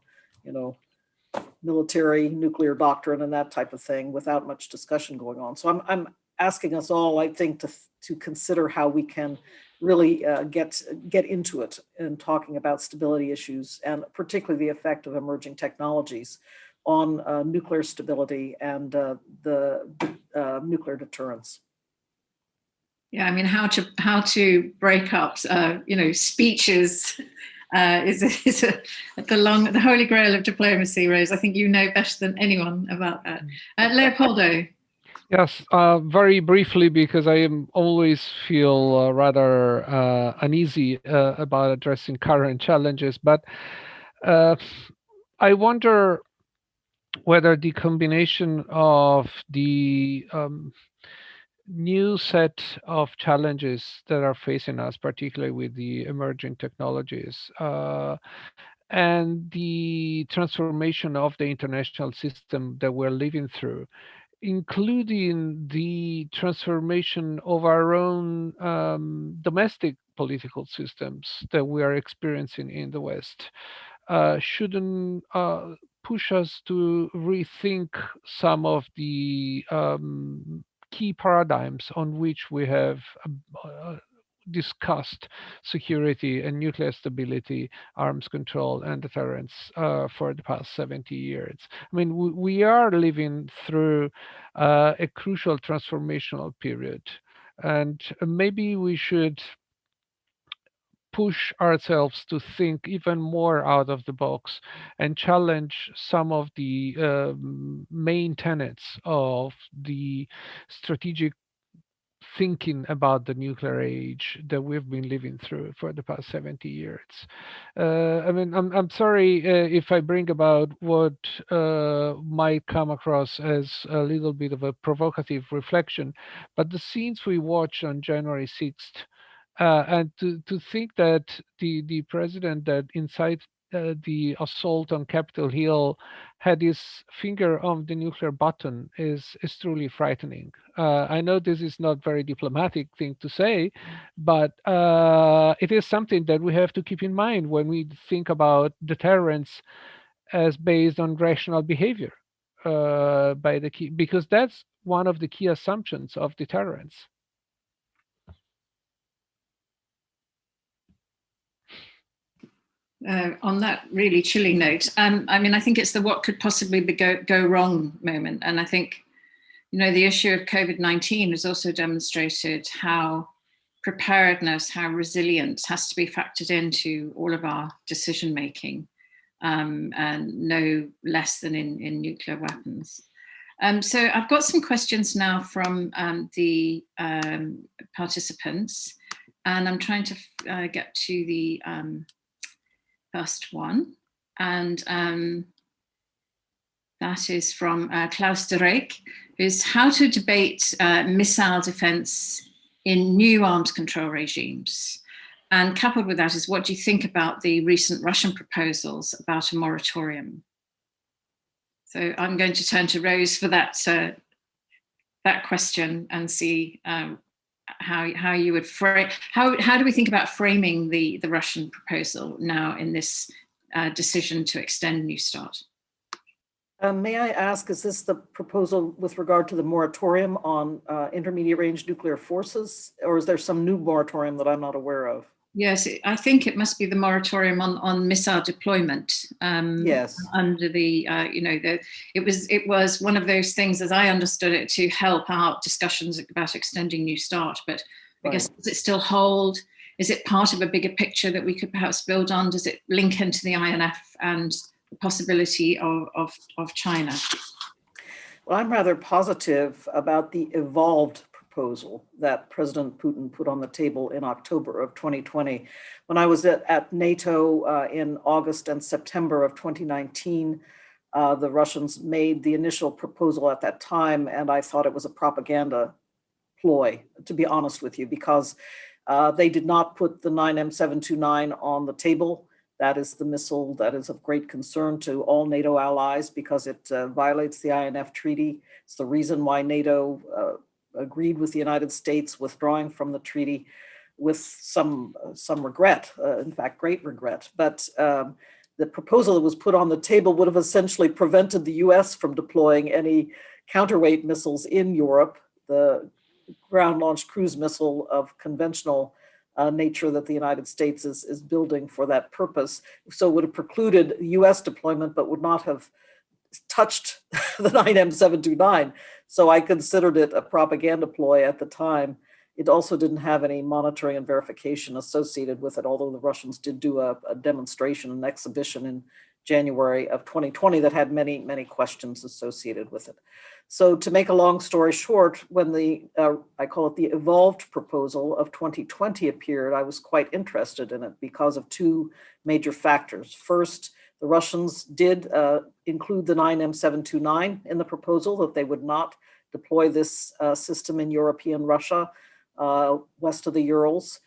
military nuclear doctrine and that type of thing without much discussion going on. So I'm asking us all, I think, to consider how we can really get into it in talking about stability issues, and particularly the effect of emerging technologies on nuclear stability and the nuclear deterrence. Yeah, I mean, how to break up, speeches is the holy grail of diplomacy, Rose. I think you know better than anyone about that. Leopoldo. Yes, very briefly, because I always feel rather uneasy about addressing current challenges, but I wonder whether the combination of the new set of challenges that are facing us, particularly with the emerging technologies, and the transformation of the international system that we're living through, including the transformation of our own domestic political systems that we are experiencing in the West, shouldn't push us to rethink some of the key paradigms on which we have discussed security and nuclear stability, arms control, and deterrence for the past 70 years. I mean, we are living through a crucial transformational period, and maybe we should push ourselves to think even more out of the box and challenge some of the main tenets of the strategic thinking about the nuclear age that we've been living through for the past 70 years. I mean, I'm sorry if I bring about what might come across as a little bit of a provocative reflection, but the scenes we watched on January 6th, and to think that the president that incited the assault on Capitol Hill had his finger on the nuclear button is truly frightening. I know this is not very diplomatic thing to say, but it is something that we have to keep in mind when we think about deterrence as based on rational behavior by the key, because that's one of the key assumptions of deterrence. On that really chilling note, I mean, I think it's the what could possibly go wrong moment. And I think, the issue of COVID-19 has also demonstrated how preparedness, how resilience has to be factored into all of our decision making, and no less than in nuclear weapons. So I've got some questions now from the participants, and I'm trying to get to the first one, and that is from Klaus de Rijk, is how to debate missile defense in new arms control regimes. And coupled with that is, what do you think about the recent Russian proposals about a moratorium? So I'm going to turn to Rose for that question and see how you would frame, how do we think about framing the Russian proposal now in this decision to extend New START? May I ask, is this the proposal with regard to the moratorium on intermediate range nuclear forces, or is there some new moratorium that I'm not aware of? Yes, I think it must be the moratorium on missile deployment. Yes. Under the, it was one of those things, as I understood it, to help out discussions about extending New START. But I guess, does it still hold? Is it part of a bigger picture that we could perhaps build on? Does it link into the INF and the possibility of China? Well, I'm rather positive about the evolved proposal that President Putin put on the table in October of 2020. When I was at NATO in August and September of 2019, the Russians made the initial proposal at that time, and I thought it was a propaganda ploy, to be honest with you, because they did not put the 9M729 on the table. That is the missile that is of great concern to all NATO allies because it violates the INF Treaty. It's the reason why NATO agreed with the United States withdrawing from the treaty with some regret, in fact, great regret. But the proposal that was put on the table would have essentially prevented the US from deploying any counterweight missiles in Europe. The ground-launched cruise missile of conventional nature that the United States is building for that purpose. So it would have precluded US deployment, but would not have touched the 9M729. So I considered it a propaganda ploy at the time. It also didn't have any monitoring and verification associated with it, although the Russians did do a demonstration, an exhibition in January of 2020 that had many, many questions associated with it. So to make a long story short, when the, I call it the evolved proposal of 2020 appeared, I was quite interested in it because of two major factors. First, the Russians did include the 9M729 in the proposal, that they would not deploy this system in European Russia, west of the Urals.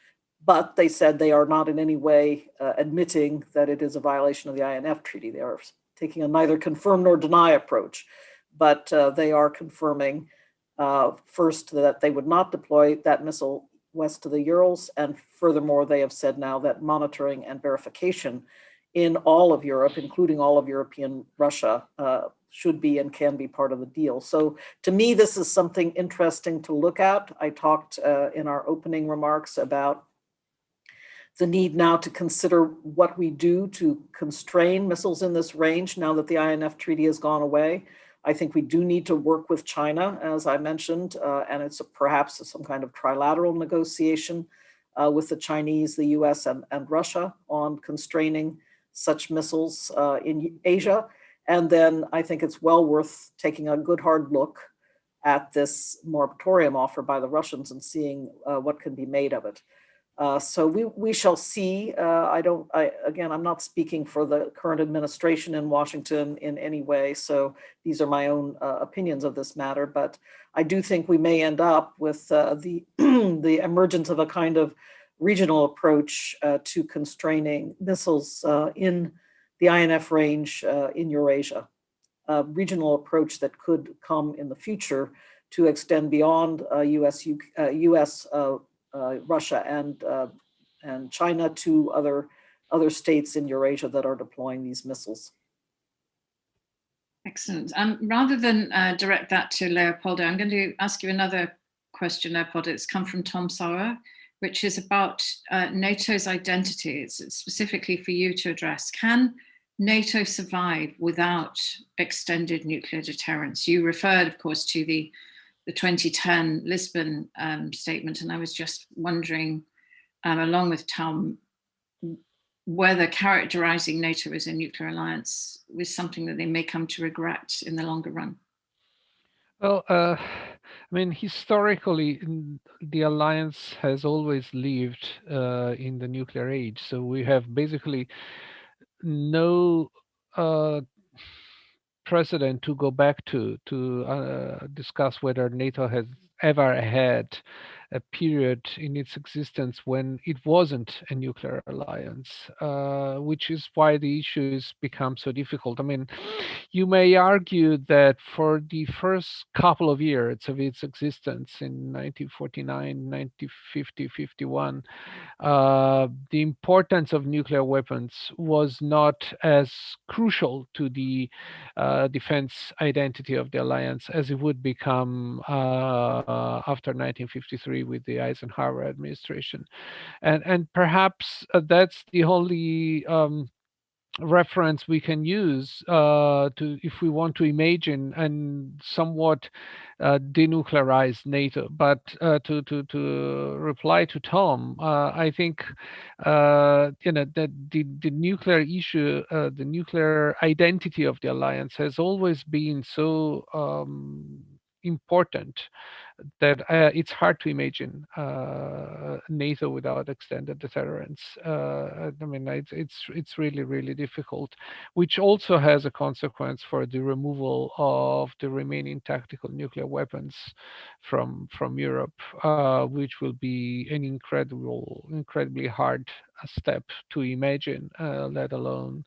But they said they are not in any way admitting that it is a violation of the INF Treaty. They are taking a neither confirm nor deny approach. But they are confirming first that they would not deploy that missile west of the Urals. And furthermore, they have said now that monitoring and verification in all of Europe, including all of European Russia, should be and can be part of the deal. So to me, this is something interesting to look at. I talked in our opening remarks about the need now to consider what we do to constrain missiles in this range now that the INF Treaty has gone away. I think we do need to work with China, as I mentioned, and it's perhaps some kind of trilateral negotiation with the Chinese, the US, and Russia on constraining such missiles in Asia. And then I think it's well worth taking a good hard look at this moratorium offer by the Russians and seeing what can be made of it. So we shall see. Again, I'm not speaking for the current administration in Washington in any way. So these are my own opinions of this matter. But I do think we may end up with the the emergence of a kind of regional approach to constraining missiles in the INF range in Eurasia. A regional approach that could come in the future to extend beyond US, Russia and China to other states in Eurasia that are deploying these missiles. Excellent. Rather than direct that to Leopoldo, I'm going to ask you another question, Leopoldo. It's come from Tom Sauer, which is about NATO's identity. It's specifically for you to address. Can NATO survive without extended nuclear deterrence? You referred, of course, to the 2010 Lisbon statement, and I was just wondering, along with Tom, whether characterizing NATO as a nuclear alliance was something that they may come to regret in the longer run. Well, I mean, historically, the alliance has always lived in the nuclear age. So we have basically no precedent to go back to discuss whether NATO has ever had a period in its existence when it wasn't a nuclear alliance, which is why the issues become so difficult. I mean, you may argue that for the first couple of years of its existence in 1949, 1950, 51, the importance of nuclear weapons was not as crucial to the defense identity of the alliance as it would become after 1953 with the Eisenhower administration. And perhaps that's the only reference we can use if we want to imagine and somewhat denuclearize NATO. But to reply to Tom, I think that the nuclear issue, the nuclear identity of the alliance has always been so important that it's hard to imagine NATO without extended deterrence. I mean, it's really, really difficult, which also has a consequence for the removal of the remaining tactical nuclear weapons from Europe, which will be an incredibly hard step to imagine, let alone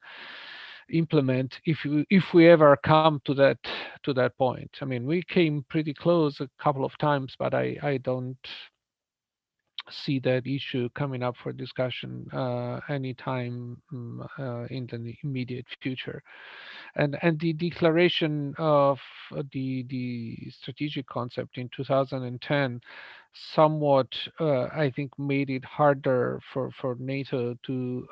implement if we ever come to that point. I mean, we came pretty close a couple of times, but I don't see that issue coming up for discussion anytime in the immediate future. And the declaration of the strategic concept in 2010 somewhat, I think, made it harder for NATO to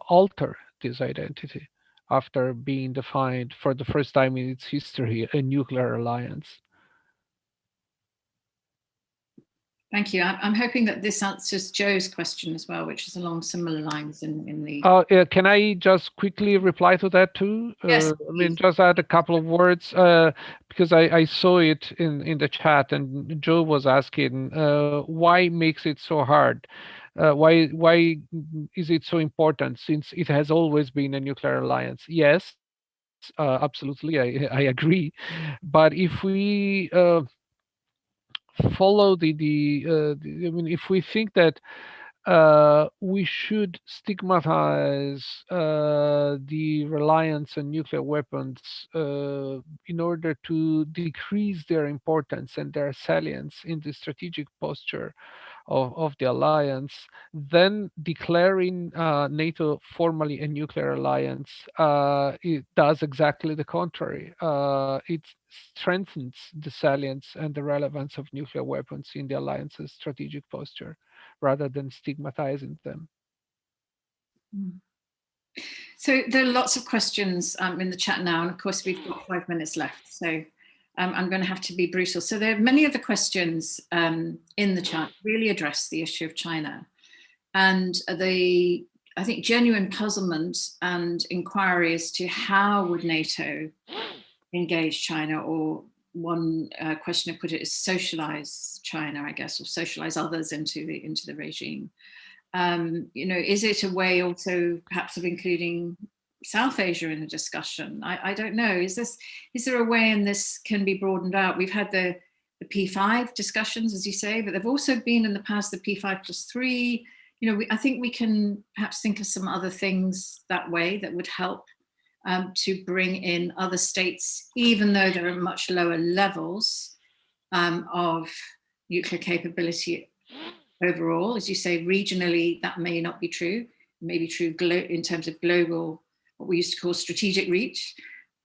alter this identity after being defined for the first time in its history a nuclear alliance. Thank you. I'm hoping that this answers Joe's question as well, which is along similar lines in the... Can I just quickly reply to that too? Yes, I mean, just add a couple of words, because I saw it in the chat, and Joe was asking, why makes it so hard? Why is it so important, since it has always been a nuclear alliance? Yes, absolutely, I agree. But if we follow I mean, if we think that we should stigmatize the reliance on nuclear weapons in order to decrease their importance and their salience in the strategic posture of the alliance, then declaring NATO formally a nuclear alliance, it does exactly the contrary. It strengthens the salience and the relevance of nuclear weapons in the alliance's strategic posture, rather than stigmatizing them. So there are lots of questions in the chat now, and of course we've got 5 minutes left, so I'm going to have to be brutal. So there are many of the questions in the chat really address the issue of China, and I think genuine puzzlement and inquiry as to how would NATO engage China, or one questioner put it as socialize China, I guess, or socialize others into the regime. You know, is it a way also perhaps of including South Asia in the discussion? I don't know. Is there a way in this can be broadened out? We've had the P5 discussions, as you say, but there've also been in the past the P5+3. You know, I think we can perhaps think of some other things that way that would help to bring in other states, even though there are much lower levels of nuclear capability overall. As you say, regionally, that may not be true. It may be true in terms of global, what we used to call strategic reach.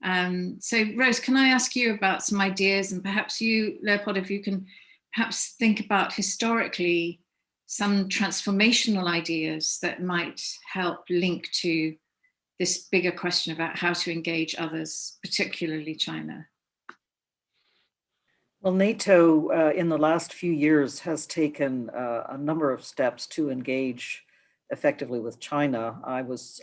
So Rose, can I ask you about some ideas, and perhaps you, Leopold, if you can perhaps think about historically some transformational ideas that might help link to this bigger question about how to engage others, particularly China. Well, NATO in the last few years has taken a number of steps to engage effectively with China. I was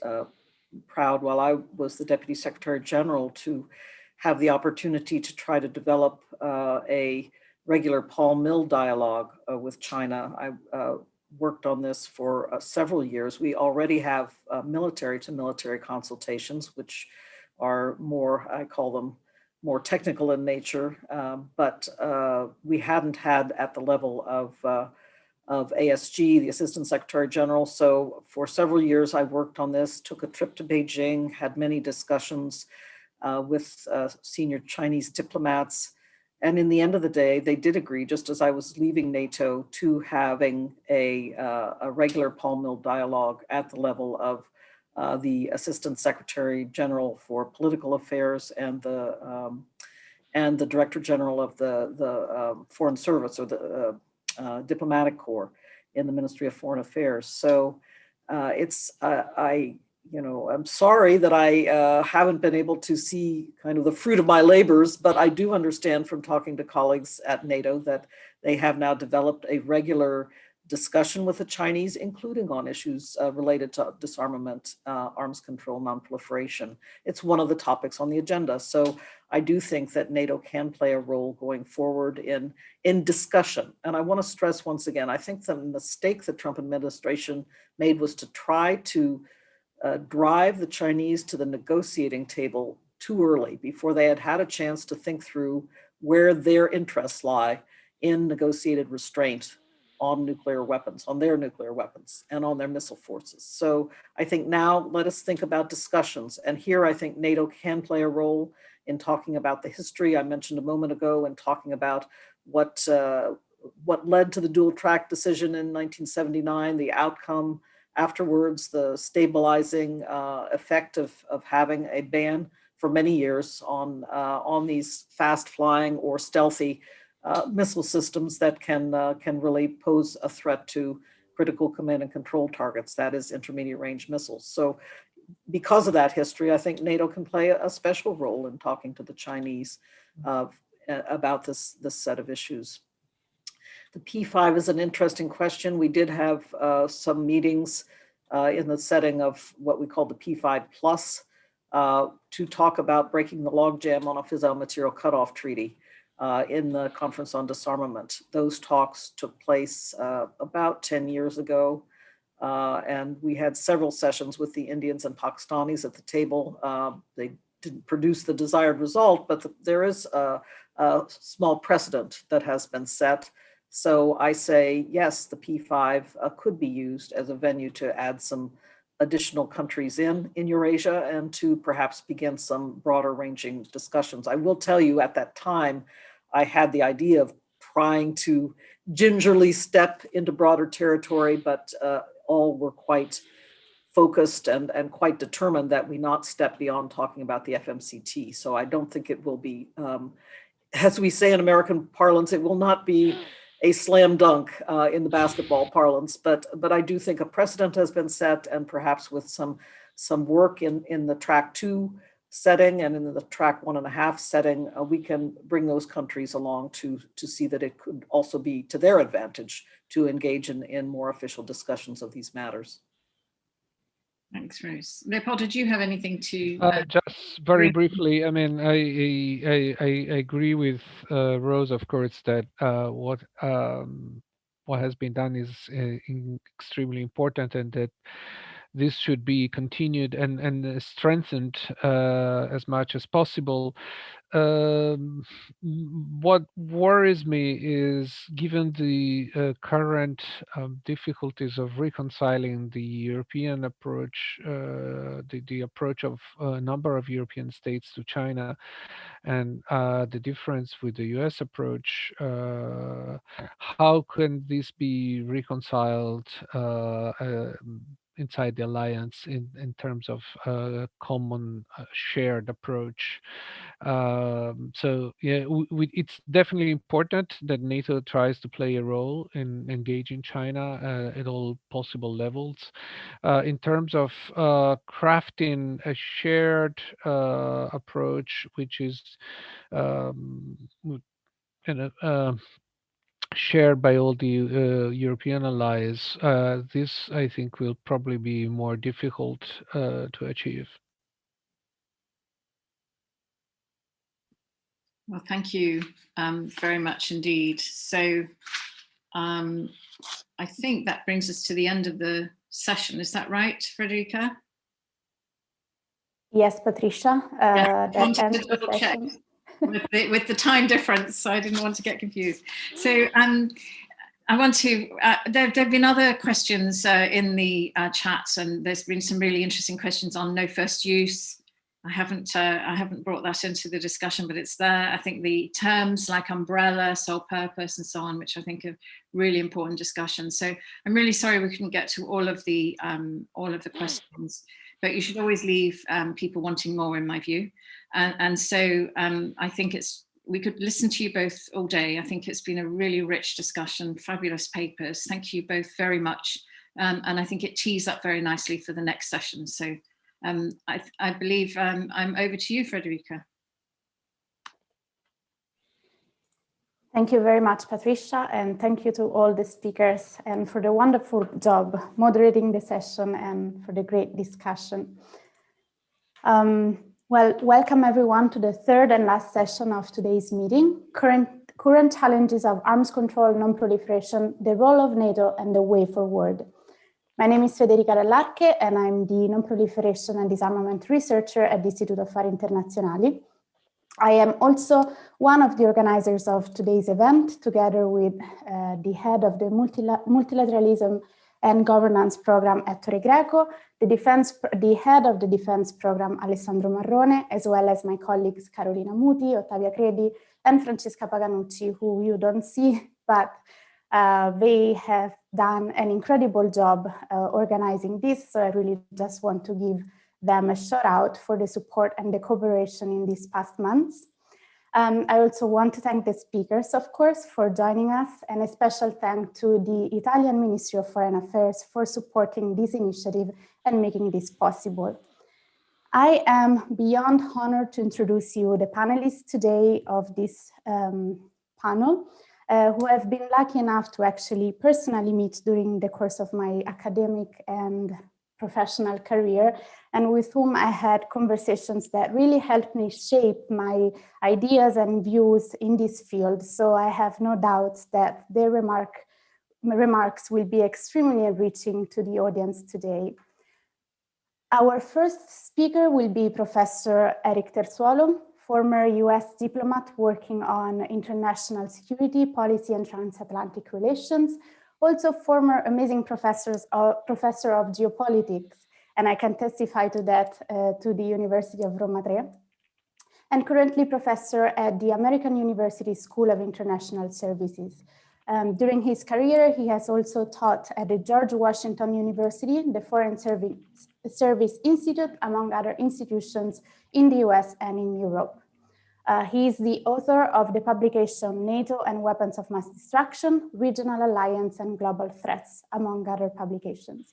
proud, while I was the Deputy Secretary General, to have the opportunity to try to develop a regular Paul Mill dialogue with China. I worked on this for several years. We already have military to military consultations, which are more, I call them, more technical in nature, but we hadn't had at the level of ASG, the Assistant Secretary General. So for several years, I worked on this, took a trip to Beijing, had many discussions with senior Chinese diplomats. And in the end of the day, they did agree, just as I was leaving NATO, to having a regular Paul Mill dialogue at the level of the Assistant Secretary General for Political Affairs and the Director General of the Foreign Service, or the Diplomatic Corps in the Ministry of Foreign Affairs. So I'm sorry that I haven't been able to see kind of the fruit of my labors, but I do understand from talking to colleagues at NATO that they have now developed a regular discussion with the Chinese, including on issues related to disarmament, arms control, non-proliferation. It's one of the topics on the agenda. So I do think that NATO can play a role going forward in discussion. And I want to stress once again, I think the mistake the Trump administration made was to try to drive the Chinese to the negotiating table too early, before they had had a chance to think through where their interests lie in negotiated restraint on nuclear weapons, on their nuclear weapons, and on their missile forces. So I think now let us think about discussions. And here I think NATO can play a role in talking about the history I mentioned a moment ago, and talking about what led to the dual track decision in 1979, the outcome afterwards, the stabilizing effect of having a ban for many years on these fast flying or stealthy missile systems that can really pose a threat to critical command and control targets, that is intermediate range missiles. So because of that history, I think NATO can play a special role in talking to the Chinese about this set of issues. The P5 is an interesting question. We did have some meetings in the setting of what we call the P5 Plus to talk about breaking the logjam on a fissile material cutoff treaty in the Conference on Disarmament. Those talks took place about 10 years ago, and we had several sessions with the Indians and Pakistanis at the table. They didn't produce the desired result, but there is a small precedent that has been set. So I say, yes, the P5 could be used as a venue to add some additional countries in Eurasia, and to perhaps begin some broader ranging discussions. I will tell you, at that time, I had the idea of trying to gingerly step into broader territory, but all were quite focused and quite determined that we not step beyond talking about the FMCT. So I don't think it will be, as we say in American parlance, it will not be a slam dunk in the basketball parlance, but I do think a precedent has been set, and perhaps with some work in the track 2 setting and in the track 1.5 setting, we can bring those countries along to see that it could also be to their advantage to engage in more official discussions of these matters. Thanks, Rose. Leopold, did you have anything to? Just very briefly, I mean, I agree with Rose, of course, that what has been done is extremely important, and that this should be continued and strengthened as much as possible. What worries me is, given the current difficulties of reconciling the European approach, the approach of a number of European states to China, and the difference with the US approach, how can this be reconciled inside the alliance in terms of common shared approach? So yeah, it's definitely important that NATO tries to play a role in engaging China at all possible levels. In terms of crafting a shared approach, which is shared by all the European allies, this, I think, will probably be more difficult to achieve. Well, thank you very much indeed. So I think that brings us to the end of the session. Is that right, Frederica? Yes, Patricia. That ends the session. With the time difference, I didn't want to get confused. So I want to, there have been other questions in the chats, and there's been some really interesting questions on no first use. I haven't brought that into the discussion, but it's there. I think the terms like umbrella, sole purpose, and so on, which I think are really important discussions. So I'm really sorry we couldn't get to all of the questions, but you should always leave people wanting more, in my view. And so I think we could listen to you both all day. I think it's been a really rich discussion, fabulous papers. Thank you both very much. And I think it tees up very nicely for the next session. So I believe I'm over to you, Frederica. Thank you very much, Patricia, and thank you to all the speakers and for the wonderful job moderating the session and for the great discussion. Well, welcome everyone to the third and last session of today's meeting, current challenges of arms control, non-proliferation, the role of NATO and the way forward. My name is Federica Dell'Arche and I'm the non-proliferation and disarmament researcher at the Istituto Affari Internazionali. I am also one of the organizers of today's event, together with the head of the multilateralism and governance program at Torre Greco, the head of the defense program, Alessandro Marrone, as well as my colleagues Carolina Muti, Ottavia Credi, and Francesca Paganucci, who you don't see, but they have done an incredible job organizing this. So I really just want to give them a shout out for the support and the cooperation in these past months. I also want to thank the speakers, of course, for joining us, and a special thank to the Italian Ministry of Foreign Affairs for supporting this initiative and making this possible. I am beyond honored to introduce you the panelists today of this panel, who have been lucky enough to actually personally meet during the course of my academic and professional career, and with whom I had conversations that really helped me shape my ideas and views in this field. So I have no doubts that their remarks will be extremely enriching to the audience today. Our first speaker will be Professor Eric Terzuolo, former US diplomat working on international security, policy, and transatlantic relations. Also former amazing professor of geopolitics, and I can testify to that to the University of Roma Tre, and currently professor at the American University School of International Services. During his career, he has also taught at the George Washington University, the Foreign Service Institute, among other institutions in the US and in Europe. He is the author of the publication NATO and Weapons of Mass Destruction, Regional Alliance and Global Threats, among other publications.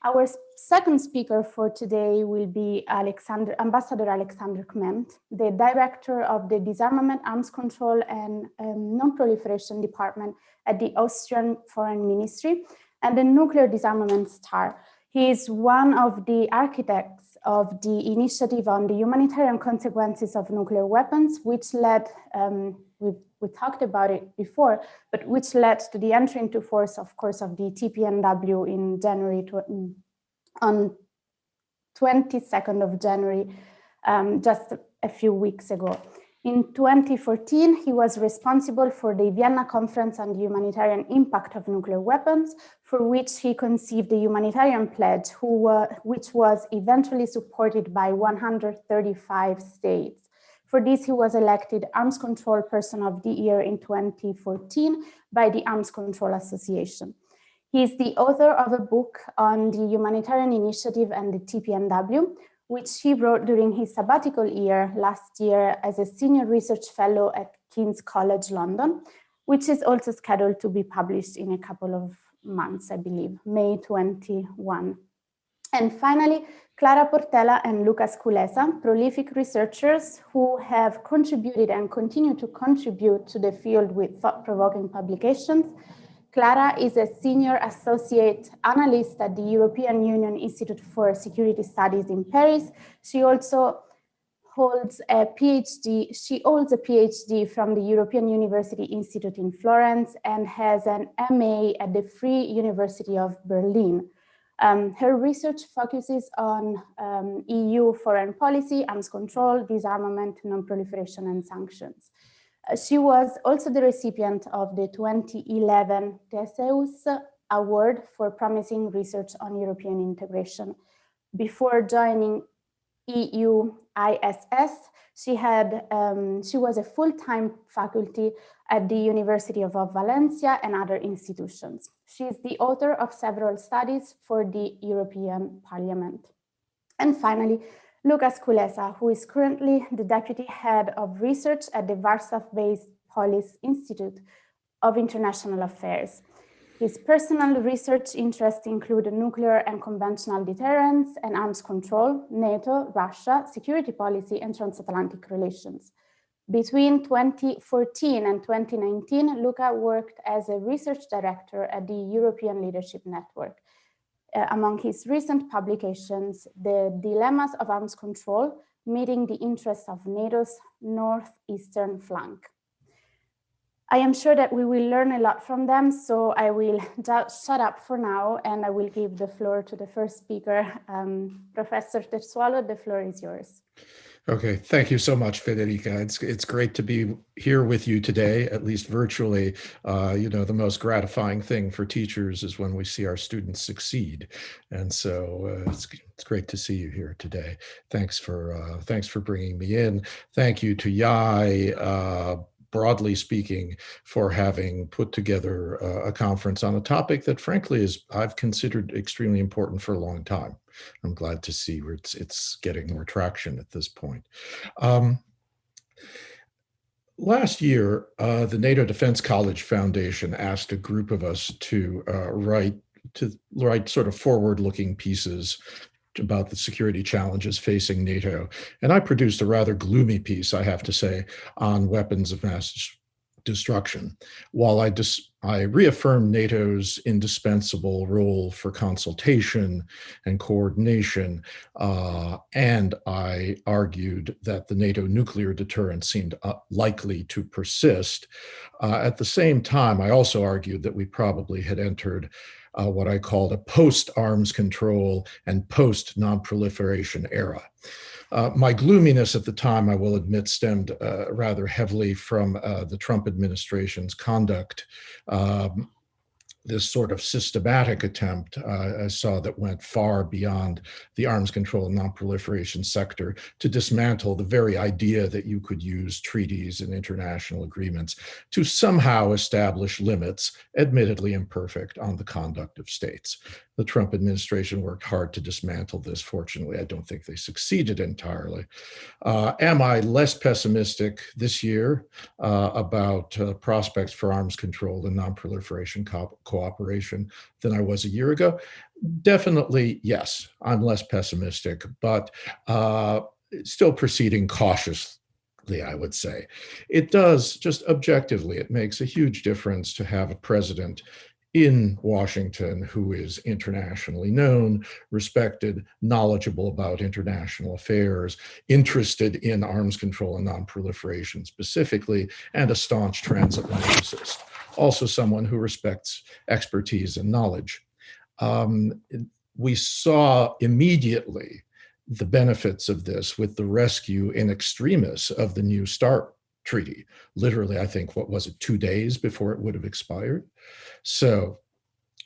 Our second speaker for today will be Ambassador Alexander Kment, the Director of the Disarmament, Arms Control and Non-Proliferation Department at the Austrian Foreign Ministry and the Nuclear Disarmament Star. He is one of the architects of the initiative on the humanitarian consequences of nuclear weapons, which led, we talked about it before, but which led to the entry into force, of course, of the TPNW in January, on 22nd of January, just a few weeks ago. In 2014, he was responsible for the Vienna Conference on the Humanitarian Impact of Nuclear Weapons, for which he conceived the humanitarian pledge, which was eventually supported by 135 states. For this, he was elected Arms Control Person of the Year in 2014 by the Arms Control Association. He is the author of a book on the humanitarian initiative and the TPNW, which he wrote during his sabbatical year last year as a senior research fellow at King's College London, which is also scheduled to be published in a couple of months, I believe, May 21. And finally, Clara Portela and Lucas Culesa, prolific researchers who have contributed and continue to contribute to the field with thought-provoking publications. Clara is a senior associate analyst at the European Union Institute for Security Studies in Paris. She also holds a PhD. She holds a PhD from the European University Institute in Florence and has an MA at the Free University of Berlin. Her research focuses on EU foreign policy, arms control, disarmament, non-proliferation, and sanctions. She was also the recipient of the 2011 Theseus Award for Promising Research on European Integration. Before joining EU ISS, she was a full-time faculty at the University of Valencia and other institutions. She is the author of several studies for the European Parliament. And finally, Lucas Culesa, who is currently the Deputy Head of Research at the Warsaw-based Polish Institute of International Affairs. His personal research interests include nuclear and conventional deterrence and arms control, NATO, Russia, security policy, and transatlantic relations. Between 2014 and 2019, Luca worked as a research director at the European Leadership Network. Among his recent publications, The Dilemmas of Arms Control, Meeting the Interests of NATO's Northeastern Flank. I am sure that we will learn a lot from them, so I will just shut up for now and I will give the floor to the first speaker. Professor Terzuolo, the floor is yours. Okay, thank you so much, Federica. It's great to be here with you today, at least virtually. You know, the most gratifying thing for teachers is when we see our students succeed, and so it's great to see you here today. Thanks for bringing me in. Thank you to Yai, broadly speaking, for having put together a conference on a topic that, frankly, I've considered extremely important for a long time. I'm glad to see where it's getting more traction at this point. Last year, the NATO Defense College Foundation asked a group of us to write sort of forward-looking pieces about the security challenges facing NATO. And I produced a rather gloomy piece, I have to say, on weapons of mass destruction. While I reaffirmed NATO's indispensable role for consultation and coordination, and I argued that the NATO nuclear deterrent seemed likely to persist. At the same time, I also argued that we probably had entered what I called a post-arms control and post-non-proliferation era. My gloominess at the time, I will admit, stemmed rather heavily from the Trump administration's conduct. This sort of systematic attempt I saw that went far beyond the arms control and non-proliferation sector to dismantle the very idea that you could use treaties and international agreements to somehow establish limits, admittedly imperfect, on the conduct of states. The Trump administration worked hard to dismantle this. Fortunately, I don't think they succeeded entirely. Am I less pessimistic this year about prospects for arms control and non-proliferation cooperation than I was a year ago? Definitely, yes, I'm less pessimistic, but still proceeding cautiously, I would say. It does, just objectively, it makes a huge difference to have a president in Washington who is internationally known, respected, knowledgeable about international affairs, interested in arms control and non-proliferation specifically, and a staunch transatlanticist. Also someone who respects expertise and knowledge. We saw immediately the benefits of this with the rescue in extremis of the New START treaty. Literally, I think, what was it, 2 days before it would have expired? So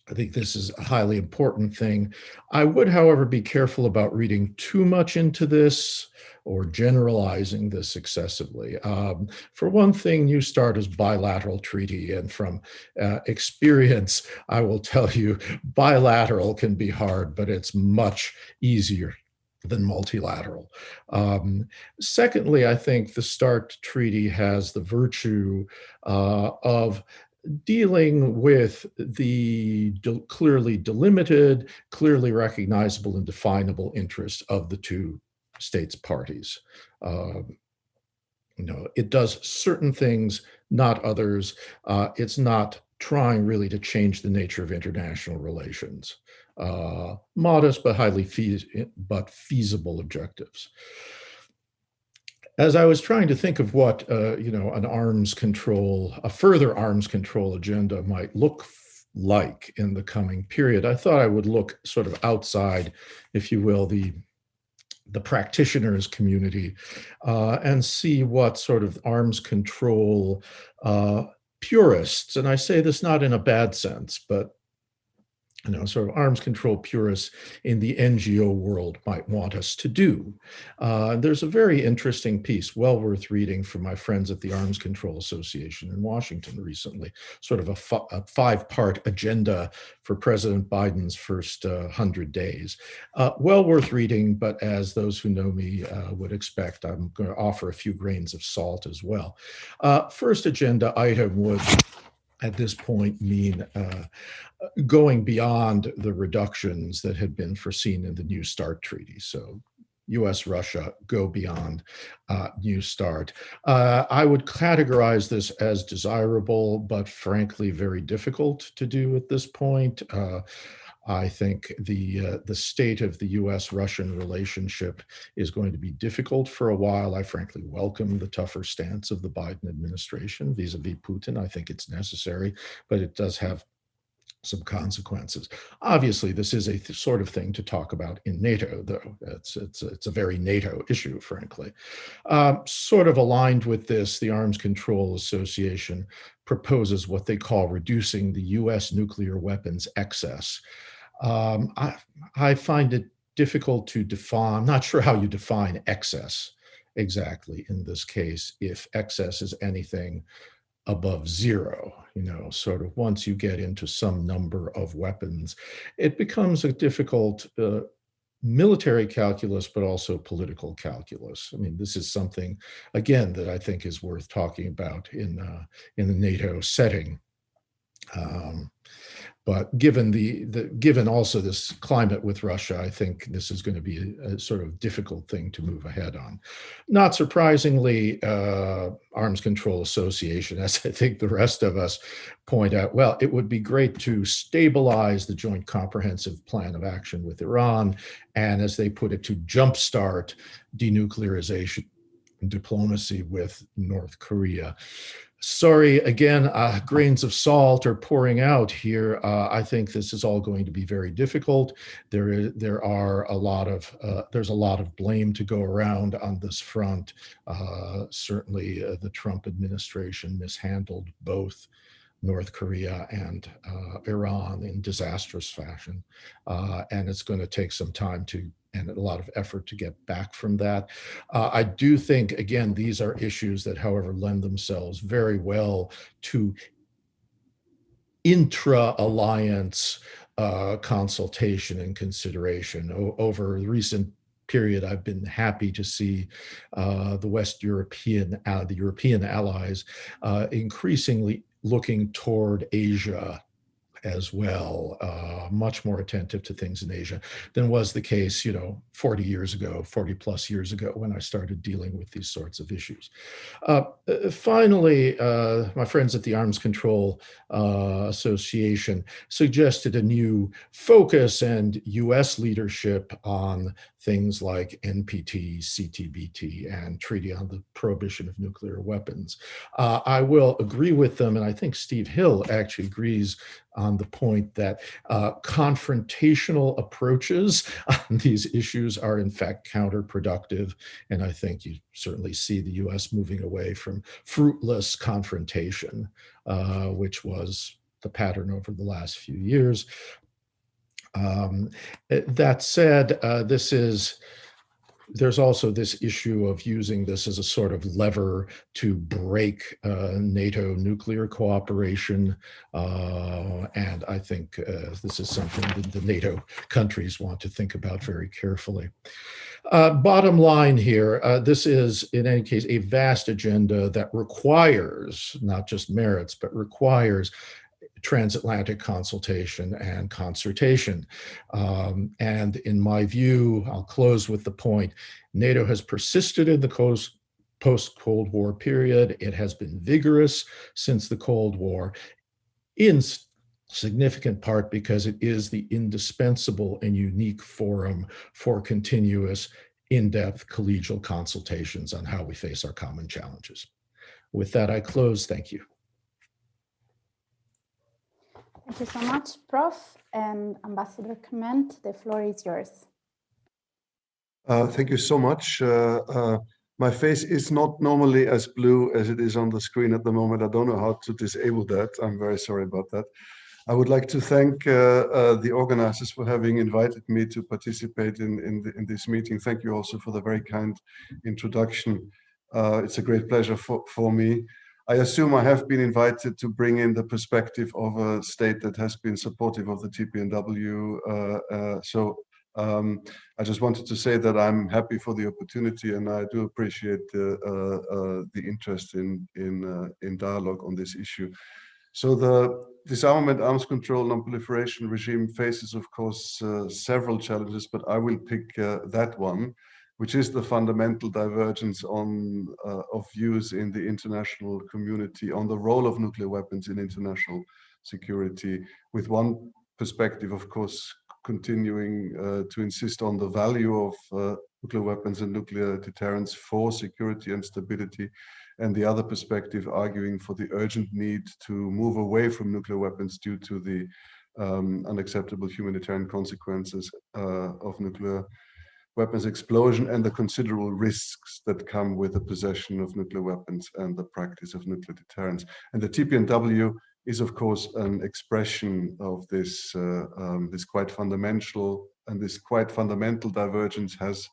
I think this is a highly important thing. I would, however, be careful about reading too much into this or generalizing this excessively. For one thing, New START is bilateral treaty, and from experience, I will tell you, bilateral can be hard, but it's much easier than multilateral. Secondly, I think the START treaty has the virtue of dealing with the clearly delimited, clearly recognizable and definable interests of the two states parties. It does certain things, not others. It's not trying really to change the nature of international relations. Modest but highly feasible objectives. As I was trying to think of what a further arms control agenda might look like in the coming period, I thought I would look sort of outside, if you will, the practitioners community and see what sort of arms control purists, and I say this not in a bad sense, but sort of arms control purists in the NGO world might want us to do. There's a very interesting piece, well worth reading, from my friends at the Arms Control Association in Washington recently, sort of a 5-part agenda for President Biden's first 100 days. Well worth reading, but as those who know me would expect, I'm going to offer a few grains of salt as well. First agenda item would, at this point, mean going beyond the reductions that had been foreseen in the New START treaty. So US-Russia go beyond New START. I would categorize this as desirable, but frankly, very difficult to do at this point. I think the state of the US-Russian relationship is going to be difficult for a while. I frankly welcome the tougher stance of the Biden administration vis-a-vis Putin. I think it's necessary, but it does have some consequences. Obviously, this is a sort of thing to talk about in NATO, though. It's a very NATO issue, frankly. Sort of aligned with this, the Arms Control Association proposes what they call reducing the US nuclear weapons excess. I find it difficult to define. I'm not sure how you define excess exactly in this case, if excess is anything above zero, sort of once you get into some number of weapons, it becomes a difficult military calculus, but also political calculus. I mean, this is something, again, that I think is worth talking about in the NATO setting. But given also this climate with Russia, I think this is going to be a sort of difficult thing to move ahead on. Not surprisingly, Arms Control Association, as I think the rest of us point out, well, it would be great to stabilize the Joint Comprehensive Plan of Action with Iran, and as they put it, to jumpstart denuclearization diplomacy with North Korea. Sorry, again, grains of salt are pouring out here. I think this is all going to be very difficult. There's a lot of blame to go around on this front. Certainly, the Trump administration mishandled both North Korea and Iran in disastrous fashion, and it's going to take some time and a lot of effort to get back from that. I do think, again, these are issues that, however, lend themselves very well to intra-alliance consultation and consideration. Over the recent period, I've been happy to see the European allies increasingly looking toward Asia as well, much more attentive to things in Asia than was the case, 40 plus years ago when I started dealing with these sorts of issues. Finally, my friends at the Arms Control Association suggested a new focus and US leadership on things like NPT, CTBT, and Treaty on the Prohibition of Nuclear Weapons. I will agree with them, and I think Steve Hill actually agrees on the point that confrontational approaches on these issues are in fact counterproductive. And I think you certainly see the US moving away from fruitless confrontation, which was the pattern over the last few years. That said, there's also this issue of using this as a sort of lever to break NATO nuclear cooperation. And I think this is something that the NATO countries want to think about very carefully. Bottom line here, this is, in any case, a vast agenda that requires, not just merits, but requires transatlantic consultation and concertation. And in my view, I'll close with the point, NATO has persisted in the post-Cold War period. It has been vigorous since the Cold War, in significant part because it is the indispensable and unique forum for continuous, in-depth collegial consultations on how we face our common challenges. With that, I close. Thank you. Thank you so much, Prof. And Ambassador Clement, the floor is yours. Thank you so much. My face is not normally as blue as it is on the screen at the moment. I don't know how to disable that. I'm very sorry about that. I would like to thank the organizers for having invited me to participate in this meeting. Thank you also for the very kind introduction. It's a great pleasure for me. I assume I have been invited to bring in the perspective of a state that has been supportive of the TPNW. I just wanted to say that I'm happy for the opportunity, and I do appreciate the interest in dialogue on this issue. So the disarmament, arms control, non-proliferation regime faces, of course, several challenges, but I will pick that one. which is the fundamental divergence of views in the international community on the role of nuclear weapons in international security, with one perspective, of course, continuing to insist on the value of nuclear weapons and nuclear deterrence for security and stability, and the other perspective arguing for the urgent need to move away from nuclear weapons due to the unacceptable humanitarian consequences of nuclear weapons explosion and the considerable risks that come with the possession of nuclear weapons and the practice of nuclear deterrence. And the TPNW is, of course, an expression of this this quite fundamental divergence has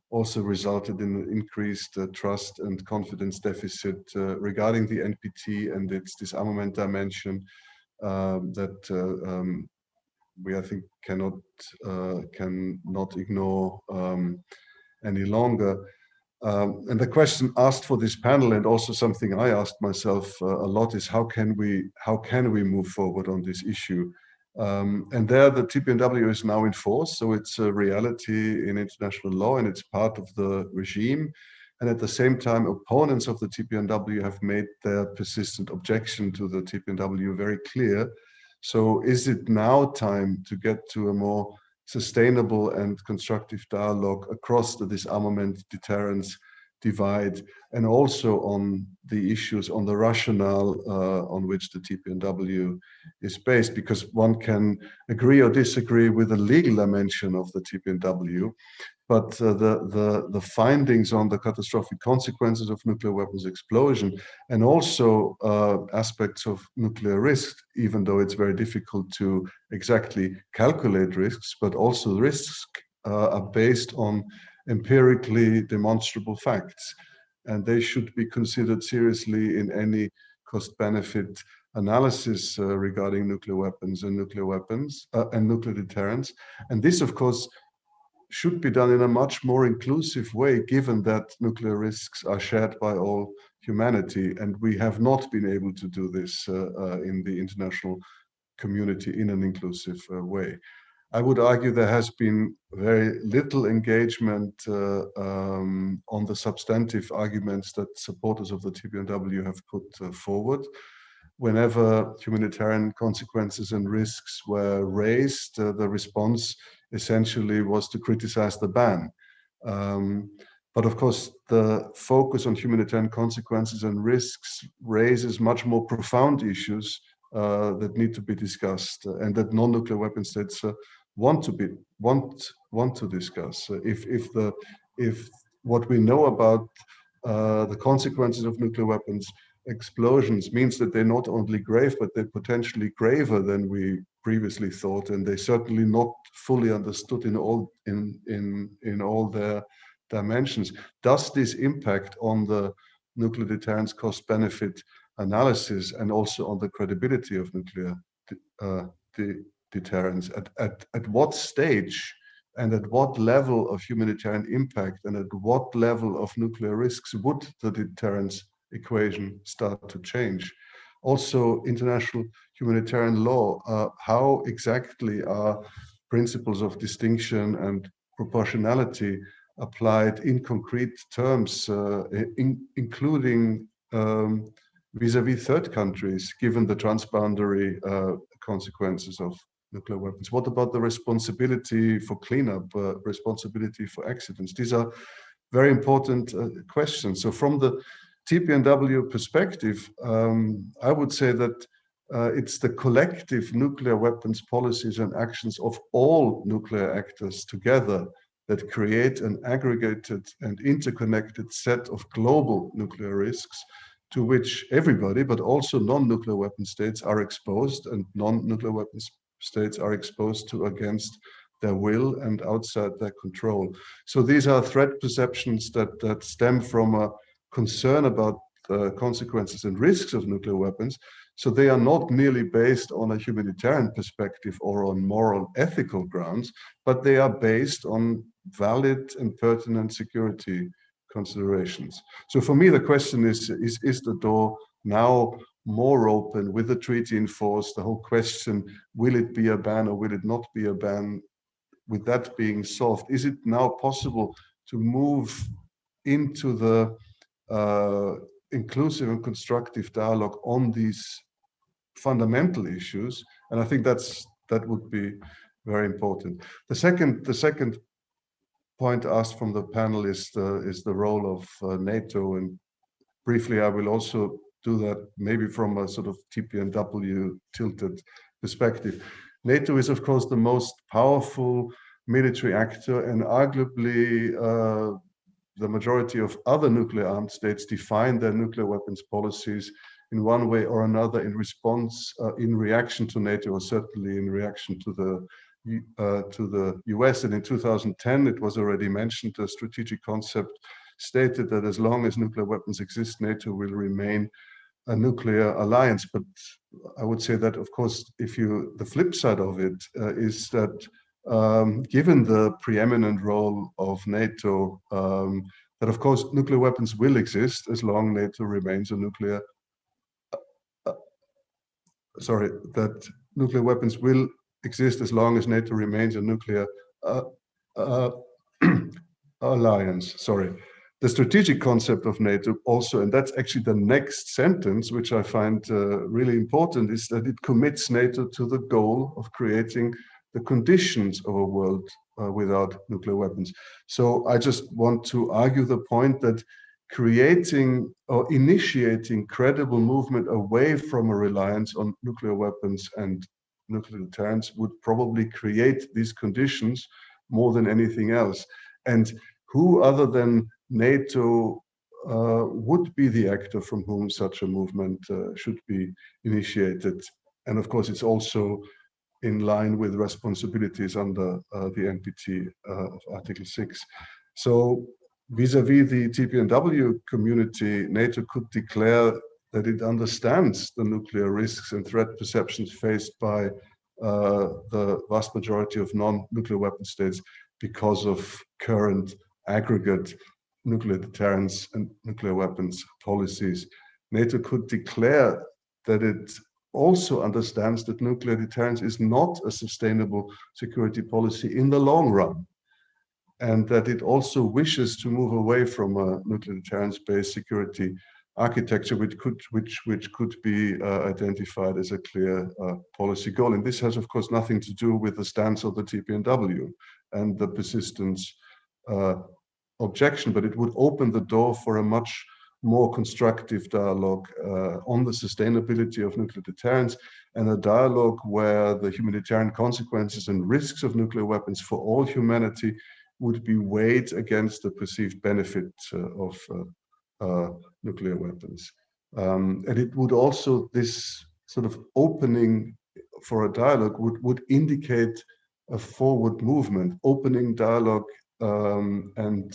also resulted in an increased trust and confidence deficit regarding the NPT and its disarmament dimension that we, I think, cannot ignore any longer. And the question asked for this panel, and also something I asked myself a lot, is how can we move forward on this issue? And there the TPNW is now in force, so it's a reality in international law and it's part of the regime. And at the same time, opponents of the TPNW have made their persistent objection to the TPNW very clear. So is it now time to get to a more sustainable and constructive dialogue across the disarmament deterrence divide, and also on the issues, on the rationale on which the TPNW is based? Because one can agree or disagree with the legal dimension of the TPNW, but the findings on the catastrophic consequences of nuclear weapons explosion, and also aspects of nuclear risk, even though it's very difficult to exactly calculate risks, but also risks are based on empirically demonstrable facts, and they should be considered seriously in any cost-benefit analysis regarding nuclear weapons and nuclear deterrence. And this, of course, should be done in a much more inclusive way, given that nuclear risks are shared by all humanity, and we have not been able to do this in the international community in an inclusive way. I would argue there has been very little engagement on the substantive arguments that supporters of the TPNW have put forward. Whenever humanitarian consequences and risks were raised, the response essentially was to criticize the ban. But of course, the focus on humanitarian consequences and risks raises much more profound issues that need to be discussed, and that non-nuclear weapon states want to discuss. If what we know about the consequences of nuclear weapons explosions means that they're not only grave, but they're potentially graver than we previously thought, and they're certainly not fully understood in all their dimensions. Does this impact on the nuclear deterrence cost-benefit analysis and also on the credibility of nuclear deterrence? At what stage and at what level of humanitarian impact and at what level of nuclear risks would the deterrence equation start to change? Also, international humanitarian law, how exactly are principles of distinction and proportionality applied in concrete terms, including vis-a-vis third countries, given the transboundary consequences of nuclear weapons? What about the responsibility for cleanup, responsibility for accidents? These are very important questions. So from the TPNW perspective, I would say that it's the collective nuclear weapons policies and actions of all nuclear actors together that create an aggregated and interconnected set of global nuclear risks to which everybody, but also non-nuclear weapon states, are exposed, and non-nuclear weapons states are exposed to against their will and outside their control. So these are threat perceptions that stem from a concern about the consequences and risks of nuclear weapons. So they are not merely based on a humanitarian perspective or on moral, ethical grounds, but they are based on valid and pertinent security considerations. So for me, the question is the door now more open with the treaty in force? The whole question, will it be a ban or will it not be a ban? With that being solved, is it now possible to move into the inclusive and constructive dialogue on these fundamental issues. And I think that would be very important. The second point asked from the panel is the role of NATO, and briefly I will also do that maybe from a sort of TPNW tilted perspective. NATO is of course the most powerful military actor, and arguably the majority of other nuclear armed states define their nuclear weapons policies in one way or another in response, in reaction to NATO, or certainly in reaction to the US. And in 2010, it was already mentioned, the strategic concept stated that as long as nuclear weapons exist, NATO will remain a nuclear alliance. But I would say that, of course, the flip side of it is that given the preeminent role of NATO, that of course nuclear weapons will exist as long NATO remains a nuclear. That nuclear weapons will exist as long as NATO remains a nuclear alliance. The strategic concept of NATO also, and that's actually the next sentence, which I find really important, is that it commits NATO to the goal of creating the conditions of a world without nuclear weapons. So I just want to argue the point that creating or initiating credible movement away from a reliance on nuclear weapons and nuclear deterrence would probably create these conditions more than anything else. And who other than NATO would be the actor from whom such a movement should be initiated? And of course, it's also in line with responsibilities under the NPT of Article 6. So vis-a-vis the TPNW community, NATO could declare that it understands the nuclear risks and threat perceptions faced by the vast majority of non-nuclear weapon states because of current aggregate nuclear deterrence and nuclear weapons policies. NATO could declare that it also understands that nuclear deterrence is not a sustainable security policy in the long run, and that it also wishes to move away from a nuclear deterrence-based security architecture, which could be identified as a clear policy goal. And this has, of course, nothing to do with the stance of the TPNW and the persistence objection, but it would open the door for a much more constructive dialogue on the sustainability of nuclear deterrence, and a dialogue where the humanitarian consequences and risks of nuclear weapons for all humanity would be weighed against the perceived benefit of nuclear weapons. And it would also, this sort of opening for a dialogue would indicate a forward movement, opening dialogue and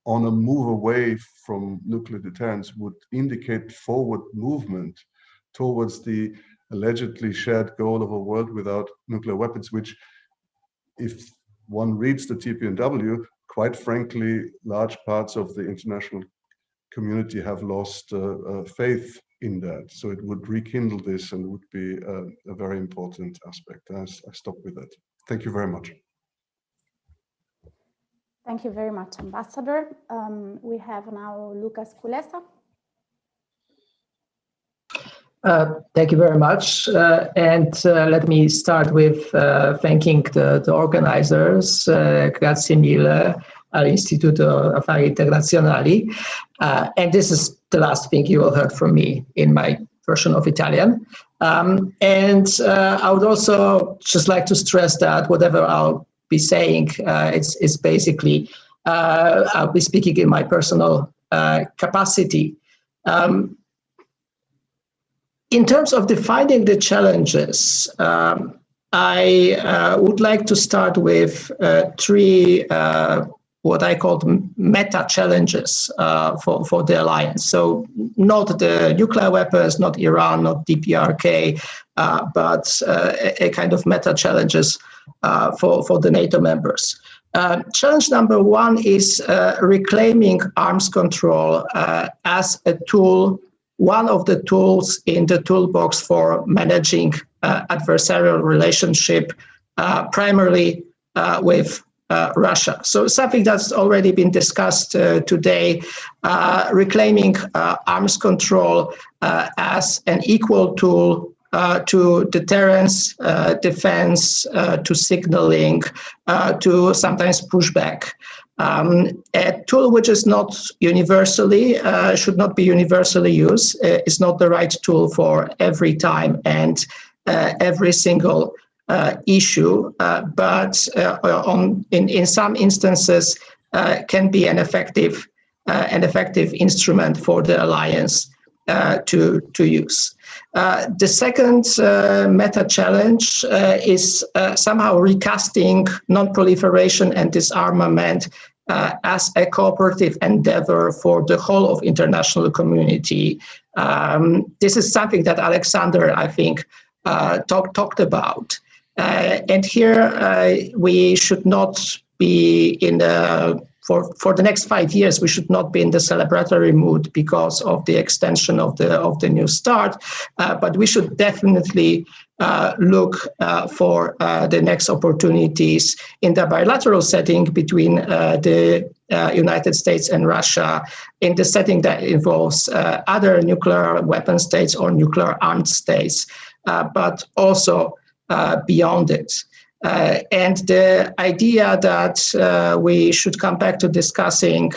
on a move away from nuclear deterrence would indicate forward movement towards the allegedly shared goal of a world without nuclear weapons, which, if one reads the TPNW, quite frankly, large parts of the international community have lost faith in that. So it would rekindle this and would be a very important aspect. I stop with that. Thank you very much. Thank you very much, Ambassador. We have now Lucas Kulesa. Thank you very much. And let me start with thanking the organizers, grazie mille all'Istituto Affari Internazionali. And this is the last thing you will hear from me in my version of Italian. And I would also just like to stress that whatever I'll be saying, it's basically, I'll be speaking in my personal capacity. In terms of defining the challenges, I would like to start with three what I call meta challenges for the alliance. So not the nuclear weapons, not Iran, not DPRK, but a kind of meta challenges for the NATO members. Challenge number one is reclaiming arms control as a tool, one of the tools in the toolbox for managing adversarial relationship, primarily with Russia. So something that's already been discussed today, reclaiming arms control as an equal tool to deterrence, defense, to signaling, to sometimes pushback. A tool which is not universally, should not be universally used, is not the right tool for every time and every single issue, but in some instances can be an effective instrument for the alliance to use. The second meta challenge is somehow recasting non-proliferation and disarmament as a cooperative endeavor for the whole of international community. This is something that Alexander, I think, talked about. And here we should not be in for the next 5 years, we should not be in the celebratory mood because of the extension of the New START, but we should definitely look for the next opportunities in the bilateral setting between the United States and Russia, in the setting that involves other nuclear weapon states or nuclear armed states, but also beyond it. And the idea that we should come back to discussing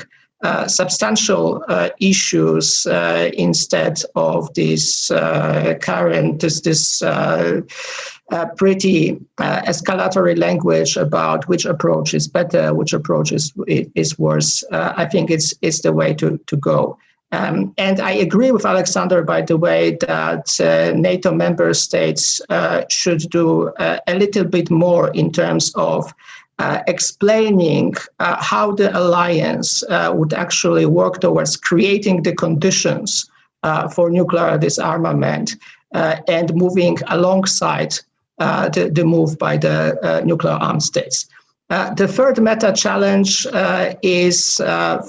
substantial issues instead of this current, this pretty escalatory language about which approach is better, which approach is worse, I think it's the way to go. And I agree with Alexander, by the way, that NATO member states should do a little bit more in terms of explaining how the alliance would actually work towards creating the conditions for nuclear disarmament and moving alongside the move by the nuclear armed states. The third meta challenge is,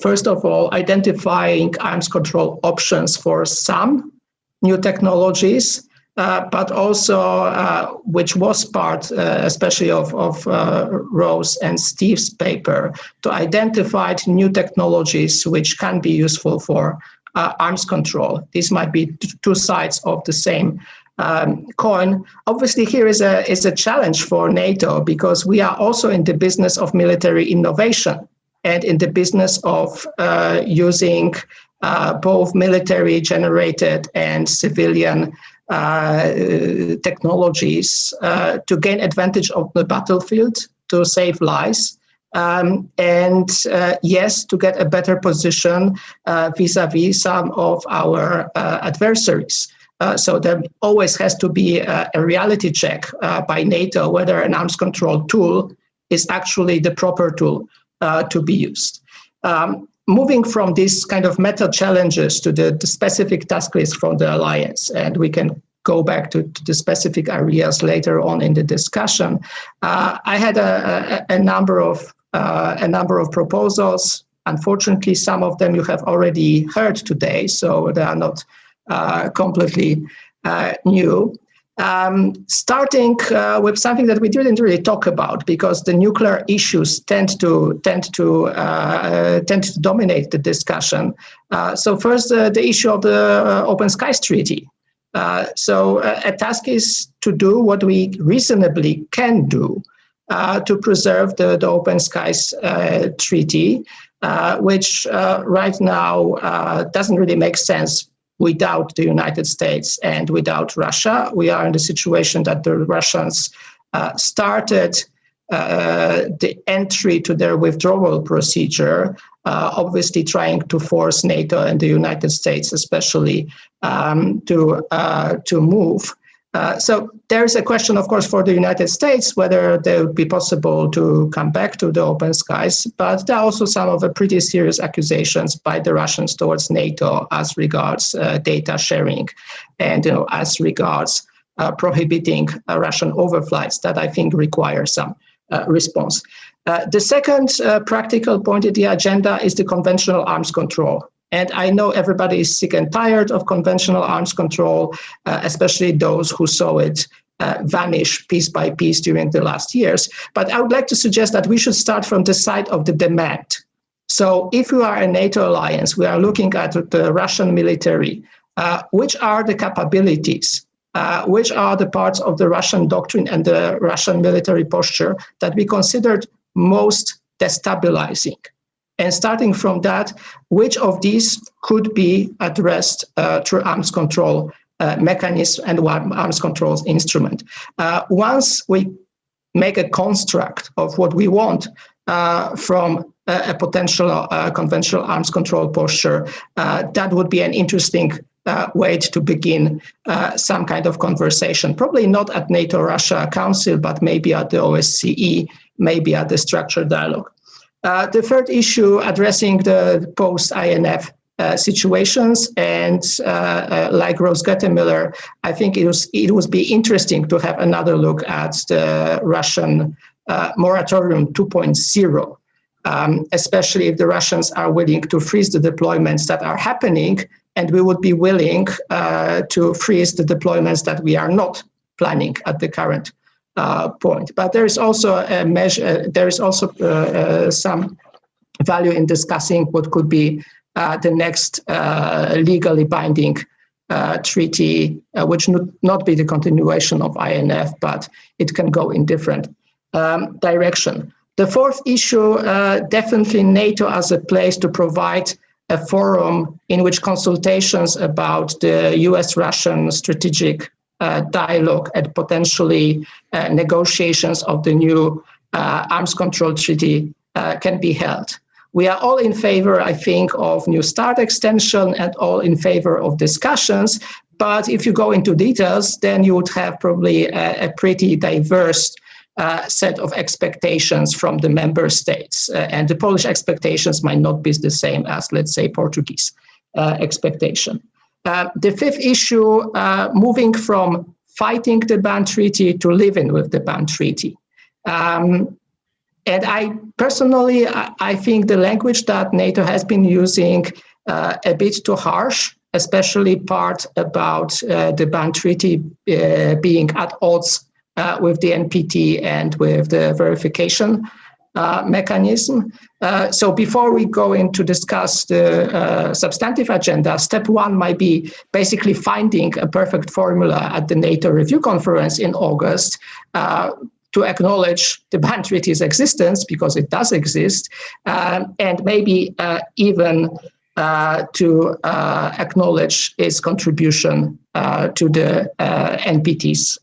first of all, identifying arms control options for some new technologies, but also, which was part, especially of Rose and Steve's paper, to identify new technologies which can be useful for arms control. These might be two sides of the same coin. Obviously, here is a challenge for NATO because we are also in the business of military innovation and in the business of using both military generated and civilian technologies to gain advantage of the battlefield, to save lives, and yes, to get a better position vis-a-vis some of our adversaries. So there always has to be a reality check by NATO whether an arms control tool is actually the proper tool to be used. Moving from these kind of meta challenges to the specific task list from the alliance, and we can go back to the specific areas later on in the discussion. I had a number of proposals. Unfortunately, some of them you have already heard today, so they are not completely new. Starting with something that we didn't really talk about, because the nuclear issues tend to dominate the discussion. So first, the issue of the Open Skies Treaty. So a task is to do what we reasonably can do to preserve the Open Skies Treaty, which right now doesn't really make sense without the United States and without Russia. We are in the situation that the Russians started the entry to their withdrawal procedure, obviously trying to force NATO and the United States especially to move. So there's a question, of course, for the United States, whether it would be possible to come back to the open skies, but there are also some of the pretty serious accusations by the Russians towards NATO as regards data sharing and as regards prohibiting Russian overflights that I think require some response. The second practical point in the agenda is the conventional arms control. And I know everybody is sick and tired of conventional arms control, especially those who saw it vanish piece by piece during the last years. But I would like to suggest that we should start from the side of the demand. So if we are a NATO alliance, we are looking at the Russian military. Which are the capabilities? Which are the parts of the Russian doctrine and the Russian military posture that we considered most destabilizing? And starting from that, which of these could be addressed through arms control mechanism and arms control instrument? Once we make a construct of what we want from a potential conventional arms control posture, that would be an interesting way to begin some kind of conversation, probably not at NATO-Russia Council, but maybe at the OSCE, maybe at the structured dialogue. The third issue, addressing the post-INF situations, and like Rose Gettemiller, I think it would be interesting to have another look at the Russian moratorium 2.0, especially if the Russians are willing to freeze the deployments that are happening, and we would be willing to freeze the deployments that we are not planning at the current point. But there is also a measure. There is also some value in discussing what could be the next legally binding treaty, which would not be the continuation of INF, but it can go in different direction. The fourth issue, definitely NATO as a place to provide a forum in which consultations about the US-Russian strategic dialogue and potentially negotiations of the new arms control treaty can be held. We are all in favor, I think, of New START extension and all in favor of discussions. But if you go into details, then you would have probably a pretty diverse set of expectations from the member states. And the Polish expectations might not be the same as, let's say, Portuguese expectation. The fifth issue, moving from fighting the ban treaty to living with the ban treaty. And I personally, I think the language that NATO has been using a bit too harsh, especially part about the ban treaty being at odds with the NPT and with the verification mechanism. So before we go in to discuss the substantive agenda, step one might be basically finding a perfect formula at the NATO review conference in August to acknowledge the ban treaty's existence, because it does exist, and maybe even to acknowledge its contribution to the NPT's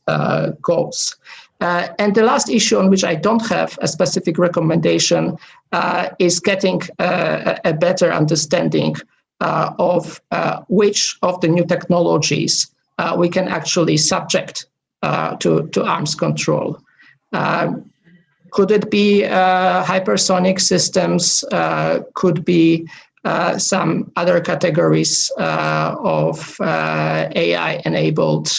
goals. And the last issue on which I don't have a specific recommendation is getting a better understanding of which of the new technologies we can actually subject to arms control. Could it be hypersonic systems? Could be some other categories of AI-enabled,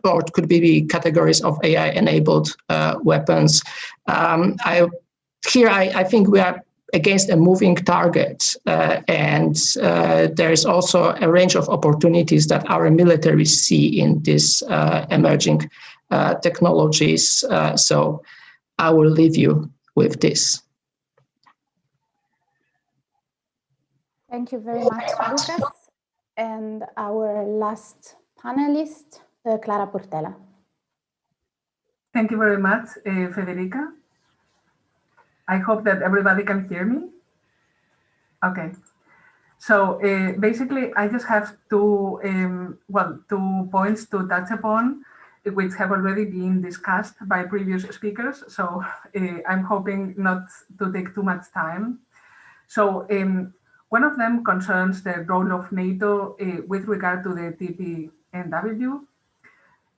or it could be categories of AI-enabled weapons. I think we are against a moving target, and there is also a range of opportunities that our military see in these emerging technologies. So I will leave you with this. Thank you very much, Lucas. And our last panelist, Clara Portela. Thank you very much, Federica. I hope that everybody can hear me. Okay. So basically, I just have two points to touch upon, which have already been discussed by previous speakers. So I'm hoping not to take too much time. So one of them concerns the role of NATO with regard to the TPNW.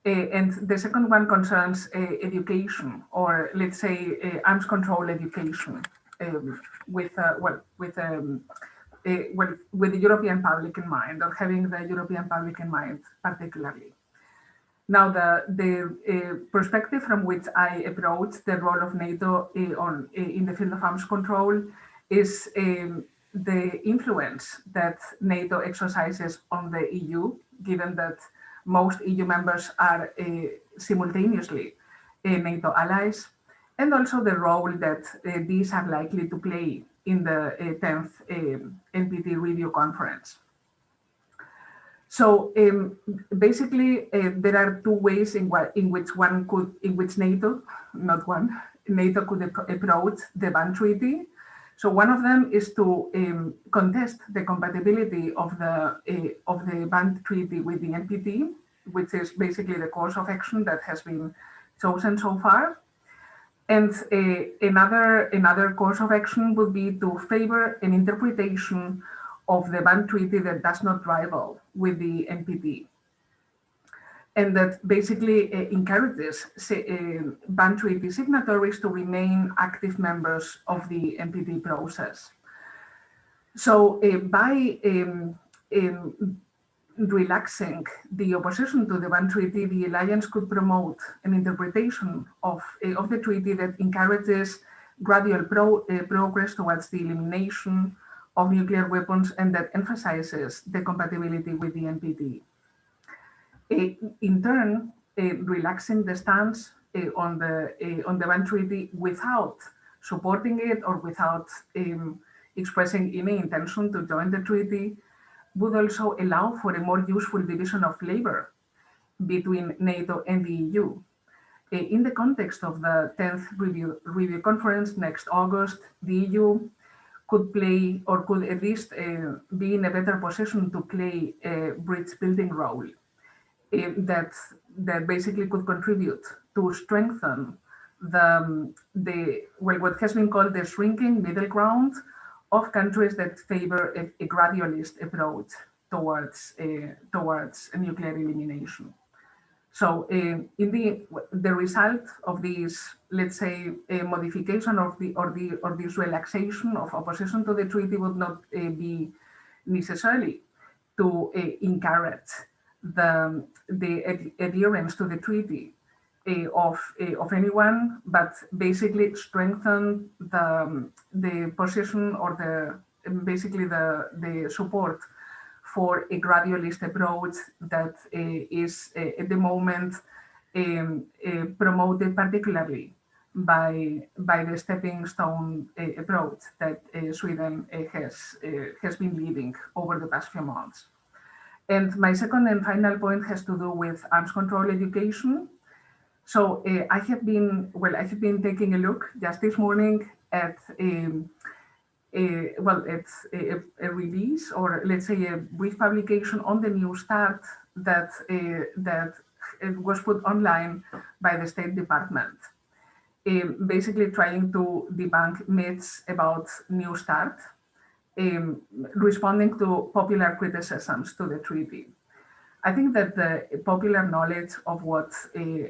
And the second one concerns education, or let's say arms control education, with the European public in mind, or having the European public in mind particularly. Now, the perspective from which I approach the role of NATO in the field of arms control is the influence that NATO exercises on the EU, given that most EU members are simultaneously NATO allies, and also the role that these are likely to play in the 10th NPT review conference. So basically, there are two ways in which NATO, not one, NATO could approach the ban treaty. So one of them is to contest the compatibility of the ban treaty with the NPT, which is basically the course of action that has been chosen so far. And another course of action would be to favor an interpretation of the ban treaty that does not rival with the NPT, and that basically encourages ban treaty signatories to remain active members of the NPT process. So by relaxing the opposition to the ban treaty, the alliance could promote an interpretation of the treaty that encourages gradual progress towards the elimination of nuclear weapons and that emphasizes the compatibility with the NPT. In turn, relaxing the stance on the ban treaty without supporting it or without expressing any intention to join the treaty would also allow for a more useful division of labor between NATO and the EU. In the context of the 10th review conference next August, the EU could play, or could at least be in a better position to play a bridge building role that basically could contribute to strengthen what has been called the shrinking middle ground of countries that favor a gradualist approach towards nuclear elimination. So in the result of this, let's say, a modification of this relaxation of opposition to the treaty would not be necessarily to encourage the adherence to the treaty of anyone, but basically strengthen the position or basically the support for a gradualist approach that is at the moment promoted particularly by the stepping stone approach that Sweden has been leading over the past few months. And my second and final point has to do with arms control education. So I have been taking a look just this morning at it's a release, or let's say a brief publication on the New Start that was put online by the State Department, basically trying to debunk myths about New Start, responding to popular criticisms to the treaty. I think that the popular knowledge of what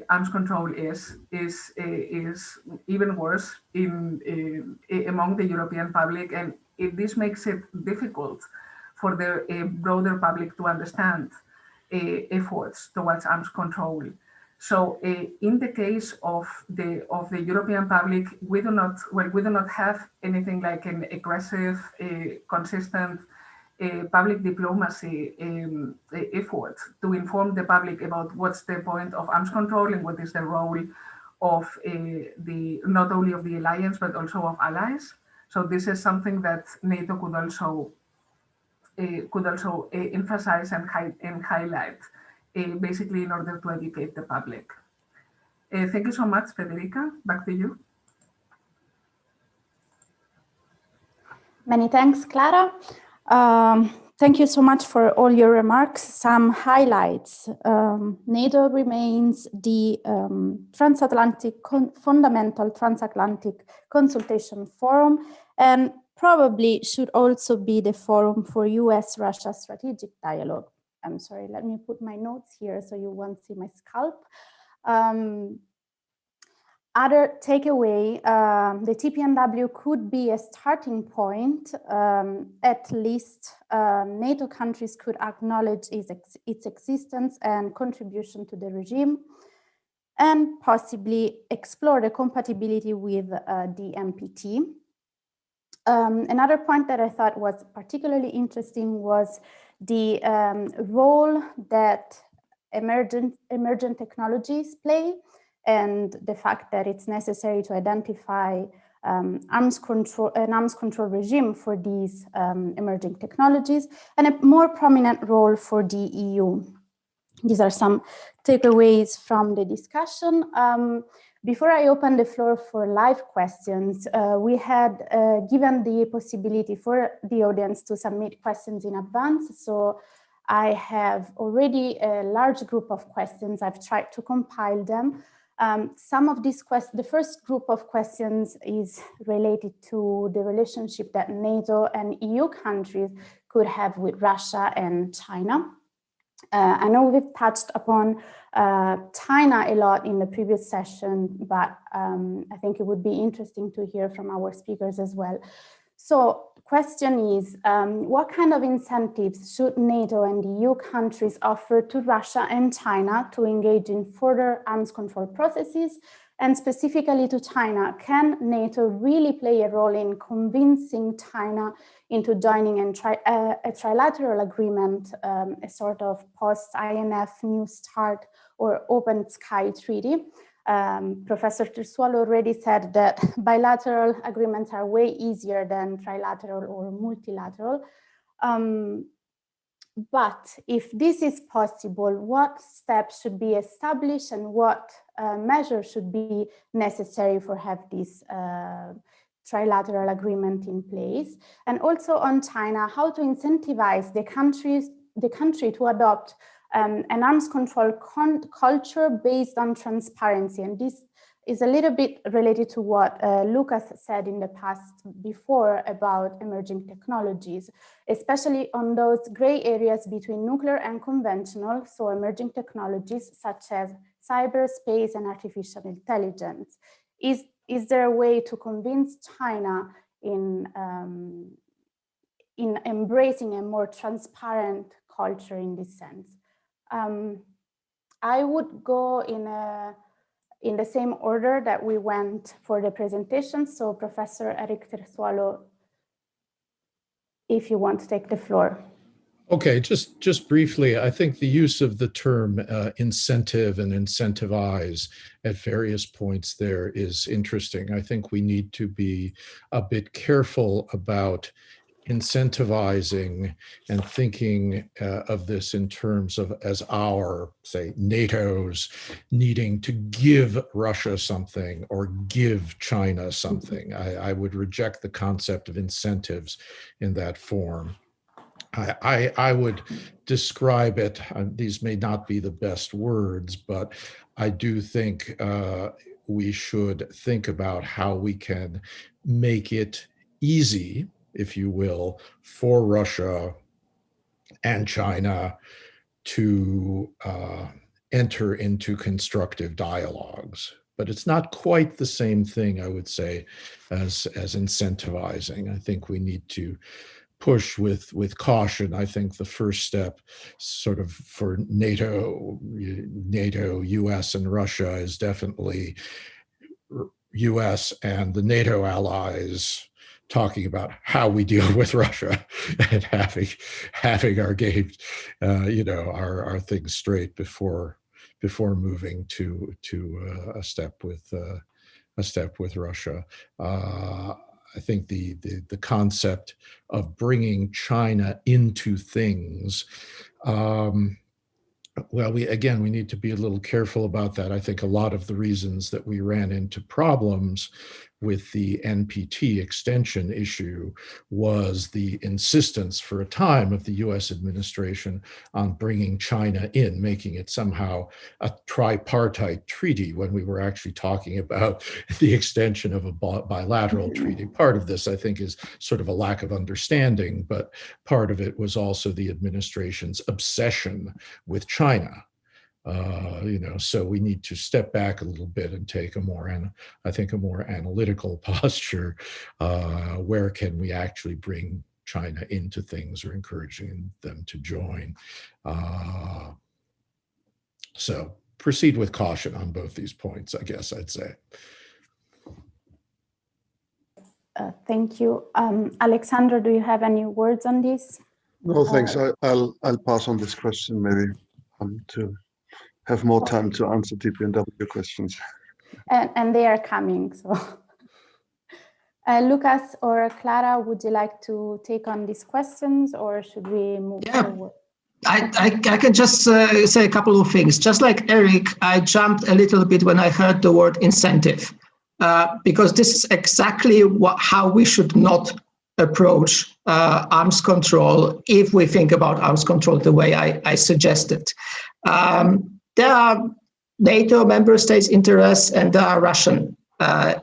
arms control is even worse among the European public, and this makes it difficult for the broader public to understand efforts towards arms control. So, in the case of the European public, we do not have anything like an aggressive, consistent public diplomacy effort to inform the public about what's the point of arms control and what is the role of not only of the alliance but also of allies. So this is something that NATO could also emphasize and highlight, basically in order to educate the public. Thank you so much, Federica. Back to you. Many thanks, Clara. Thank you so much for all your remarks. Some highlights. NATO remains the fundamental transatlantic consultation forum, and probably should also be the forum for US-Russia strategic dialogue. I'm sorry, let me put my notes here so you won't see my scalp. Other takeaway, the TPNW could be a starting point. At least NATO countries could acknowledge its existence and contribution to the regime, and possibly explore the compatibility with the NPT. Another point that I thought was particularly interesting was the role that emergent technologies play, and the fact that it's necessary to identify an arms control regime for these emerging technologies, and a more prominent role for the EU. These are some takeaways from the discussion. Before I open the floor for live questions, we had given the possibility for the audience to submit questions in advance. So I have already a large group of questions. I've tried to compile them. Some of these questions, the first group of questions is related to the relationship that NATO and EU countries could have with Russia and China. I know we've touched upon China a lot in the previous session, but I think it would be interesting to hear from our speakers as well. So the question is, what kind of incentives should NATO and EU countries offer to Russia and China to engage in further arms control processes? And specifically to China, can NATO really play a role in convincing China into joining a trilateral agreement, a sort of post-INF New START or Open Sky Treaty? Professor Tirsuolo already said that bilateral agreements are way easier than trilateral or multilateral. But if this is possible, what steps should be established and what measures should be necessary for have this trilateral agreement in place? And also on China, how to incentivize the country to adopt an arms control culture based on transparency. And this is a little bit related to what Lucas said in the past before about emerging technologies, especially on those gray areas between nuclear and conventional, so emerging technologies such as cyberspace and artificial intelligence. Is there a way to convince China in embracing a more transparent culture in this sense? I would go in the same order that we went for the presentation. So Professor Eric Tirsuolo, if you want to take the floor. Okay, just briefly, I think the use of the term incentive and incentivize at various points there is interesting. I think we need to be a bit careful about incentivizing and thinking of this in terms of as our, say, NATO's needing to give Russia something or give China something. I would reject the concept of incentives in that form. I would describe it, these may not be the best words, but I do think we should think about how we can make it easy, if you will, for Russia and China to enter into constructive dialogues. But it's not quite the same thing, I would say, as incentivizing. I think we need to push with caution. I think the first step sort of for NATO, US and Russia is definitely US and the NATO allies talking about how we deal with Russia and having our game, our things straight before moving to a step with Russia. I think the concept of bringing China into things, well, we need to be a little careful about that. I think a lot of the reasons that we ran into problems with the NPT extension issue was the insistence for a time of the US administration on bringing China in, making it somehow a tripartite treaty when we were actually talking about the extension of a bilateral treaty. Part of this, I think, is sort of a lack of understanding, but part of it was also the administration's obsession with China. So we need to step back a little bit and take a more analytical posture. Where can we actually bring China into things or encouraging them to join? So proceed with caution on both these points, I guess I'd say. Thank you. Alexandra, do you have any words on this? No, thanks. I'll pass on this question maybe to have more time to answer TPNW questions. And they are coming, so. Lucas or Clara, would you like to take on these questions, or should we move forward? I can just say a couple of things. Just like Eric, I jumped a little bit when I heard the word incentive, because this is exactly how we should not approach arms control if we think about arms control the way I suggested. There are NATO member states' interests and there are Russian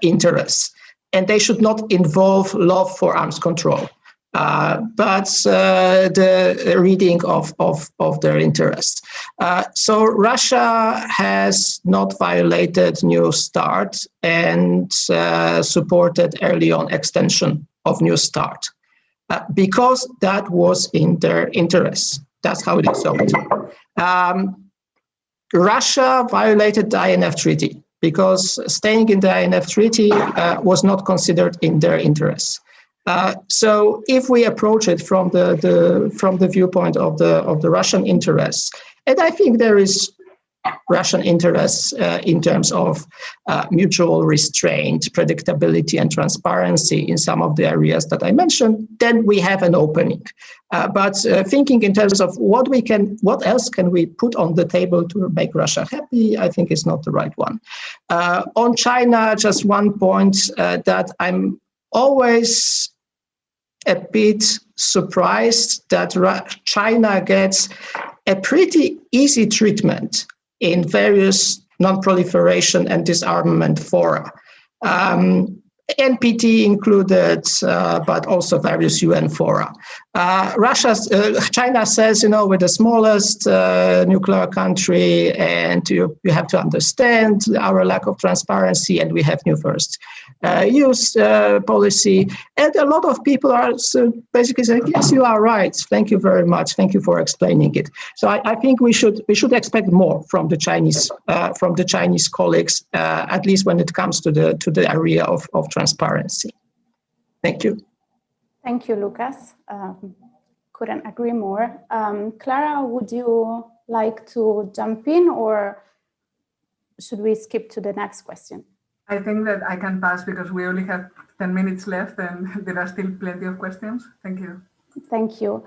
interests, and they should not involve love for arms control. But the reading of their interests. So Russia has not violated New START and supported early on extension of New START because that was in their interests. That's how it is sold. Russia violated the INF Treaty because staying in the INF Treaty was not considered in their interests. So if we approach it from the viewpoint of the Russian interests, and I think there is Russian interests in terms of mutual restraint, predictability, and transparency in some of the areas that I mentioned, then we have an opening. But thinking in terms of what else can we put on the table to make Russia happy, I think is not the right one. On China, just one point that I'm always a bit surprised that China gets a pretty easy treatment in various non-proliferation and disarmament fora. NPT included, but also various UN fora. China says, we're the smallest nuclear country, and you have to understand our lack of transparency, and we have new first use policy. And a lot of people are basically saying, yes, you are right. Thank you very much. Thank you for explaining it. So I think we should expect more from the Chinese colleagues, at least when it comes to the area of transparency. Thank you. Thank you, Lucas. Couldn't agree more. Clara, would you like to jump in, or should we skip to the next question? I think that I can pass because we only have 10 minutes left and there are still plenty of questions. Thank you. Thank you.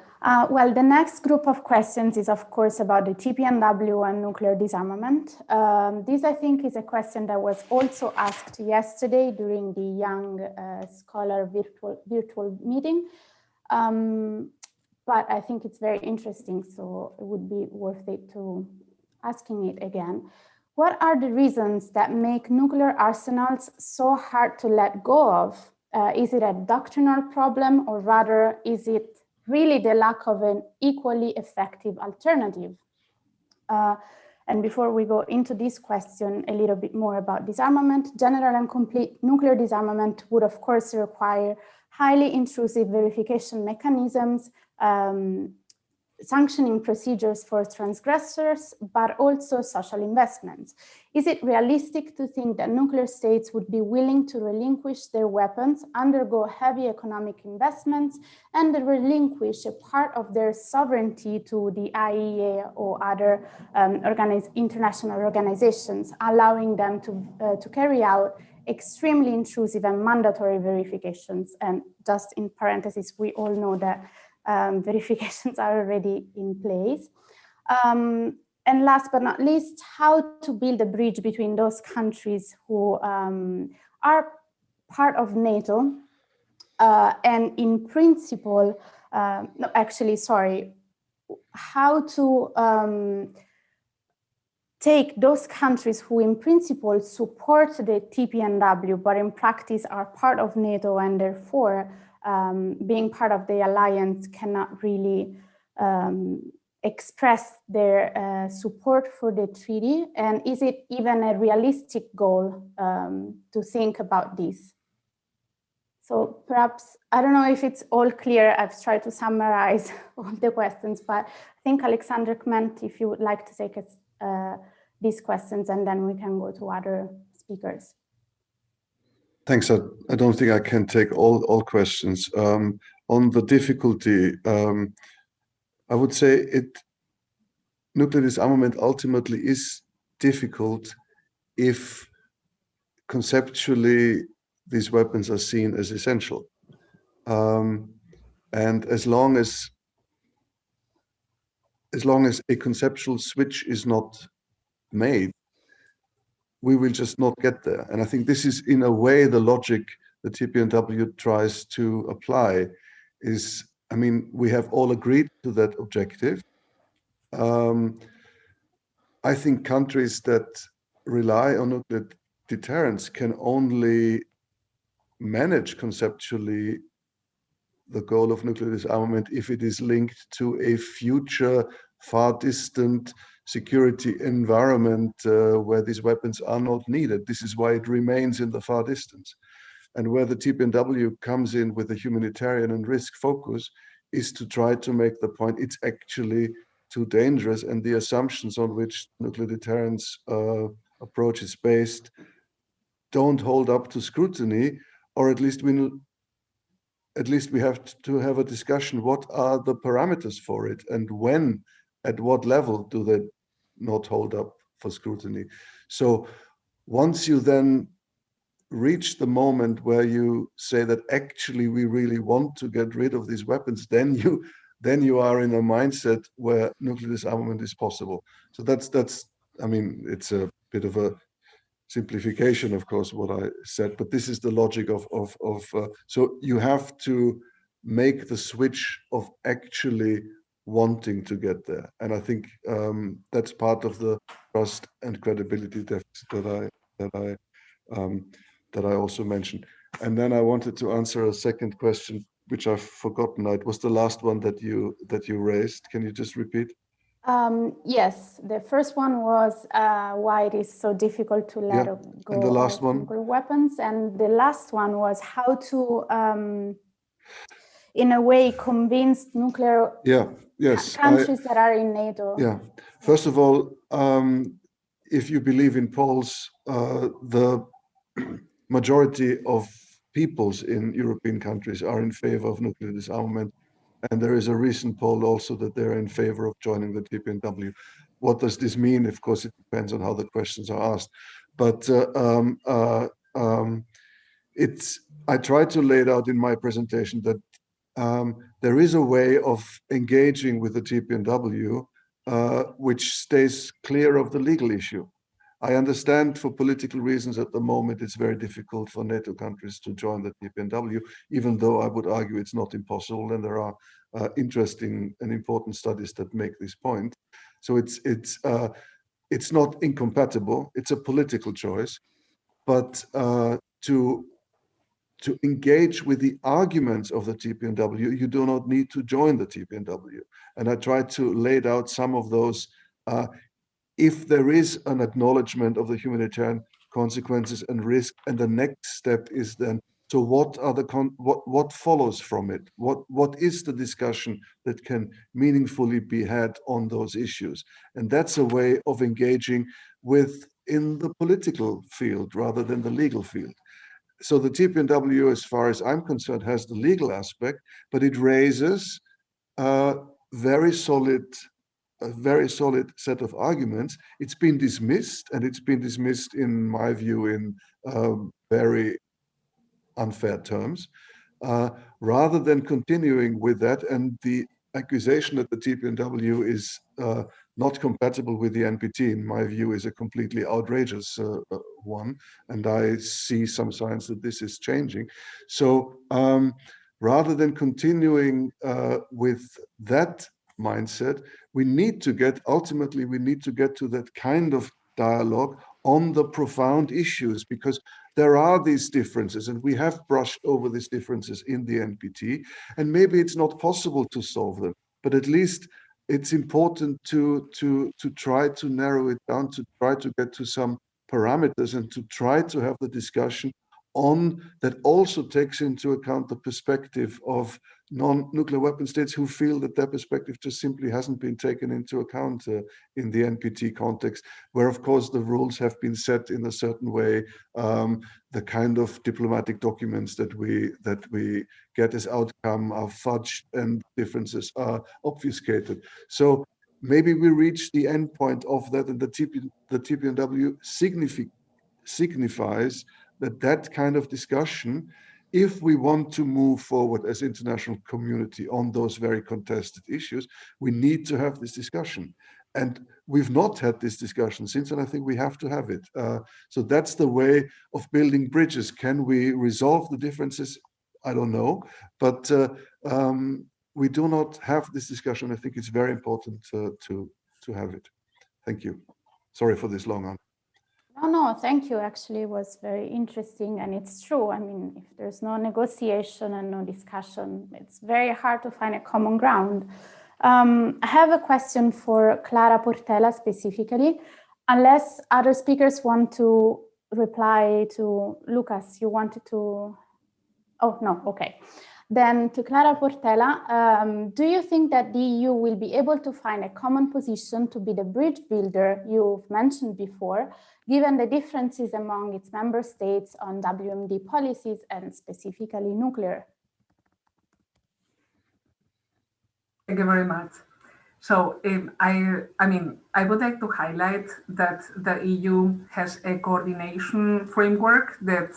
Well, the next group of questions is, of course, about the TPNW and nuclear disarmament. This, I think, is a question that was also asked yesterday during the Young Scholar virtual meeting. But I think it's very interesting, so it would be worth it to asking it again. What are the reasons that make nuclear arsenals so hard to let go of? Is it a doctrinal problem, or rather, is it really the lack of an equally effective alternative? And before we go into this question, a little bit more about disarmament. General and complete nuclear disarmament would, of course, require highly intrusive verification mechanisms, sanctioning procedures for transgressors, but also social investments. Is it realistic to think that nuclear states would be willing to relinquish their weapons, undergo heavy economic investments, and relinquish a part of their sovereignty to the IAEA or other international organizations, allowing them to carry out extremely intrusive and mandatory verifications? And just in parentheses, we all know that verifications are already in place. And last but not least, how to build a bridge between those countries who are part of NATO and in principle, how to take those countries who in principle support the TPNW, but in practice are part of NATO and therefore being part of the alliance cannot really express their support for the treaty? And is it even a realistic goal to think about this? So perhaps, I don't know if it's all clear. I've tried to summarize all the questions, but I think Alexander Kment, if you would like to take these questions, and then we can go to other speakers. Thanks. I don't think I can take all questions. On the difficulty, I would say nuclear disarmament ultimately is difficult if conceptually these weapons are seen as essential. And as long as a conceptual switch is not made, we will just not get there. And I think this is, in a way, the logic that TPNW tries to apply is, I mean, we have all agreed to that objective. I think countries that rely on nuclear deterrence can only manage conceptually the goal of nuclear disarmament if it is linked to a future far distant security environment where these weapons are not needed. This is why it remains in the far distance. And where the TPNW comes in with a humanitarian and risk focus is to try to make the point it's actually too dangerous, and the assumptions on which nuclear deterrence approach is based don't hold up to scrutiny, or at least we have to have a discussion. What are the parameters for it, and when, at what level do they not hold up for scrutiny? So once you then reach the moment where you say that actually we really want to get rid of these weapons, then you are in a mindset where nuclear disarmament is possible. So that's I mean, it's a bit of a simplification, of course, what I said, but this is the logic of so you have to make the switch of actually wanting to get there. And I think that's part of the trust and credibility deficit that I also mentioned. And then I wanted to answer a second question, which I've forgotten. It was the last one that you raised. Can you just repeat? Yes, the first one was why it is so difficult to let go and the last of nuclear weapons. And the last one was how to, in a way, convince nuclear countries that are in NATO. Yeah, first of all, if you believe in polls, the majority of peoples in European countries are in favor of nuclear disarmament. And there is a recent poll also that they're in favor of joining the TPNW. What does this mean? Of course, it depends on how the questions are asked. But I tried to lay it out in my presentation that there is a way of engaging with the TPNW which stays clear of the legal issue. I understand for political reasons at the moment it's very difficult for NATO countries to join the TPNW, even though I would argue it's not impossible, and there are interesting and important studies that make this point. So it's not incompatible, it's a political choice, but to engage with the arguments of the TPNW, you do not need to join the TPNW. And I tried to lay out some of those. If there is an acknowledgement of the humanitarian consequences and risk, and the next step is then, so what are what follows from it? What is the discussion that can meaningfully be had on those issues? And that's a way of engaging in the political field rather than the legal field. So the TPNW, as far as I'm concerned, has the legal aspect, but it raises a very solid set of arguments. It's been dismissed, and it's been dismissed, in my view, in very unfair terms, rather than continuing with that. And the accusation that the TPNW is not compatible with the NPT, in my view, is a completely outrageous one. And I see some signs that this is changing. So rather than continuing with that mindset, ultimately we need to get to that kind of dialogue on the profound issues, because there are these differences, and we have brushed over these differences in the NPT, and maybe it's not possible to solve them, but at least it's important to try to narrow it down, to try to get to some parameters, and to try to have the discussion on that also takes into account the perspective of non-nuclear weapon states who feel that their perspective just simply hasn't been taken into account in the NPT context, where of course the rules have been set in a certain way. The kind of diplomatic documents that we get as outcome are fudged, and differences are obfuscated. So maybe we reach the end point of that, and the TPNW signifies that kind of discussion, if we want to move forward as international community on those very contested issues, we need to have this discussion. And we've not had this discussion since, and I think we have to have it. So that's the way of building bridges. Can we resolve the differences? I don't know, but we do not have this discussion. I think it's very important to have it. Thank you. Sorry for this long answer. No, thank you. Actually, it was very interesting, and it's true. I mean, if there's no negotiation and no discussion, it's very hard to find a common ground. I have a question for Clara Portela specifically, unless other speakers want to reply to Lucas. You wanted to? Oh, no, okay. Then to Clara Portela, do you think that the EU will be able to find a common position to be the bridge builder you've mentioned before, given the differences among its member states on WMD policies and specifically nuclear? Thank you very much. So I would like to highlight that the EU has a coordination framework that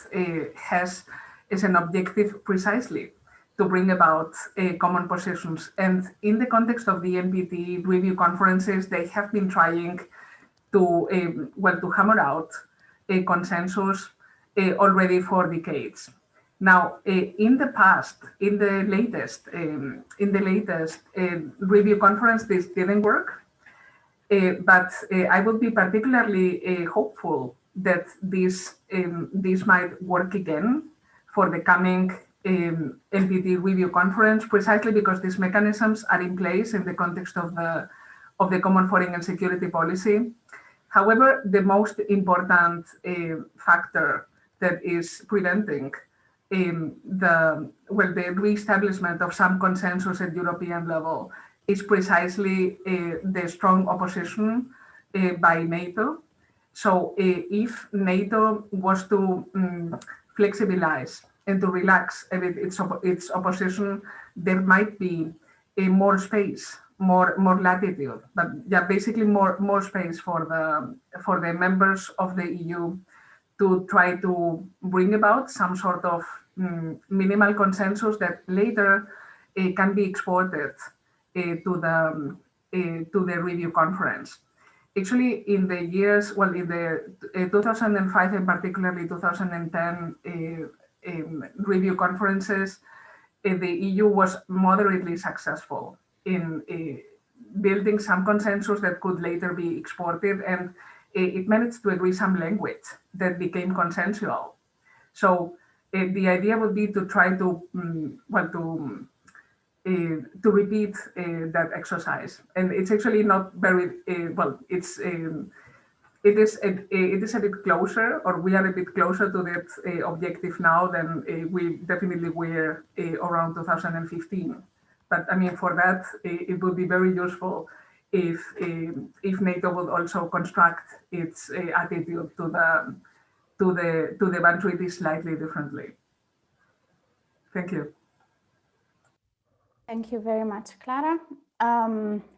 has as an objective precisely to bring about common positions. And in the context of the NPT review conferences, they have been trying to hammer out a consensus already for decades. Now, in the past, in the latest review conference, this didn't work. But I would be particularly hopeful that this might work again for the coming NPT review conference, precisely because these mechanisms are in place in the context of the common foreign and security policy. However, the most important factor that is preventing the re-establishment of some consensus at European level is precisely the strong opposition by NATO. So if NATO was to flexibilize and to relax a bit its opposition, there might be a more space, more latitude, but yeah, basically more space for the members of the EU to try to bring about some sort of minimal consensus that later can be exported to the review conference. Actually, in the years, in the 2005 and particularly 2010 review conferences, the EU was moderately successful in building some consensus that could later be exported, and it managed to agree some language that became consensual. So the idea would be to try to repeat that exercise, and it's actually not very it is a bit closer, or we are a bit closer to that objective now than we definitely were around 2015. But I mean, for that, it would be very useful if NATO would also construct its attitude to the ban treaty slightly differently. Thank you. Thank you very much, Clara.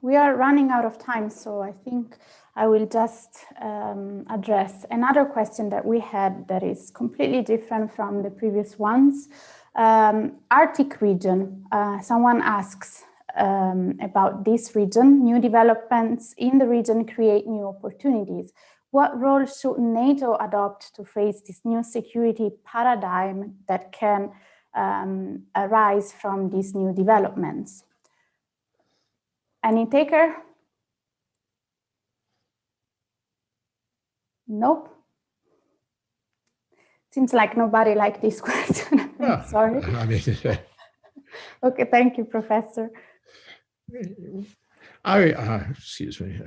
We are running out of time, so I think I will just address another question that we had that is completely different from the previous ones. Arctic region. Someone asks about this region. New developments in the region create new opportunities. What role should NATO adopt to face this new security paradigm that can arise from these new developments? Any taker? Nope. Seems like nobody liked this question. I'm sorry. I mean, okay, thank you, Professor. Excuse me.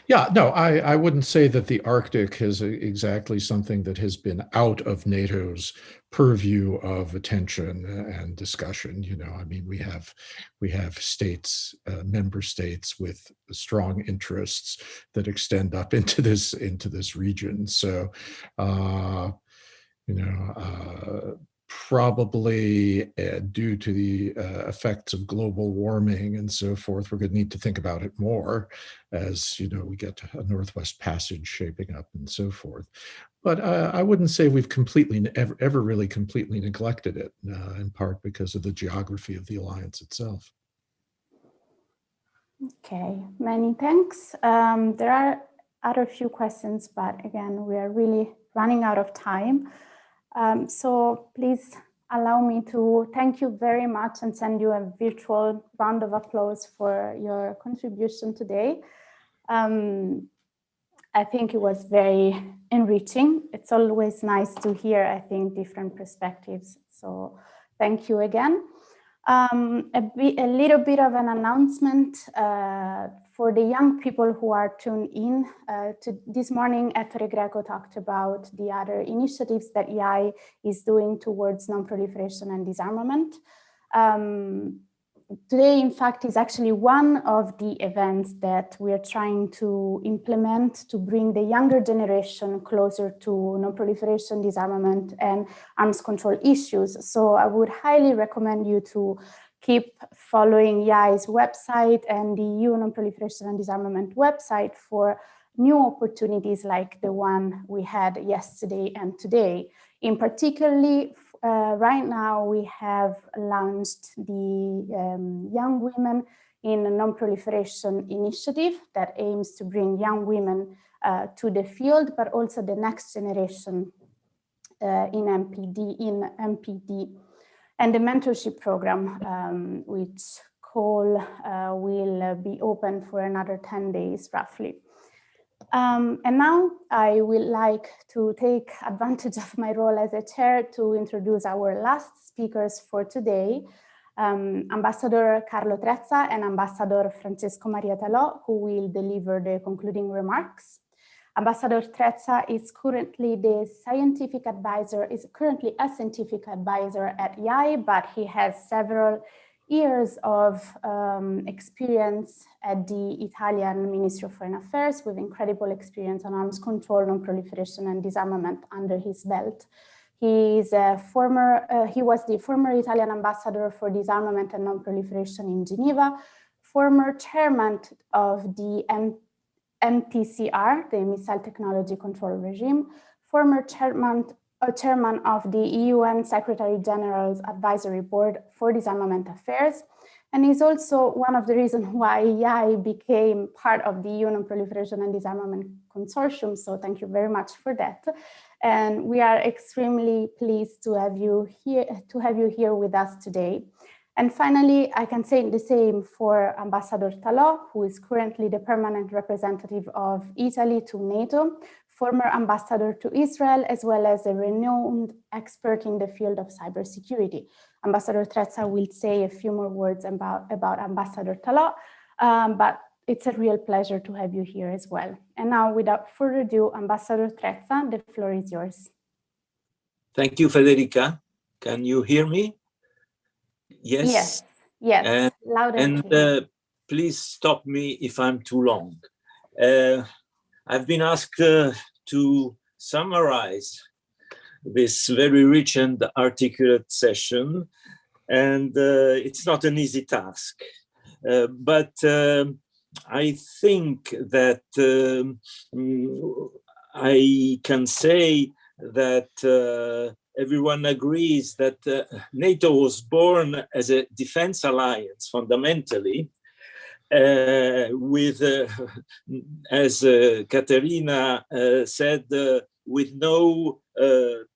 No, I wouldn't say that the Arctic is exactly something that has been out of NATO's purview of attention and discussion. You know, I mean, we have states, member states with strong interests that extend up into this region. So, probably due to the effects of global warming and so forth, we're going to need to think about it more as, you know, we get a Northwest Passage shaping up and so forth. But I wouldn't say we've ever really completely neglected it, in part because of the geography of the alliance itself. Okay, many thanks. There are other few questions, but again, we are really running out of time. So please allow me to thank you very much and send you a virtual round of applause for your contribution today. I think it was very enriching. It's always nice to hear, I think, different perspectives. So thank you again. A little bit of an announcement for the young people who are tuned in. This morning, Ettore Greco talked about the other initiatives that EI is doing towards non-proliferation and disarmament. Today, in fact, is actually one of the events that we are trying to implement to bring the younger generation closer to non-proliferation, disarmament, and arms control issues. So I would highly recommend you to keep following EI's website and the EU Non-Proliferation and Disarmament website for new opportunities like the one we had yesterday and today. In particularly, right now we have launched the Young Women in a Non-Proliferation initiative that aims to bring young women to the field, but also the next generation in MPD. And the mentorship program, which will be open for another 10 days roughly. And now I would like to take advantage of my role as a chair to introduce our last speakers for today, Ambassador Carlo Trezza and Ambassador Francesco Maria Talò, who will deliver the concluding remarks. Ambassador Trezza is currently a scientific advisor at EI, but he has several years of experience at the Italian Ministry of Foreign Affairs with incredible experience on arms control, non-proliferation and disarmament under his belt. He was the former Italian ambassador for disarmament and non-proliferation in Geneva, former chairman of the MTCR, the Missile Technology Control Regime, former chairman of the UN Secretary General's Advisory Board for Disarmament Affairs, and is also one of the reasons why EI became part of the EU Non-Proliferation and Disarmament Consortium. So thank you very much for that. And we are extremely pleased to have you here with us today. And finally, I can say the same for Ambassador Talò, who is currently the permanent representative of Italy to NATO, former ambassador to Israel, as well as a renowned expert in the field of cybersecurity. Ambassador Trezza will say a few more words about Ambassador Talò, but it's a real pleasure to have you here as well. And now, without further ado, Ambassador Trezza, the floor is yours. Thank you, Federica. Can you hear me? Yes. Yes, loud and clear. Please stop me if I'm too long. I've been asked to summarize this very rich and articulate session, and it's not an easy task. But I think that I can say that everyone agrees that NATO was born as a defense alliance fundamentally, with, as Caterina said, with no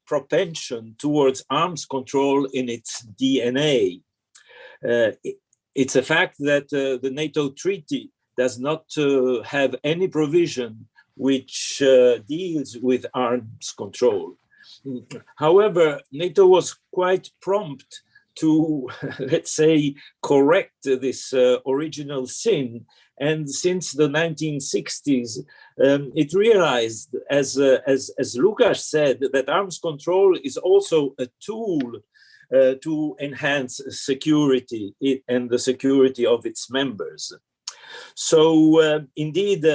propension towards arms control in its DNA. It's a fact that the NATO treaty does not have any provision which deals with arms control. However, NATO was quite prompt to, let's say, correct this original sin. And since the 1960s, it realized, as Lucas said, that arms control is also a tool to enhance security and the security of its members. So indeed,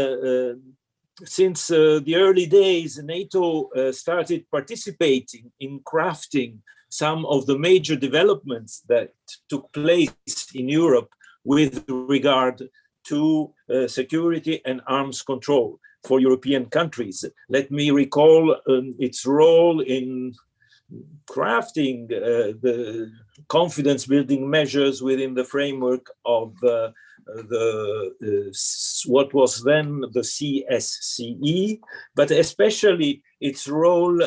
since the early days, NATO started participating in crafting some of the major developments that took place in Europe with regard to security and arms control for European countries. Let me recall its role in crafting the confidence-building measures within the framework of what was then the CSCE, but especially its role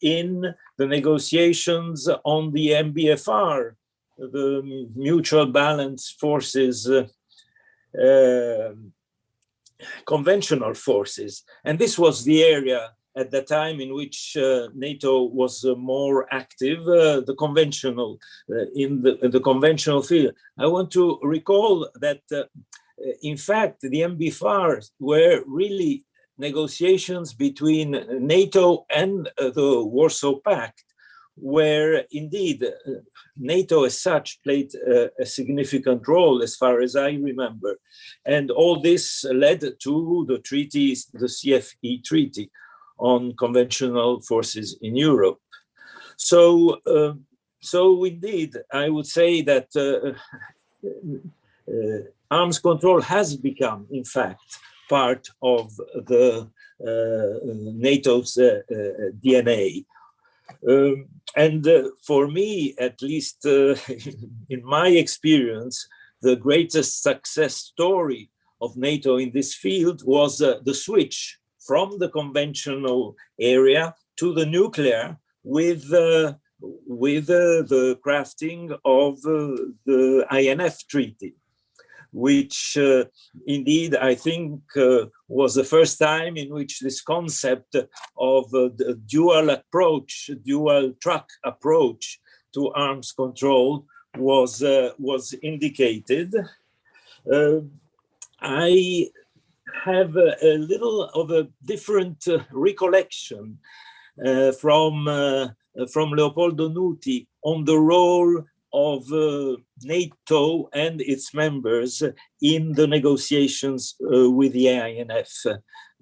in the negotiations on the MBFR, the Mutual Balance Forces, conventional forces. And this was the area at the time in which NATO was more active, the conventional, in the conventional field. I want to recall that, in fact, the MBFRs were really negotiations between NATO and the Warsaw Pact, where indeed NATO as such played a significant role as far as I remember. And all this led to the treaties, the CFE Treaty on conventional forces in Europe. So, so indeed, I would say that arms control has become, in fact, part of the NATO's DNA. And for me, at least in my experience, the greatest success story of NATO in this field was the switch from the conventional area to the nuclear with the crafting of the INF Treaty, which indeed I think was the first time in which this concept of the dual approach, dual track approach to arms control was indicated. I have a little of a different recollection from Leopoldo Nuti on the role of NATO and its members in the negotiations with the INF.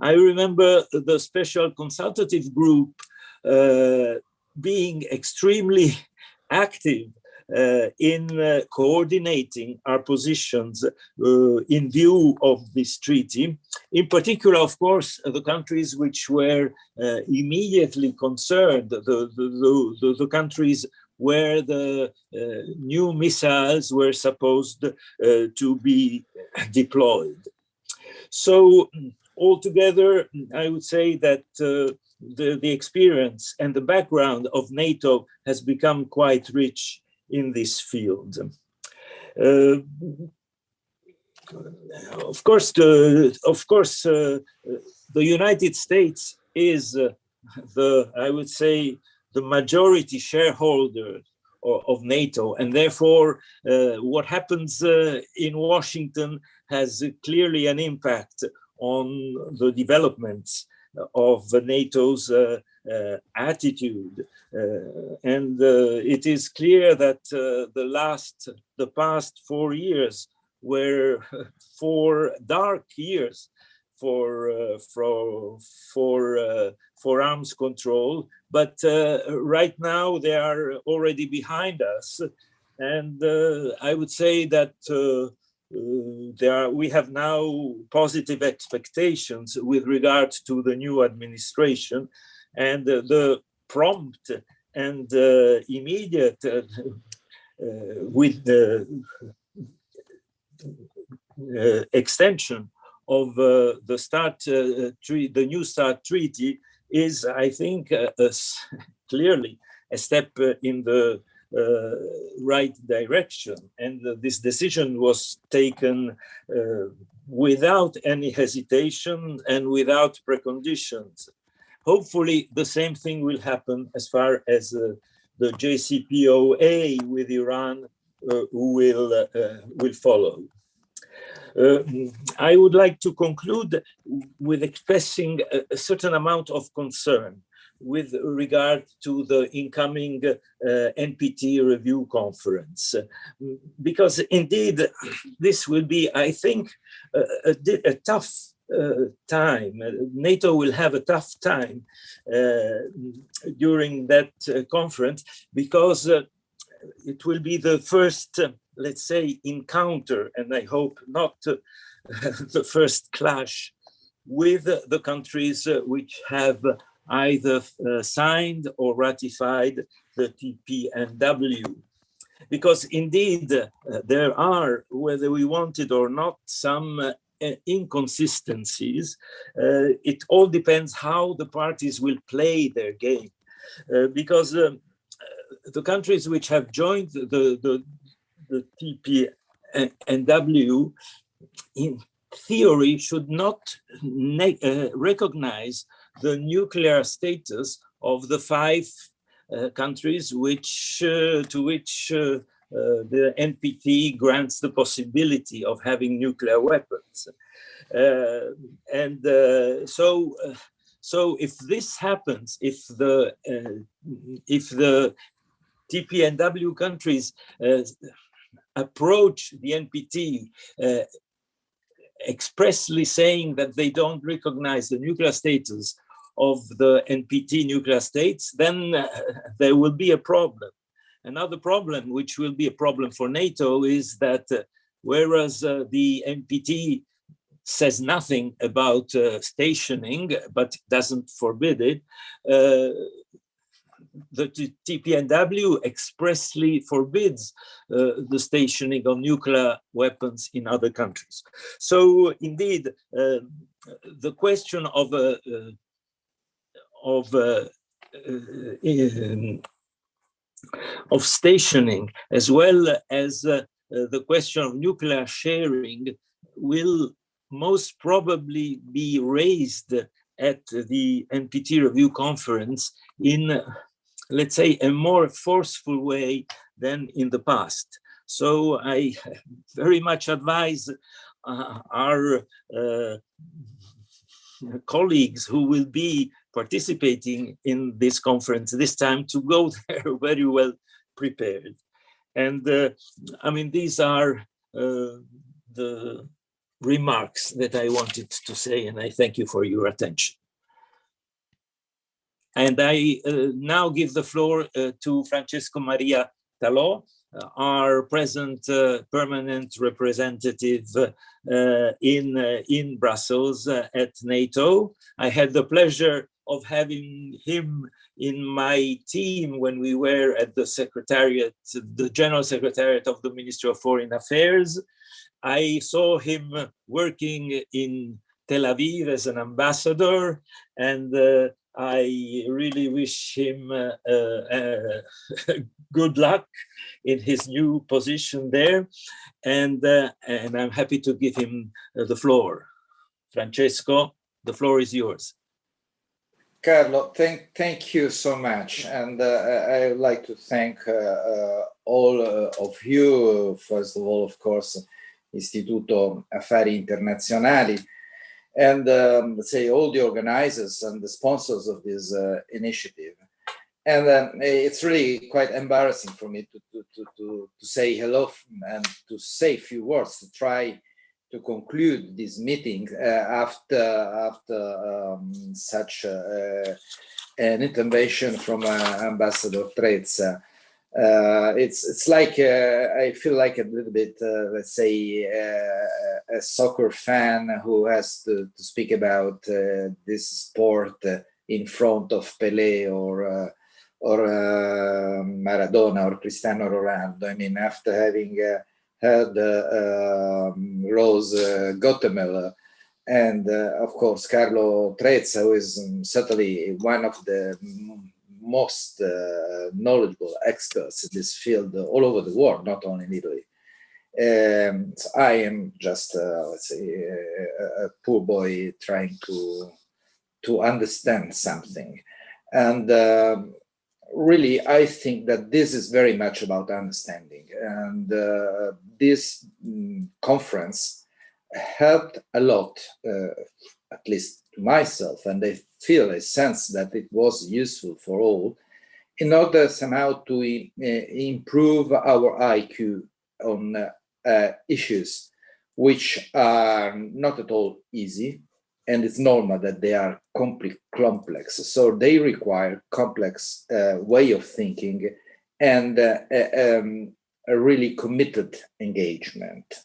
I remember the special consultative group being extremely active in coordinating our positions in view of this treaty. In particular, of course, the countries which were immediately concerned, the countries where the new missiles were supposed to be deployed. So altogether, I would say that the experience and the background of NATO has become quite rich in this field. Of course, the United States is I would say, the majority shareholder of NATO, and therefore what happens in Washington has clearly an impact on the developments of NATO's attitude. And it is clear that the past 4 years were 4 dark years for arms control, but right now they are already behind us, and I would say that we have now positive expectations with regard to the new administration, and the prompt and immediate with the extension of the New START treaty is, I think, clearly a step in the right direction. And this decision was taken without any hesitation and without preconditions. Hopefully, the same thing will happen as far as the JCPOA with Iran will follow. I would like to conclude with expressing a certain amount of concern with regard to the incoming NPT review conference, because indeed this will be, I think, a tough time. NATO will have a tough time during that conference, because it will be the first, let's say, encounter, and I hope not the first clash with the countries which have either signed or ratified the TPNW. Because indeed, there are, whether we want it or not, some inconsistencies. It all depends how the parties will play their game. Because the countries which have joined the TPNW, in theory, should not recognize the nuclear status of the 5 countries which to which the NPT grants the possibility of having nuclear weapons. So if this happens, if the TPNW countries approach the NPT expressly saying that they don't recognize the nuclear status of the NPT nuclear states, then there will be a problem. Another problem, which will be a problem for NATO, is that whereas the NPT says nothing about stationing, but doesn't forbid it, the TPNW expressly forbids the stationing of nuclear weapons in other countries. So indeed, the question of stationing, as well as the question of nuclear sharing, will most probably be raised at the NPT review conference in, let's say, a more forceful way than in the past. So I very much advise our colleagues who will be participating in this conference this time to go there very well prepared. And I mean, these are the remarks that I wanted to say, and I thank you for your attention. And I now give the floor to Francesco Maria Talò, our present permanent representative in Brussels at NATO. I had the pleasure of having him in my team when we were at the Secretariat, the General Secretariat of the Ministry of Foreign Affairs. I saw him working in Tel Aviv as an ambassador, and I really wish him good luck in his new position there, and I'm happy to give him the floor. Francesco, the floor is yours. Carlo, thank you so much, and I would like to thank all of you. First of all, of course, Istituto Affari Internazionali, and let's say all the organizers and the sponsors of this initiative. And it's really quite embarrassing for me to say hello and to say a few words to try to conclude this meeting after such an intervention from Ambassador Trezza. It's like I feel like a little bit, let's say, a soccer fan who has to speak about this sport in front of Pelé or Maradona or Cristiano Ronaldo. I mean, after having heard Rose Gottemoeller and, of course, Carlo Trezza, who is certainly one of the most knowledgeable experts in this field all over the world, not only in Italy. So I am just, let's say, a poor boy trying to understand something. And really, I think that this is very much about understanding. And this conference helped a lot, at least to myself, and I feel a sense that it was useful for all, in order somehow to improve our IQ on issues which are not at all easy, and it's normal that they are complex. So they require complex way of thinking and a really committed engagement.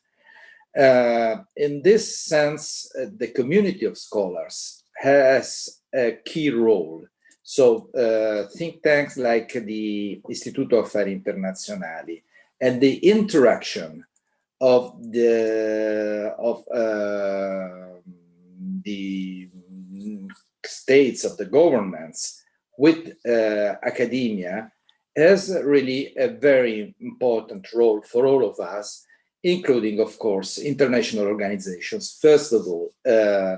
In this sense, the community of scholars has a key role. So think tanks like the Istituto Affari Internazionali and the interaction of the states, of the governments with academia has really a very important role for all of us, including, of course, international organizations. First of all,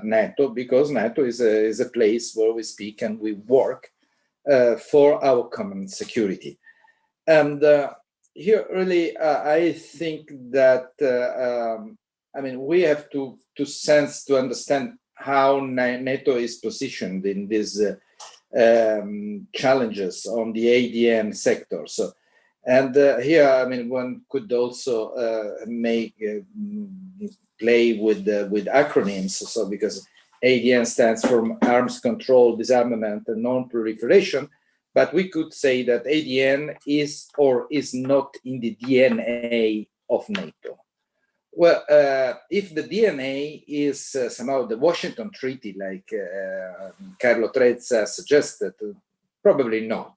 NATO, because NATO is a place where we speak and we work for our common security. And here, really, I think that, I mean, we have to understand how NATO is positioned in these challenges on the ADN sector. So, and here, I mean, one could also play with acronyms. So, because ADN stands for Arms Control, Disarmament, and Non-Proliferation, but we could say that ADN is or is not in the DNA of NATO. Well, if the DNA is somehow the Washington Treaty, like Carlo Trezza suggested, probably not.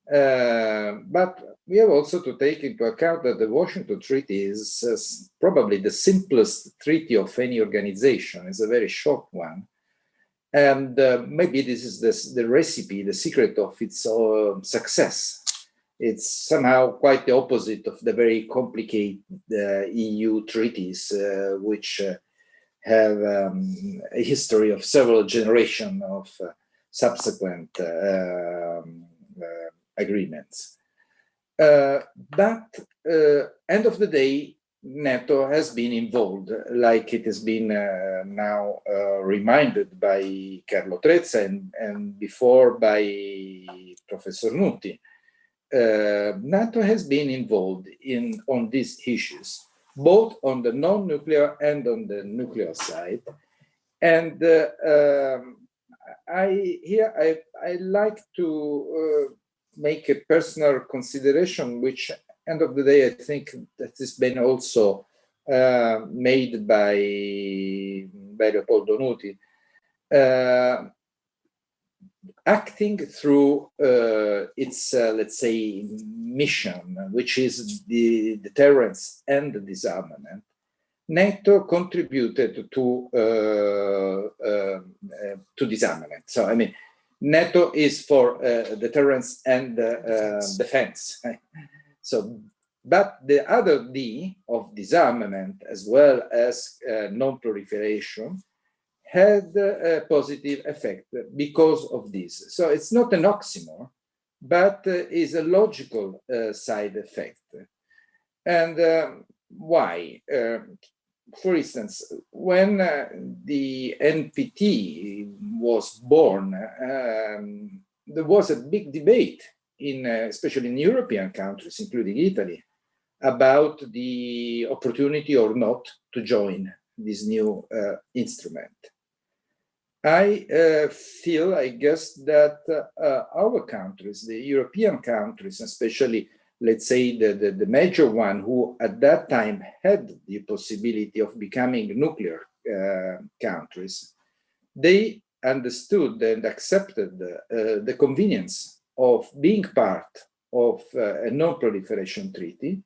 But we have also to take into account that the Washington Treaty is probably the simplest treaty of any organization. It's a very short one. And maybe this is the recipe, the secret of its success. It's somehow quite the opposite of the very complicated EU treaties, which have a history of several generations of subsequent agreements. But end of the day, NATO has been involved, like it has been now reminded by Carlo Trezza and before by Professor Nuti. NATO has been involved on these issues, both on the non-nuclear and on the nuclear side. And I like to make a personal consideration, which end of the day, I think that has been also made by Leopoldo Nuti. Acting through its, let's say, mission, which is the deterrence and the disarmament, NATO contributed to disarmament. So, I mean, NATO is for deterrence and defense. So, but the other D of disarmament, as well as non-proliferation, had a positive effect because of this. So it's not an oxymoron, but is a logical side effect. And why? For instance, when the NPT was born, there was a big debate, especially in European countries, including Italy, about the opportunity or not to join this new instrument. I feel, I guess, that our countries, the European countries, especially, let's say, the major one who at that time had the possibility of becoming nuclear countries, they understood and accepted the convenience of being part of a non-proliferation treaty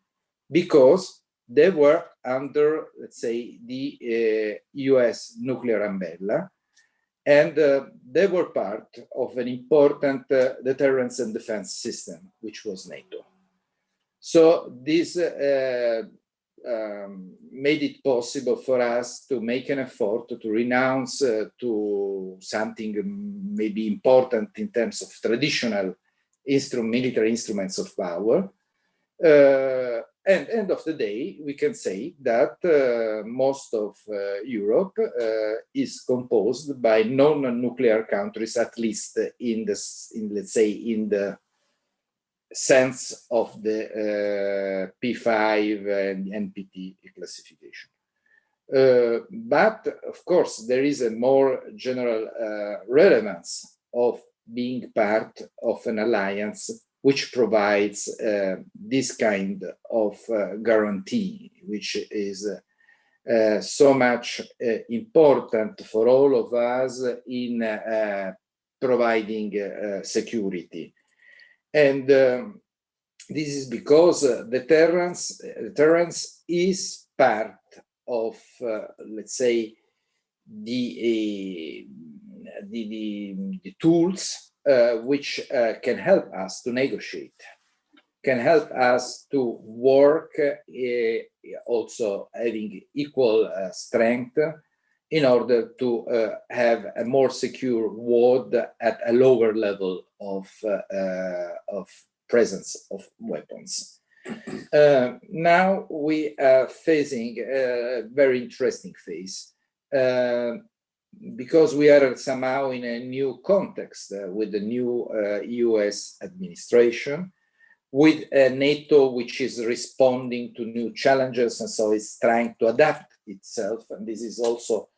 because they were under, let's say, the US nuclear umbrella, and they were part of an important deterrence and defense system, which was NATO. So this made it possible for us to make an effort to renounce to something maybe important in terms of traditional military instruments of power. And end of the day, we can say that most of Europe is composed by non-nuclear countries, at least let's say, in the sense of the P5 and NPT classification. But of course, there is a more general relevance of being part of an alliance which provides this kind of guarantee, which is so much important for all of us in providing security. And this is because deterrence is part of, let's say, the tools which can help us to negotiate, can help us to work also having equal strength in order to have a more secure world at a lower level of presence of weapons. Now we are facing a very interesting phase because we are somehow in a new context with the new US administration, with NATO which is responding to new challenges and so is trying to adapt itself. And this is also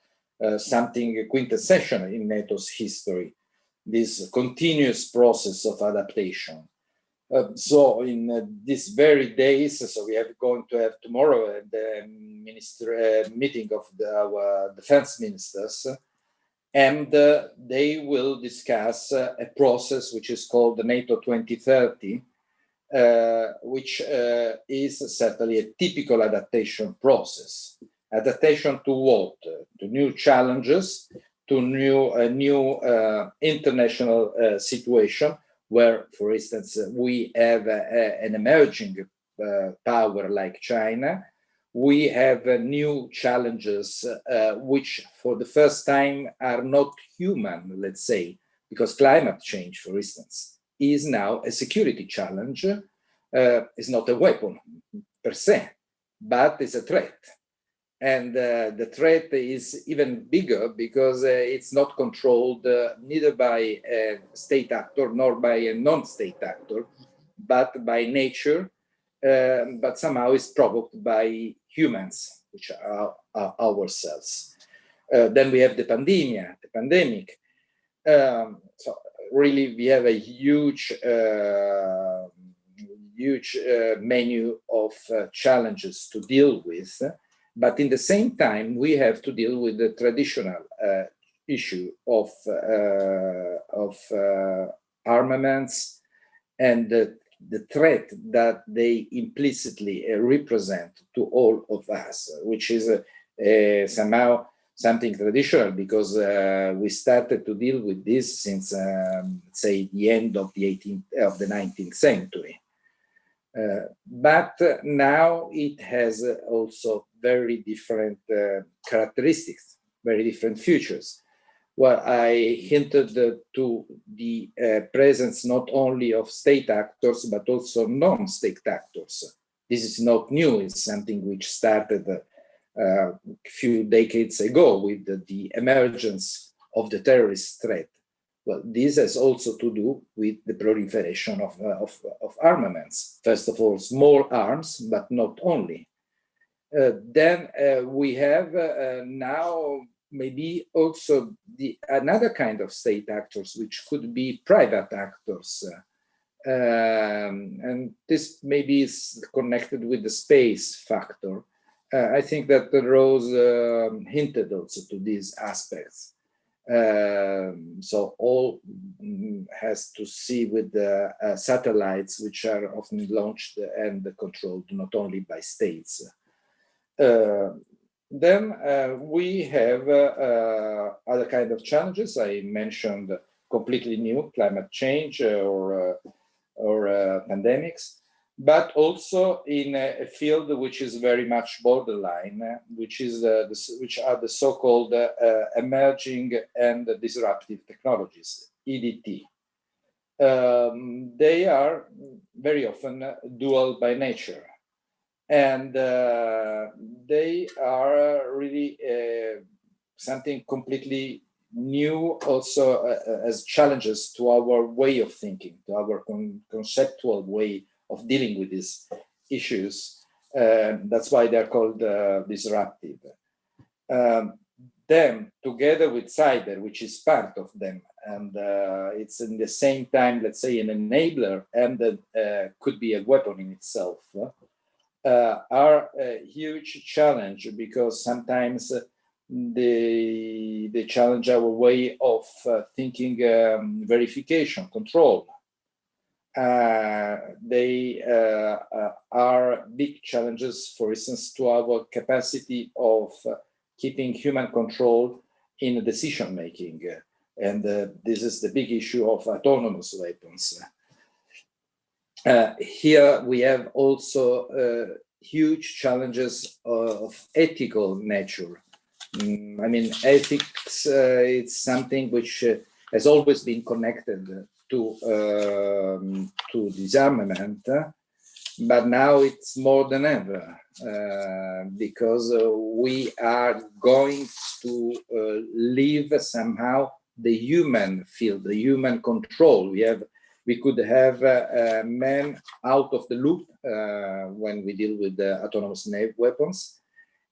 something quintessential in NATO's history, this continuous process of adaptation. So in these very days, so we are going to have tomorrow the meeting of our defense ministers, and they will discuss a process which is called the NATO 2030, which is certainly a typical adaptation process. Adaptation to what? To new challenges, to new international situation, where, for instance, we have an emerging power like China. We have new challenges which, for the first time, are not human, let's say, because climate change, for instance, is now a security challenge. It's not a weapon per se, but it's a threat. And the threat is even bigger because it's not controlled neither by a state actor nor by a non-state actor, but by nature, but somehow is provoked by humans, which are ourselves. Then we have the pandemic. So really, we have a huge menu of challenges to deal with. But in the same time, we have to deal with the traditional issue of armaments and the threat that they implicitly represent to all of us, which is somehow something traditional because we started to deal with this since, say, the end of the 19th century. But now it has also very different characteristics, very different futures. Well, I hinted to the presence not only of state actors, but also non-state actors. This is not new. It's something which started a few decades ago with the emergence of the terrorist threat. Well, this has also to do with the proliferation of armaments. First of all, small arms, but not only. Then we have now maybe also another kind of state actors, which could be private actors. And this maybe is connected with the space factor. I think that Rose hinted also to these aspects. So all has to see with the satellites, which are often launched and controlled not only by states. Then we have other kind of challenges. I mentioned completely new climate change or pandemics, but also in a field which is very much borderline, which are the so-called emerging and disruptive technologies, EDT. They are very often dual by nature, and they are really something completely new also as challenges to our way of thinking, to our conceptual way of dealing with these issues. That's why they're called disruptive. them together with cyber, which is part of them, and it's in the same time, let's say, an enabler and could be a weapon in itself, are a huge challenge, because sometimes they challenge our way of thinking, verification, control. They are big challenges, for instance, to our capacity of keeping human control in decision making. And this is the big issue of autonomous weapons. Here we have also huge challenges of ethical nature. I mean, ethics, it's something which has always been connected to disarmament, but now it's more than ever, because we are going to leave somehow the human field, the human control. We could have men out of the loop when we deal with the autonomous weapons,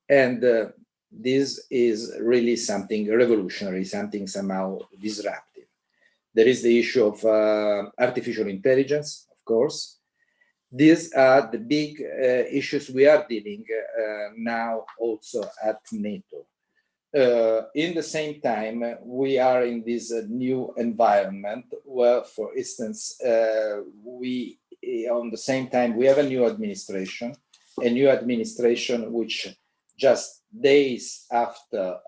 and this is really something revolutionary, something somehow disruptive. There is the issue of artificial intelligence, of course. These are the big issues we are dealing now also at NATO. In the same time, we are in this new environment where, for instance, on the same time, we have a new administration which just days after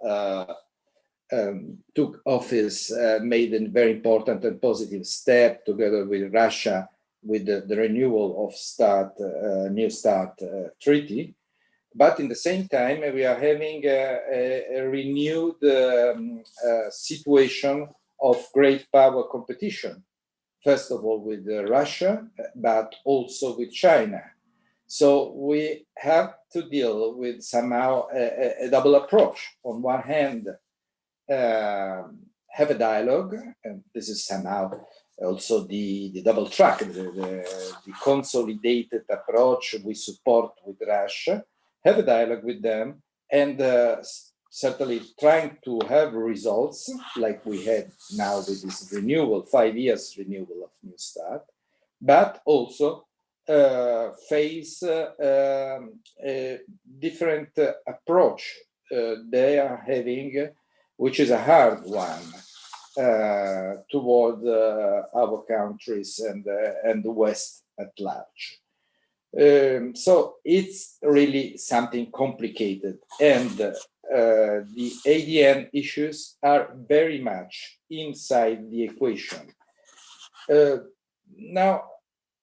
took office made a very important and positive step together with Russia with the renewal of New START treaty. But in the same time, we are having a renewed situation of great power competition. First of all with Russia, but also with China. So we have to deal with somehow a double approach. On one hand, have a dialogue, and this is somehow also the double track, the consolidated approach we support with Russia. Have a dialogue with them, and certainly trying to have results like we had now with this renewal, 5 years renewal of New START, but also face a different approach they are having, which is a hard one toward our countries and the West at large. So it's really something complicated, and the ADN issues are very much inside the equation. Now,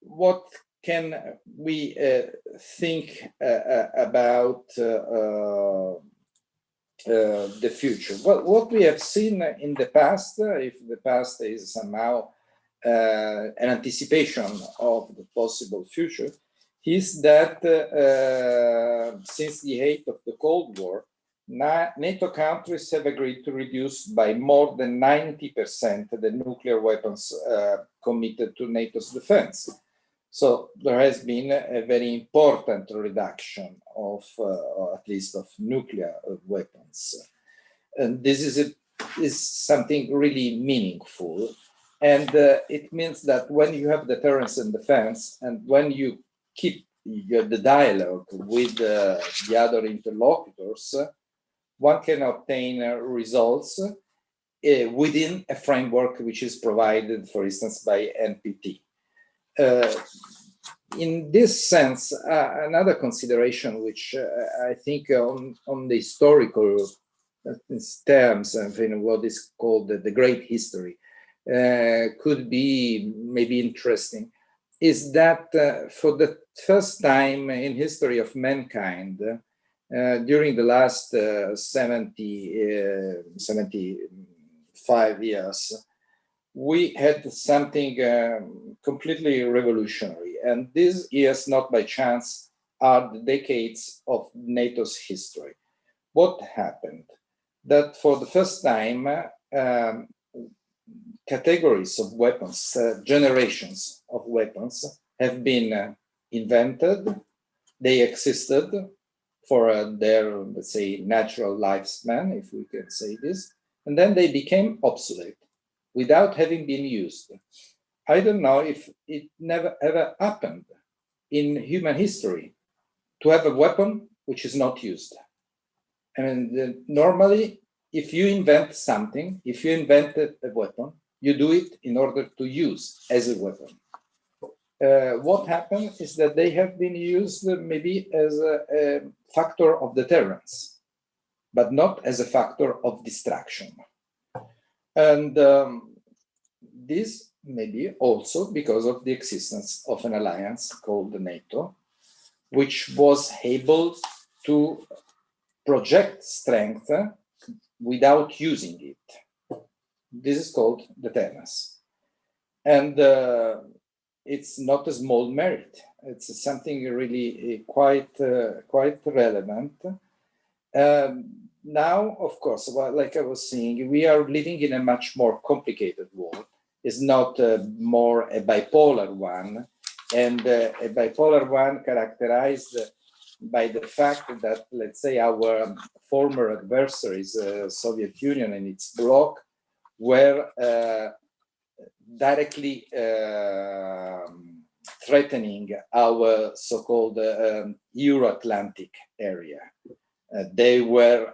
what can we think about the future? Well, what we have seen in the past, if the past is somehow an anticipation of the possible future, is that since the height of the Cold War, NATO countries have agreed to reduce by more than 90% the nuclear weapons committed to NATO's defense. So there has been a very important reduction of, at least of nuclear weapons. And this is something really meaningful. And it means that when you have deterrence and defense, and when you keep the dialogue with the other interlocutors, one can obtain results within a framework which is provided, for instance, by NPT. In this sense, another consideration which I think on the historical terms, what is called the Great History, could be maybe interesting, is that for the first time in history of mankind, during the last 75 years, we had something completely revolutionary. And these years, not by chance, are the decades of NATO's history. What happened? That for the first time, categories of weapons, generations of weapons have been invented, they existed, for their, let's say, natural lifespan, if we can say this, and then they became obsolete without having been used. I don't know if it never ever happened in human history to have a weapon which is not used. And normally, if you invent something, if you invented a weapon, you do it in order to use as a weapon. What happened is that they have been used maybe as a factor of deterrence, but not as a factor of distraction. And this maybe also because of the existence of an alliance called the Nato, which was able to project strength without using it. This is called deterrence. And it's not a small merit. It's something really quite relevant. Now, of course, like I was saying, we are living in a much more complicated world. It's not more a bipolar one, and a bipolar one characterized by the fact that, let's say, our former adversaries, Soviet Union and its bloc, were directly threatening our so-called Euro-Atlantic area. They were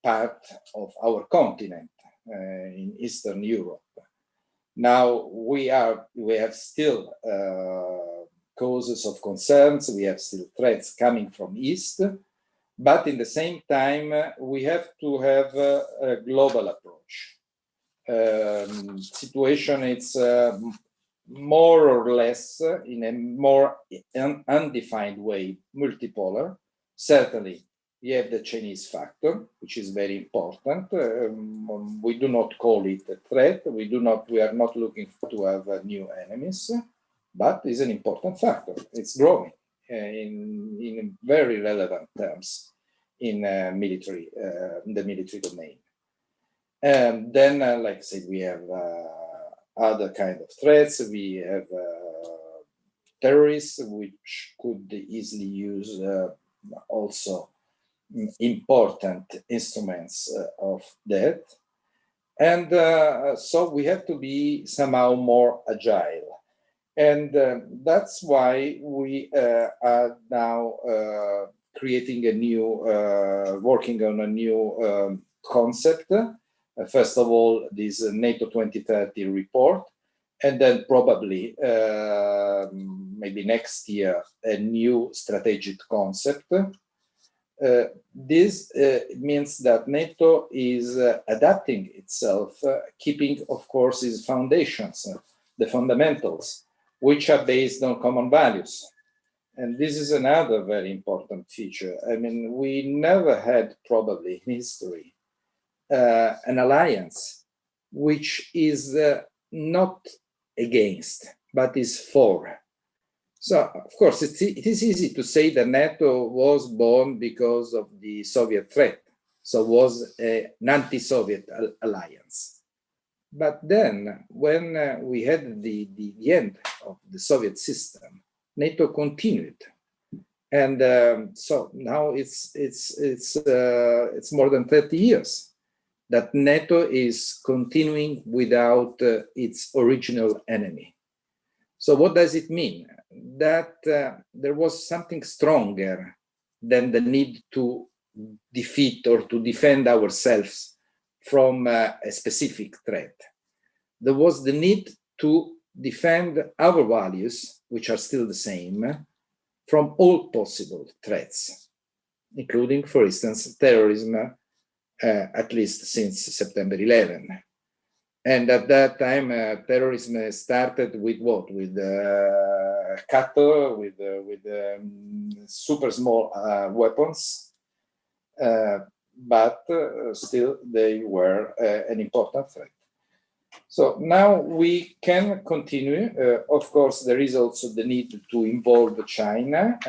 part of our continent in Eastern Europe. Now we have still causes of concerns, we have still threats coming from East, but in the same time, we have to have a global approach. Situation is more or less in a more undefined way, multipolar. Certainly, you have the Chinese factor, which is very important. We do not call it a threat. We are not looking to have new enemies, but it's an important factor. It's growing in very relevant terms in the military domain. And then, like I said, we have other kind of threats. We have terrorists, which could easily use also important instruments of that. And so we have to be somehow more agile. And that's why we are now creating a new, working on a new concept. First of all, this NATO 2030 report, and then probably maybe next year, a new strategic concept. This means that NATO is adapting itself, keeping, of course, its foundations, the fundamentals, which are based on common values. And this is another very important feature. I mean, we never had probably in history an alliance which is not against, but is for. So, of course, it is easy to say that NATO was born because of the Soviet threat, so was an anti-Soviet alliance. But then, when we had the end of the Soviet system, NATO continued, and so now it's more than 30 years that NATO is continuing without its original enemy. So what does it mean? That there was something stronger than the need to defeat or to defend ourselves from a specific threat. There was the need to defend our values, which are still the same, from all possible threats, including, for instance, terrorism, at least since September 11. And at that time, terrorism started with what? With cattle, with super small weapons, but still they were an important threat. So now we can continue. Of course, there is also the need to involve China,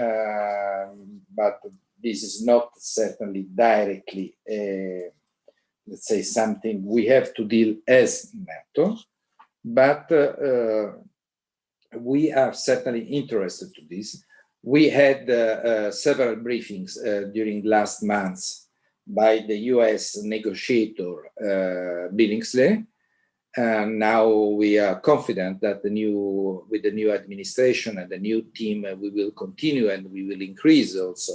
but this is not certainly directly, let's say, something we have to deal as NATO, but we are certainly interested to this. We had several briefings during last months by the US negotiator Billingsley. And now we are confident that with the new administration and the new team, we will continue and we will increase also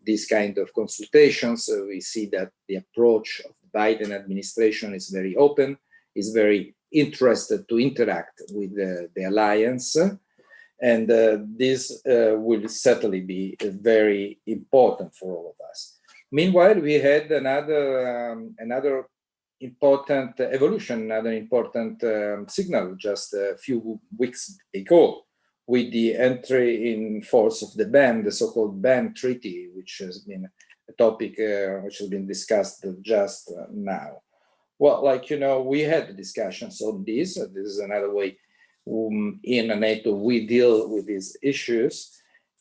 this kind of consultations. We see that the approach of the Biden administration is very open, is very interested to interact with the alliance. And this will certainly be very important for all of us. Meanwhile, we had another important evolution, another important signal just a few weeks ago with the entry in force of the ban, the so-called ban treaty, which has been a topic which has been discussed just now. Well, like, you know, we had discussions on this. This is another way in NATO we deal with these issues.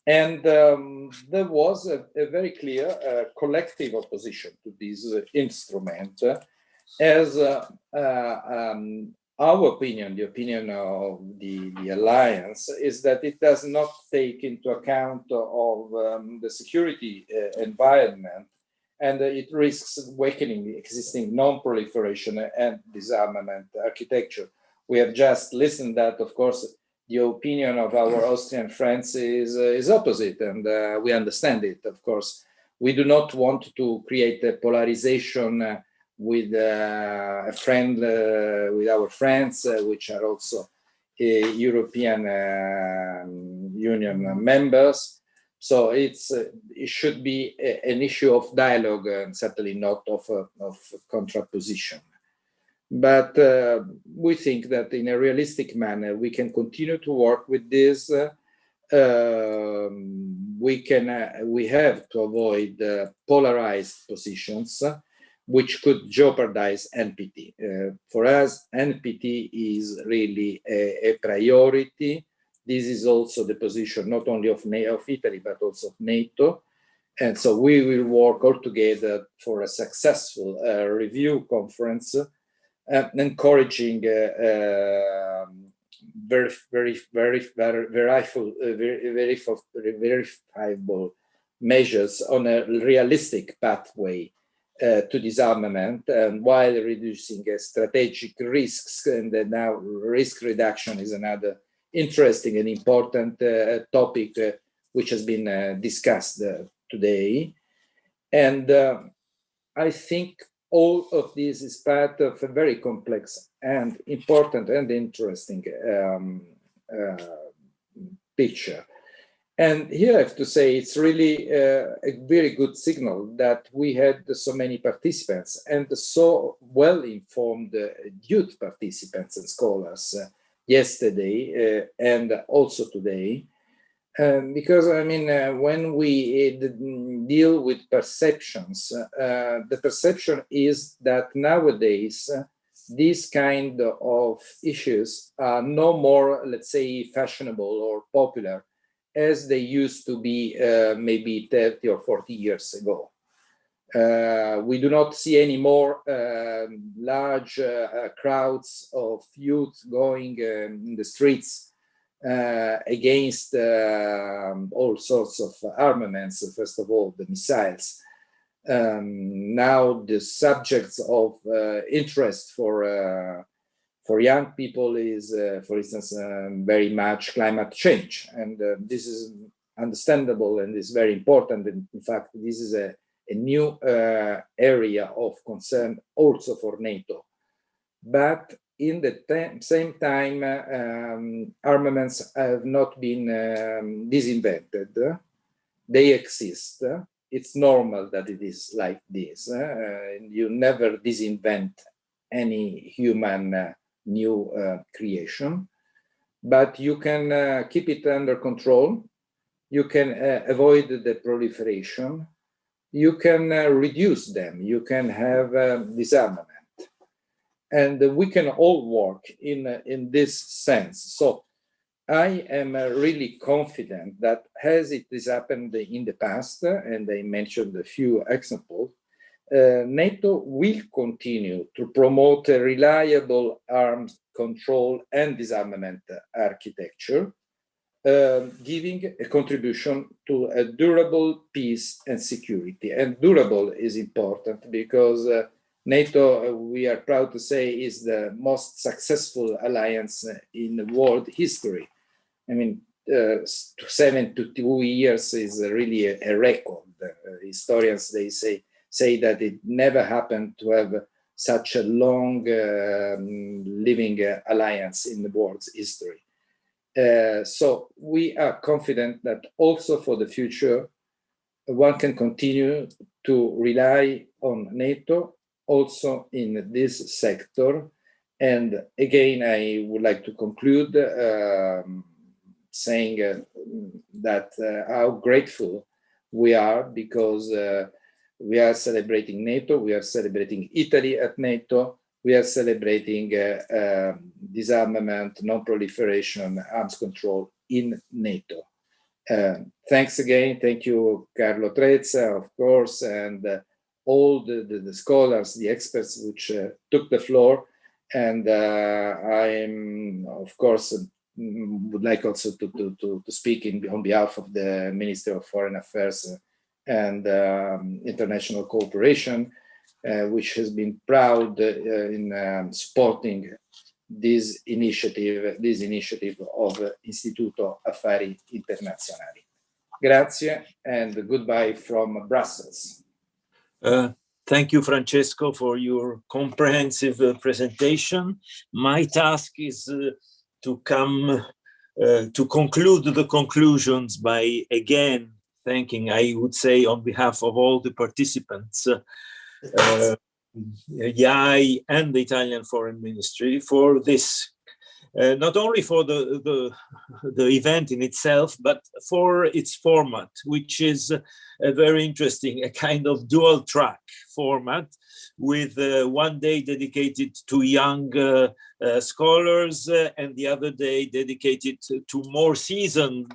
And there was a very clear collective opposition to this instrument. As our opinion, the opinion of the alliance, is that it does not take into account of the security environment, and it risks weakening the existing non-proliferation and disarmament architecture. We have just listened that, of course, the opinion of our Austrian friends is opposite, and we understand it, of course. We do not want to create a polarization with a friend, with our friends, which are also European Union members. So it should be an issue of dialogue and certainly not of contraposition. But we think that in a realistic manner, we can continue to work with this. We have to avoid polarized positions, which could jeopardize NPT. For us, NPT is really a priority. This is also the position not only of Italy, but also of NATO. And so we will work all together for a successful review conference, encouraging verifiable measures on a realistic pathway to disarmament, and while reducing strategic risks. And now risk reduction is another interesting and important topic which has been discussed today. And I think all of this is part of a very complex and important and interesting picture. And here I have to say it's really a very good signal that we had so many participants and so well-informed youth participants and scholars yesterday and also today. Because, I mean, when we deal with perceptions, the perception is that nowadays these kind of issues are no more, let's say, fashionable or popular as they used to be maybe 30 or 40 years ago. We do not see any more large crowds of youth going in the streets against all sorts of armaments, first of all, the missiles. Now the subjects of interest for young people is, for instance, very much climate change. And this is understandable and is very important. And in fact, this is a new area of concern also for NATO. But in the same time, armaments have not been disinvented. They exist. It's normal that it is like this. You never disinvent any human new creation, but you can keep it under control. You can avoid the proliferation. You can reduce them. You can have disarmament. And we can all work in this sense. So I am really confident that as it has happened in the past, and I mentioned a few examples, NATO will continue to promote a reliable arms control and disarmament architecture. giving a contribution to a durable peace and security. And durable is important because NATO, we are proud to say, is the most successful alliance in world history. I mean, 72 years is really a record. Historians, they say that it never happened to have such a long living alliance in the world's history. So we are confident that also for the future, one can continue to rely on NATO also in this sector. And again, I would like to conclude saying that how grateful we are because we are celebrating NATO, we are celebrating Italy at NATO, we are celebrating disarmament, non-proliferation, arms control in NATO. Thanks again. Thank you, Carlo Trezza, of course, and all the scholars, the experts which took the floor. And I'm, of course, would like also to speak on behalf of the Minister of Foreign Affairs and International Cooperation, which has been proud in supporting this initiative of Istituto Affari Internazionali. Grazie and goodbye from Brussels. Thank you, Francesco, for your comprehensive presentation. My task is to conclude the conclusions by again thanking, I would say, on behalf of all the participants, IAI and the Italian Foreign Ministry for this, not only for the event in itself, but for its format, which is a very interesting, a kind of dual track format with one day dedicated to young scholars and the other day dedicated to more seasoned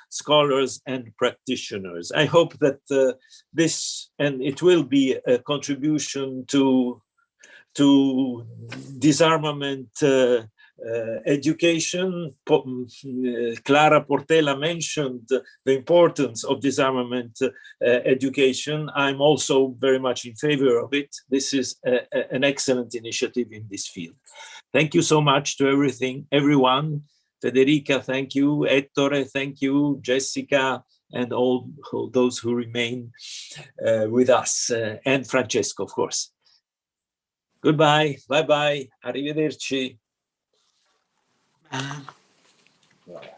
scholars and practitioners. I hope that this, and it will be a contribution to disarmament education. Clara Portela mentioned the importance of disarmament education. I'm also very much in favor of it. This is an excellent initiative in this field. Thank you so much to everyone. Federica, thank you. Ettore, thank you. Jessica, and all those who remain with us, and Francesco, of course. Goodbye, bye-bye, arrivederci. Voilà.